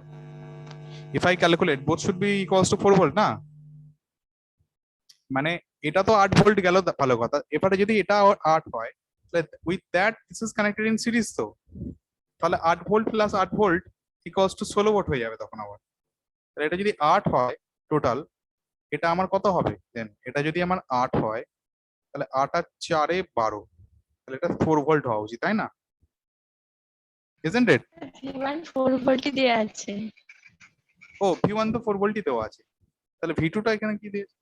if I calculate both should be equals to 4 volt না, মানে এটা তো 8 ভোল্ট গেল, ভালো কথা, এবারে যদি এটা 8 হয় তাহলে with that this is connected in series, তো তাহলে 8 volt plus 8 volt equals to 16 volt হয়ে যাবে তখন আবার, তাহলে এটা যদি 8 হয় টোটাল, এটা আমার কত হবে দেন, এটা যদি আমার 8 হয় তাহলে 8 আর 4 এ 12, তাহলে এটা 4 ভোল্ট হওয়া উচিত, তাই না? isn't it? V1 4 ভোল্টই দেয়া আছে। ও V1 তো 4 ভোল্টই দেওয়া আছে, তাহলে V2 টা এখানে কি দিয়েছে?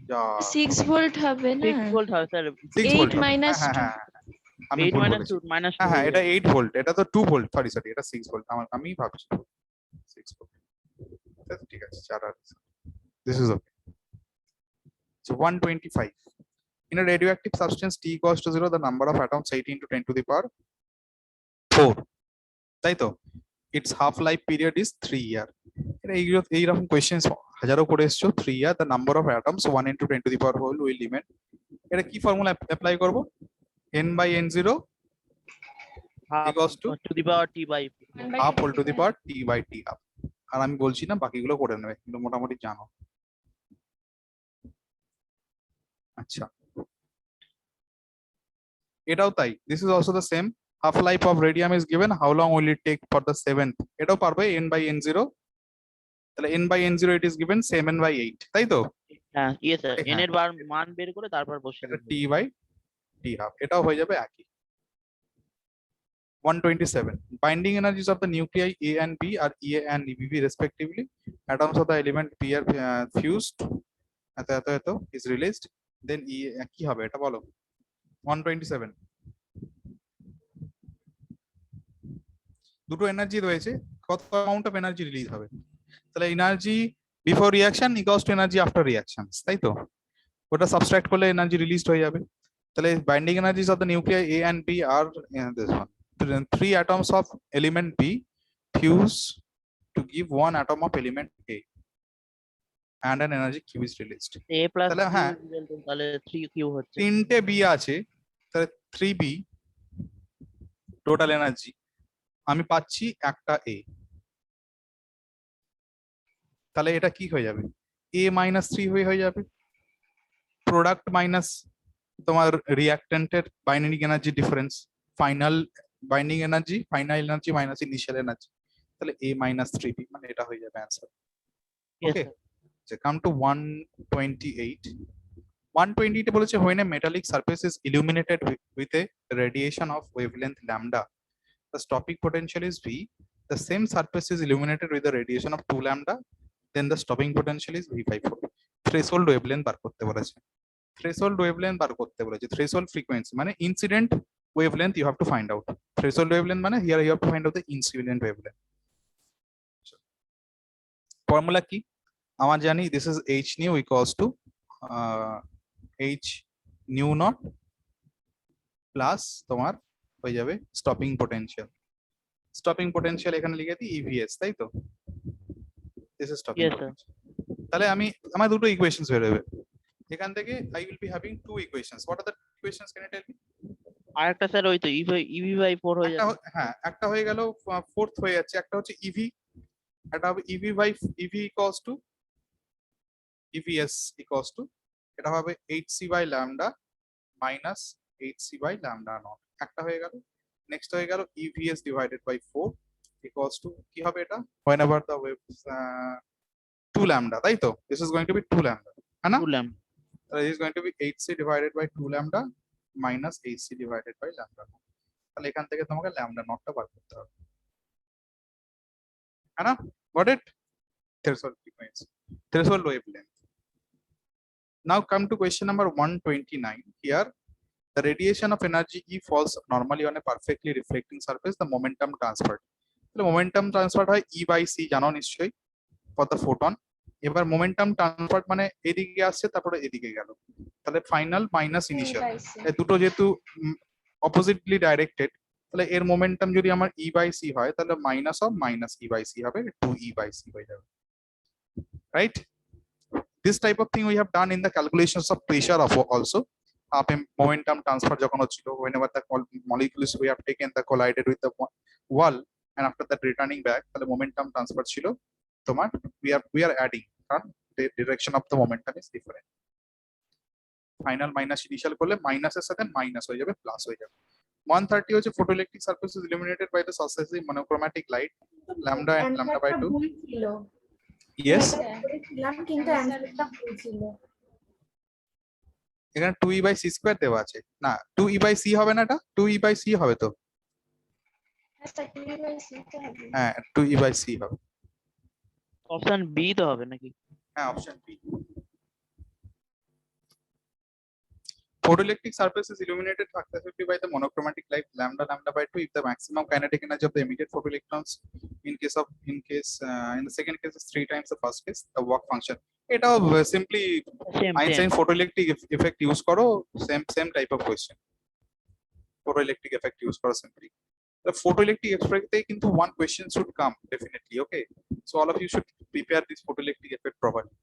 যা 6 ভোল্ট হবে না, 6 ভোল্ট হবে স্যার, 6 ভোল্ট 8 মাইনাস হ্যাঁ আমি 8 ভুল মাইনাস বলেছি। 2 মাইনাস 2। হ্যাঁ এটা 8 ভোল্ট, এটা তো 2 ভোল্ট, সরি এটা 6 ভোল্ট, আমি ভাবছি 6 ভোল্ট, ঠিক আছে 4 আর this is okay. So 125, In a radioactive substance T equals to 0, the number of atoms 18 to 10 to the power 4. তাই তো? Its half life period is 3 year. এইরকম কোয়েশ্চেন্স হাজারো করে এসছো। 3 year, the number of atoms 1 into 10 to the power whole will remain. এটা কি formula apply করব? n by n0 half equals to to the power t by half whole to the power t by t half. আর আমি বলছি না, বাকিগুলো করে নেবে, কিন্তু মোটামুটি জানো। আচ্ছা, এটাও তাই। This is also the same. Half life of radium is given. How long will it take for the 7th? এটাও পারবে n by n0। তাহলে n by n0 it is given 7 by 8, তাই তো? হ্যাঁ ইয়েস স্যার হ্যাঁ। n এর মান বের করে তারপর বসিয়ে এটা দেব। t by t half, এটাও হয়ে যাবে একই। 127. Binding energies of the nuclei A and B are EA and EBB respectively. Atoms of the element P are fused. এত is released. Then E কি হবে এটা বলো? 127. দুটো এনার্জি রয়েছে, কত অ্যামাউন্ট অফ এনার্জি রিলিজ হবে? তাহলে energy before reaction equals to energy after reaction, তাই তো? ওটা সাবট্রাক্ট করলে এনার্জি রিলিজড হয়ে যাবে। তাহলে binding energies of the nuclei A and B are this one. 3 atoms of element B fuse to give 1 atom of element A and an energy Q is released. a plus তাহলে হ্যাঁ, তাহলে 3q হচ্ছে। 3টে B আছে, তাহলে 3B total energy, আমি পাচ্ছি একটা A। তাহলে এটা কি হয়ে যাবে? A minus 3 হয়ে যাবে। প্রোডাক্ট মাইনাস তোমার রিঅ্যাক্ট্যান্টের binding energy difference, final binding energy, final energy minus initial energy, তাহলে A minus 3B, মানে এটা হয়ে যাবে answer. Yes, okay, sir. come to 128. 128 বলেছে when a metallic surface is illuminated with a radiation of wavelength lambda, the stopping potential is V. The same surface is illuminated with a radiation of 2 lambda, then the stopping potential is V by 4. Threshold wavelength বার করতে বলেছে। Threshold wavelength বার করতে বলেছে। Threshold frequency মানে incident wavelength you have to find out. Threshold wavelength মানে here you have to find out the incident wavelength. Formula কি? আমার জানি this is h nu equals to h nu naught plus তোমার হয়ে যাবে stopping potential. Stopping potential এখানে লিখে দিই EVS, তাই তো? this is stopping Yes, sir. potential. তাহলে আমার দুটো ইকুয়েশনস বের হবে এখান থেকে। I will be having 2 equations. What are the equations, can you tell me? আরেকটা স্যার ওই তো ev by 4 হয়ে যাবে। হ্যাঁ, একটা হয়ে গেল, ফোর্থ হয়ে যাচ্ছে। একটা হচ্ছে EV, এটা হবে EV by EV equals to EVS equals to, এটা হবে hc by lambda minus hc by lambda naught, একটা হয়ে গেল। নেক্সট হয়ে গেল EVS divided by 4 equals to কি হবে এটা? whenever the wave 2 lambda, তাই তো? this is going to be 2 lambda, है ना? তুললাম। this is going to be hc divided by 2 lambda minus hc divided by lambda naught. তাহলে এখান থেকে তোমাকে lambda naught টা বার করতে হবে, है ना? got it? Threshold frequency, threshold wavelength. Now come to question number 129. Here the radiation of energy E falls normally on a perfectly reflecting surface, the momentum transferred. তাহলে momentum transferred হয় E by C, জানো নিশ্চয়ই, for the photon. এবার momentum transferred মানে এদিকে আসছে তারপরে এদিকে গেল, তাহলে ফাইনাল মাইনাস ইনিশিয়াল, দুটো যেহেতু অপোজিটলি ডাইরেক্টেড, তাহলে এর মোমেন্টাম যদি আমার E by C হয় তাহলে minus of minus E by C হবে 2E by C হয়ে যাবে, right? This type of thing we have done in the calculations of pressure of also. Momentum transfer যখন হচ্ছিল, whenever the molecules we have taken the collided with the wall and after that returning back, তাহলে momentum transfer ছিল তোমার we are adding, কারণ the direction of the momentum is different. Final minus initial করলে মাইনাসের সাথে minus হয়ে যাবে, plus হয়ে যাবে। 130 হচ্ছে photoelectric surface is illuminated by the successive monochromatic light lambda and lambda by 2. Yes, কিন্তু অ্যানসারটা ভুল ছিল। এখানে 2e by c স্কয়ার দেওয়া আছে না, 2e by c হবে না, এটা 2e by c হবে তো? হ্যাঁ, 2e by c হবে। অপশন বি তো হবে নাকি? হ্যাঁ, option B. photoelectric surface is illuminated successively by the monochromatic light lambda lambda by 2 if the maximum kinetic energy of the emitted photoelectrons in the second case is 3 times the first case, the work function. এটা simply Same, Einstein same. photoelectric effect use করো, same type of question. Photoelectric effect use করো simply. The photoelectric effect কিন্তু one question should come definitely, okay? So all of you should prepare this photoelectric effect properly.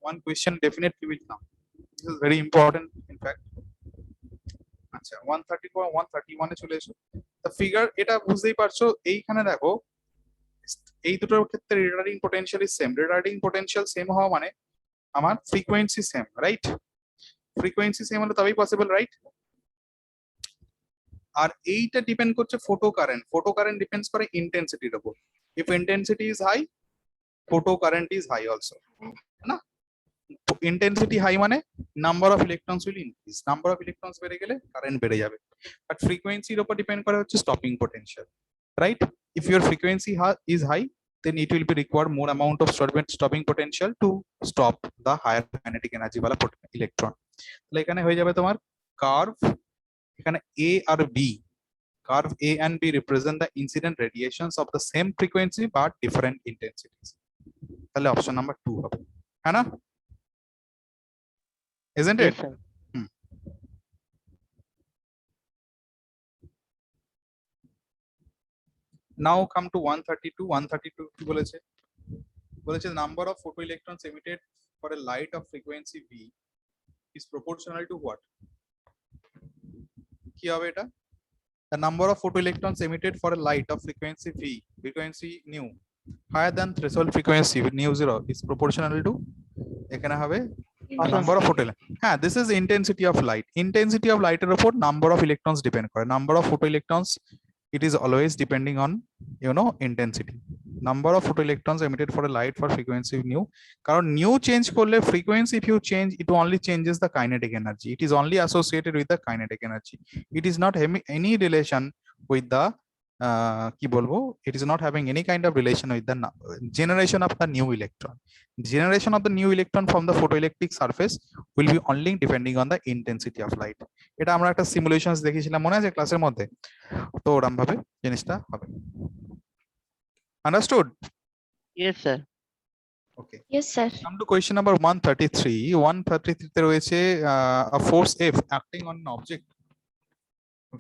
One question definitely will come. This is very important in fact. আচ্ছা 134 131 এ চলে এসো। The figure এটা বুঝতেই পারছো, এইখানে দেখো এই দুটোর ক্ষেত্রে retarding potential is same. Retarding potential same হওয়া মানে আমার frequency same, right? Frequency same হলে তবেই পসিবল, রাইট? আর এইটা ডিপেন্ড করছে photo current. Photo current depends করে ইন্টেন্সিটির উপর। If intensity is high, photo current is high also, না? ইন্টেন্সিটি হাই মানে number of electrons will increase, number of electrons বেড়ে গেলে কারেন্ট বেড়ে যাবে। বাট ফ্রিকোয়েন্সির উপর ডিপেন্ড করে হচ্ছে stopping potential, right? If your frequency is high, then it will be require more amount of stopping potential to stop the higher kinetic energy wala electron. তাহলে এখানে হয়ে যাবে তোমার কার্ভ, এখানে A আর B, curve A and B represent the incident radiations of the same frequency but different intensities. তাহলে option number 2 হবে, হ্যাঁ না? Isn't it? Yes, sir. Now come to 132. 132 কি বলেছে? বলেছে number of photoelectrons emitted for a light of frequency V is proportional to what? কি হবে এটা? The number of photoelectrons emitted for a light of frequency V, frequency nu higher than threshold frequency nu 0 is proportional to, এখানে হবে number of photoelectrons. হ্যাঁ, this is intensity of light. Intensity of light এর উপর number of electrons depend করে। number of photoelectrons, it is always depending on intensity. Number of photoelectrons emitted for a light for frequency nu, কারণ nu change করলে frequency if you change, it only changes the kinetic energy. It is only associated with the kinetic energy. It is not having any relation with the কি বলবো, it is not having any kind of relation with the generation of the new electron. Generation of the new electron from the photoelectric surface will be only depending on the intensity of light. এটা আমরা একটা সিমুলেশনস দেখিয়েছিলাম মনে আছে ক্লাসের মধ্যে, তো ওরকম ভাবে জিনিসটা হবে। Understood? Yes, sir. Okay. Yes, sir. Come to question number 133. 133 তে রয়েছে a force F acting on an object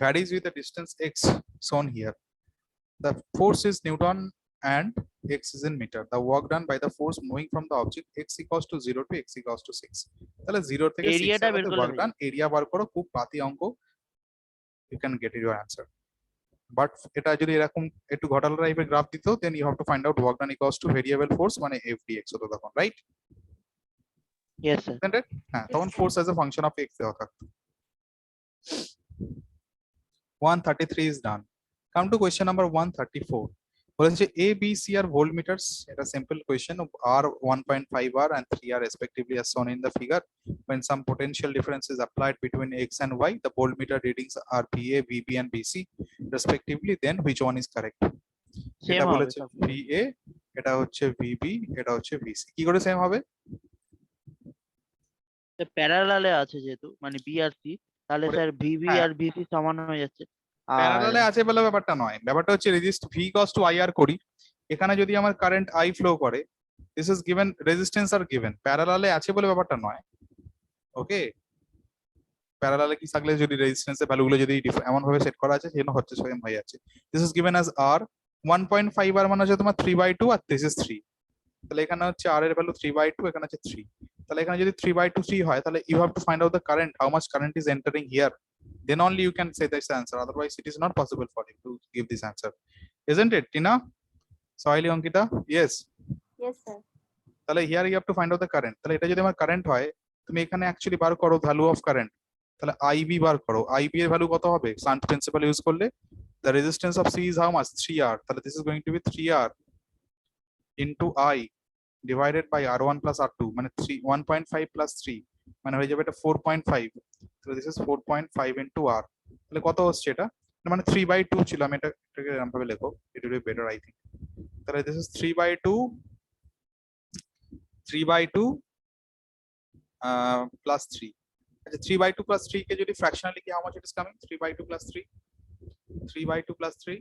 varies with the distance x shown here. The force is Newton and x is in meter. The work done by the force moving from the object x equals to 0 to x equals to 6. তাহলে 0 থেকে 6 Area টা এর বের মধ্যে করলে work হয়ে done, area বার করো, খুব পাতি অঙ্ক, you can get your answer. But এটা যদি এরকম একটু ঘটালো টাইপের গ্রাফ দিত, then you have to find out work done equals to variable force মানে f dx হতো তখন, right? Yes, sir. Isn't it? হ্যাঁ, তখন force as a function of x দেওয়া থাকতো। 133 is done. Come to question number 134. বলেছে A, B, C are voltmeters. এটা simple question. R 1.5 R and 3 R respectively as shown in the figure. When some potential difference is applied between X and Y, the voltmeter readings are VA, VB and VC respectively. Then which one is correct? Same এটা হবে বলেছে সব। VA, এটা হচ্ছে VB, এটা হচ্ছে VC। কি করে সেম হবে? প্যারালালে আছে যেহেতু, মানে বি আর সি, তাহলে ওরে, স্যার ভিবি হ্যাঁ। আর ভিসি সমান হয়ে যাচ্ছে। আর প্যারালালে আছে বলে ব্যাপারটা নয়, ব্যাপারটা হচ্ছে resist V equals to IR করি, এখানে যদি আমার কারেন্ট I ফ্লো করে, দিস ইজ গিভেন, রেজিস্ট্যান্স আর গিভেন, প্যারালালে আছে বলে ব্যাপারটা নয়। ওকে, প্যারালালে কি থাকলে যদি রেজিস্ট্যান্সের ভ্যালুগুলো যদি এমন ভাবে সেট করা আছে সেজন্য হচ্ছে সেম হয়ে যাচ্ছে। This is given as R 1.5 R মানে হচ্ছে তোমার 3/2 আর দিস ইজ 3, তাহলে এখানে হচ্ছে R এর ভ্যালু 3/2, এখানে হচ্ছে 3, তাহলে এখানে যদি 3/2 3 হয়, তাহলে you have to find out the current, how much current is entering here, then only you can say this answer, otherwise it is not possible for you to give this answer, isn't it Tina, Soili, Ankita? Yes, Yes, sir. তাহলে here you have to find out the current, তাহলে এটা যদি আমার current হয়, তুমি এখানে actually বার করো value of current, তাহলে IB বার করো, IB এর ভ্যালু কত হবে শান্ট প্রিন্সিপাল ইউজ করলে, the resistance of C is how much, 3R, তাহলে this is going to be 3R into I divided by R1 plus R2 মানে 1.5 plus 3 মানে হয়ে যাবে এটা 4.5, so this is 4.5 into R, তাহলে কত হচ্ছে এটা, মানে 3/2 ছিল, আমি এটাকে এরকম ভাবে লেখো, it will be better I think, তাহলে this is 3/2 plus 3, আচ্ছা 3/2 plus 3 কে যদি ফ্র্যাকশনালি কি how much it is coming? 3/2 plus 3, 3/2 plus 3,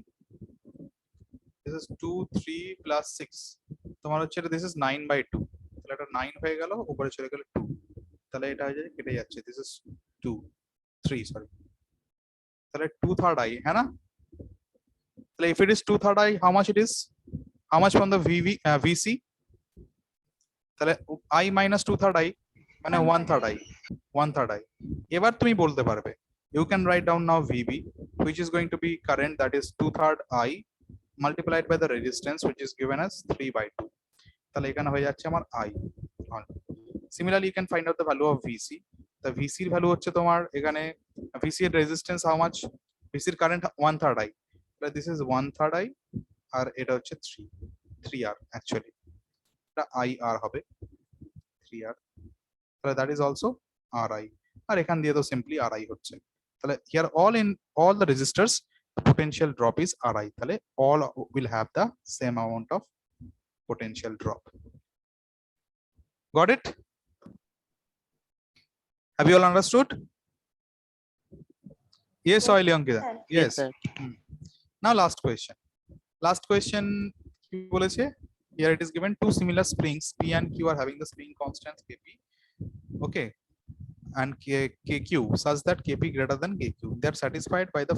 this is 2 3 plus 6, তোমার হচ্ছে এটা this is 9/2, তাহলে এটা 9 হয়ে গেল, উপরে চলে গেল 2, তাহলে এটা হয়ে যায় কেটে যাচ্ছে, this is 2 3 সরি, তাহলে 2/3 I, হ্যাঁ না? তাহলে if it is 2/3 I, how much it is? How much from the VC? তাহলে I minus 2/3 I মানে 1/3 I, 1/3 I. এবার তুমি বলতে পারবে you can write down now VB, which is going to be current, that is 2/3 I multiplied by the resistance, which is given as 3/2. তাহলে এখানে হয়ে যাচ্ছে আমার I. Similarly, you can find out the value of VC. The VC এর value হচ্ছে তোমার এখানে VC এর রেজিস্ট্যান্স how much? VC এর কারেন্ট 1/3 I. তাহলে this is 1/3 I আর এটা হচ্ছে 3R actually. এটা IR হবে 3R. তাহলে that is also RI. আর এখান দিয়ে তো simply RI হচ্ছে। তাহলে here all the resistors the potential drop is RI. তাহলে all will have the same amount of potential drop. Got it? Have you all understood? Yes, Oily Ankita. Yes. sir. Now last question. Last question কি বলেছে? Here it is given two similar springs P and Q are having the spring constants Kp. Okay. And KQ such that Kp greater than KQ. They are satisfied by the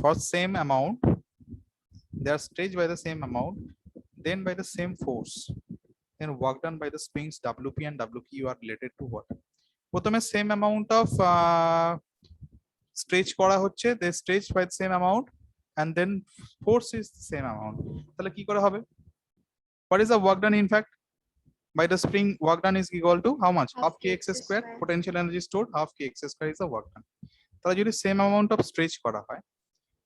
first same amount. They are stretched by the same amount, then by the same force. Then work done by the springs WP and WQ are related to what? প্রথমে same amount of stretch করা হচ্ছে, they stretch by the same amount and then force is the same amount. তাহলে কি করে হবে? What is the work done in fact? By the spring, work done is equal to how much? Half kx square. Potential energy stored half kx square is the work done. তাহলে যদি same amount of stretch করা হয়,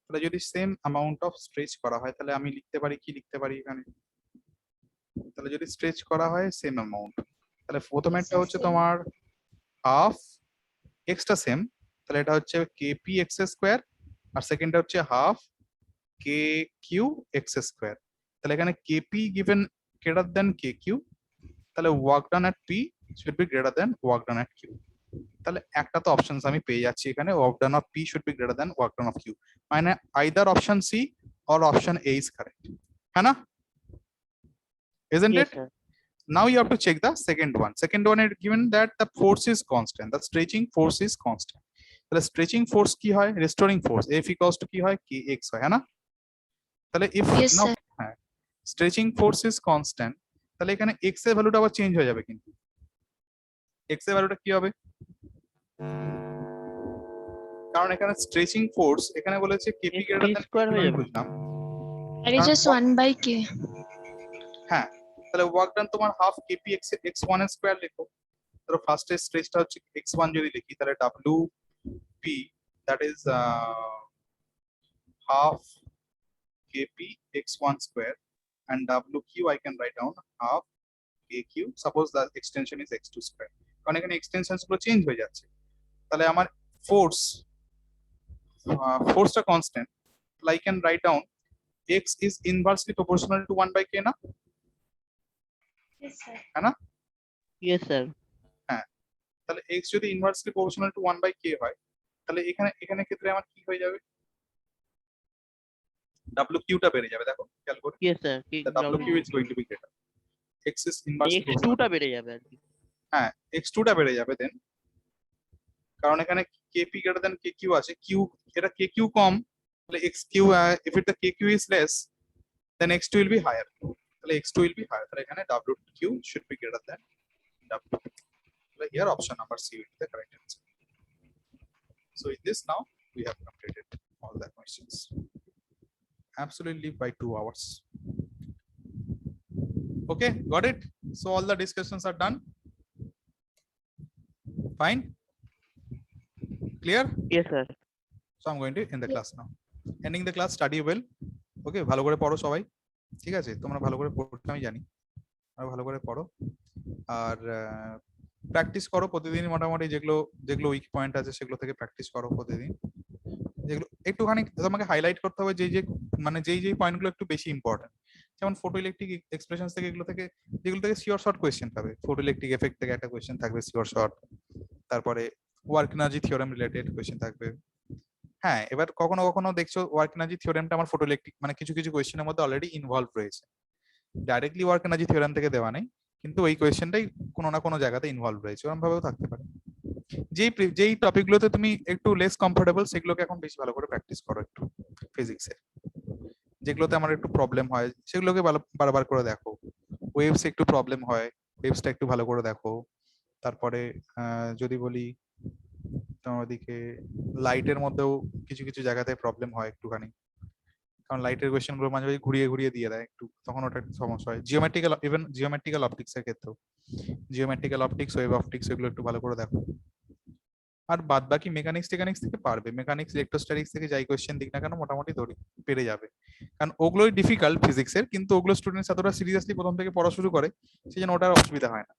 তাহলে যদি same amount of stretch করা হয়, তাহলে আমি লিখতে পারি কি লিখতে পারি এখানে? তাহলে যদি stretch করা হয় same amount, তাহলে প্রথমেরটা হচ্ছে তোমার half x টা সেম, তাহলে এটা হচ্ছে kp x স্কয়ার, আর সেকেন্ডটা হচ্ছে half kq x স্কয়ার। তাহলে এখানে kp given greater than kq, তাহলে work done at p should be greater than work done at q. তাহলে একটা তো অপশনস আমি পেয়ে যাচ্ছি এখানে, work done of p should be greater than work done of q, মানে either option C or option A is correct, হ্যাঁ না? Isn't Yes, it? sir. Now you have to check the second one. Second one is given that the force is constant, the stretching force is constant. তাহলে stretching force কি হয়? Restoring force F equals to কি হয়? kx হয়, হ্যাঁ না? তাহলে if Yes, now sir. হ্যাঁ, stretching force is constant, তাহলে এখানে x এর ভ্যালুটা আবার চেঞ্জ হয়ে যাবে, কিন্তু x এর ভ্যালুটা কি হবে? কারণ এখানে stretching force এখানে বলেছে kp X greater p than square হয়ে আমি যাবে। বুঝলাম, That is just 1/k. হ্যাঁ, তাহলে work done তোমার half kp x1 স্কয়ার লিখো। ধরো ফার্স্ট এর স্ট্রেচটা হচ্ছে x1 যদি লিখি, তাহলে wp that is half kp x1 square and wq I can write down half kq, suppose the extension is x2 square, কারণ এখানে এক্সটেনশনস গুলো চেঞ্জ হয়ে যাচ্ছে। তাহলে আমার ফোর্সটা কনস্ট্যান্ট, তাহলে I can write down x is inversely proportional to 1/k না, Yes, sir. হ্যাঁ না? Yes, sir. তাহলে x যদি ইনভার্সলি প্রপোর্শনাল টু 1/k হয়, তাহলে এখানে ক্ষেত্রে আমার কি হয়ে যাবে? wq টা বেড়ে যাবে, দেখো খেয়াল করে, Yes, sir. the wq is going to be greater, x is inversely X2 proportional, টা বেড়ে যাবে আর কি। হ্যাঁ x2 টা বেড়ে যাবে দেন, কারণ এখানে kp greater than kq আছে, q এটা kq কম, তাহলে xq if it the kq is less then x2 will be higher, তাহলে x2 will be higher, তাহলে এখানে wq should be greater than w. So here option number C will be the correct answer. So in this now we have completed all the questions absolutely by 2 hours. Okay, got it? So all the discussions are done. Fine. Clear? Yes, sir. So I'm going to end the class now. Ending the class, study well. Okay, ভালো করে পড়ো সবাই, ঠিক আছে? তোমরা ভালো করে পড়তে আমি জানি, আর ভালো করে পড়ো, আর প্র্যাকটিস করো প্রতিদিন, মোটামুটি যেগুলো উইক পয়েন্ট আছে সেগুলো থেকে প্র্যাকটিস করো প্রতিদিন, যেগুলো একটুখানি তোমাকে হাইলাইট করতে হবে, যেই পয়েন্টগুলো একটু বেশি ইম্পর্টেন্ট, যেমন ফটো ইলেকট্রিক এক্সপ্রেশনস থেকে যেগুলো থেকে শিওর শর্ট কোয়েশ্চেন পাবে, ফটো ইলেকট্রিক এফেক্ট থেকে একটা কোয়েশ্চেন থাকবে শিওর শর্ট, তারপরে work energy theorem related question থাকবে। হ্যাঁ, এবার কখনো কখনো দেখছো ওয়ার্ক এনার্জি থিওরেমটা আমার ফটো ইলেকট্রিক মানে কিছু কিছু কোয়েশ্চেনের মধ্যে অলরেডি ইনভলভ রয়েছে, ডাইরেক্টলি ওয়ার্ক এনার্জি থিওরেম থেকে দেওয়া নেই, কিন্তু ওই কোয়েশ্চেনটাই কোনো না কোনো জায়গাতে ইনভলভ রয়েছে, ওরকম ভাবেও থাকতে পারে। যেই টপিকগুলোতে তুমি একটু লেস কমফোর্টেবল সেগুলোকে এখন বেশি ভালো করে প্র্যাকটিস করো একটু ফিজিক্সের। যেগুলোতে আমার একটু প্রবলেম হয় সেগুলোকে বারবার করে দেখো। ওয়েভস একটু প্রবলেম হয়, ওয়েভসটা একটু ভালো করে দেখো। তারপরে যদি বলি তোমার ওদিকে লাইটের মধ্যেও কিছু কিছু জায়গাতে প্রবলেম হয় একটুখানি, কারণ লাইটের কোয়েশ্চেন গুলো মাঝে মাঝে ঘুরিয়ে ঘুরিয়ে দিয়ে দেয় একটু, তখন ওটা একটু সমস্যা হয়। জিওমেট্রিক্যাল অপটিক্স এর ক্ষেত্রেও জিওমেট্রিক্যাল অপটিক্স, ওয়েভ অপটিক্স এগুলো একটু ভালো করে দেখো। আর বাদ বাকি মেকানিক্স থেকে পারবে, মেকানিক্স ইলেকট্রোস্ট্যাটিক্স থেকে যাই কোয়েশ্চেন দিক না কেন মোটামুটি পেরে যাবে, কারণ ওগুলোই ডিফিকাল্ট ফিজিক্সের, কিন্তু ওগুলো স্টুডেন্টস এতটা সিরিয়াসলি প্রথম থেকে পড়া শুরু করে সেই জন্য ওটার অসুবিধা হয় না।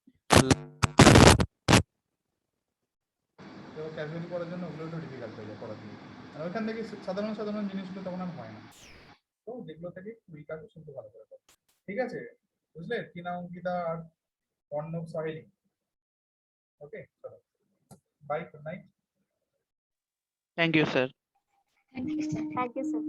ক্যাজুয়ালি পড়ার জন্য ওগুলো একটু ডিফিকাল্ট হয়ে যায় পড়ার দিকে, আর ওইখান থেকে সাধারণ জিনিসগুলো তখন আর হয় না। তো যেগুলো থেকে কুইকার শুনতে ভালো করে পড়ো। ঠিক আছে, বুঝলে? কিনা অঙ্কিতা আর অর্ণব সাহেলি। ওকে, চলো bye, good night. Thank you sir. Thank you, sir. Thank you, sir.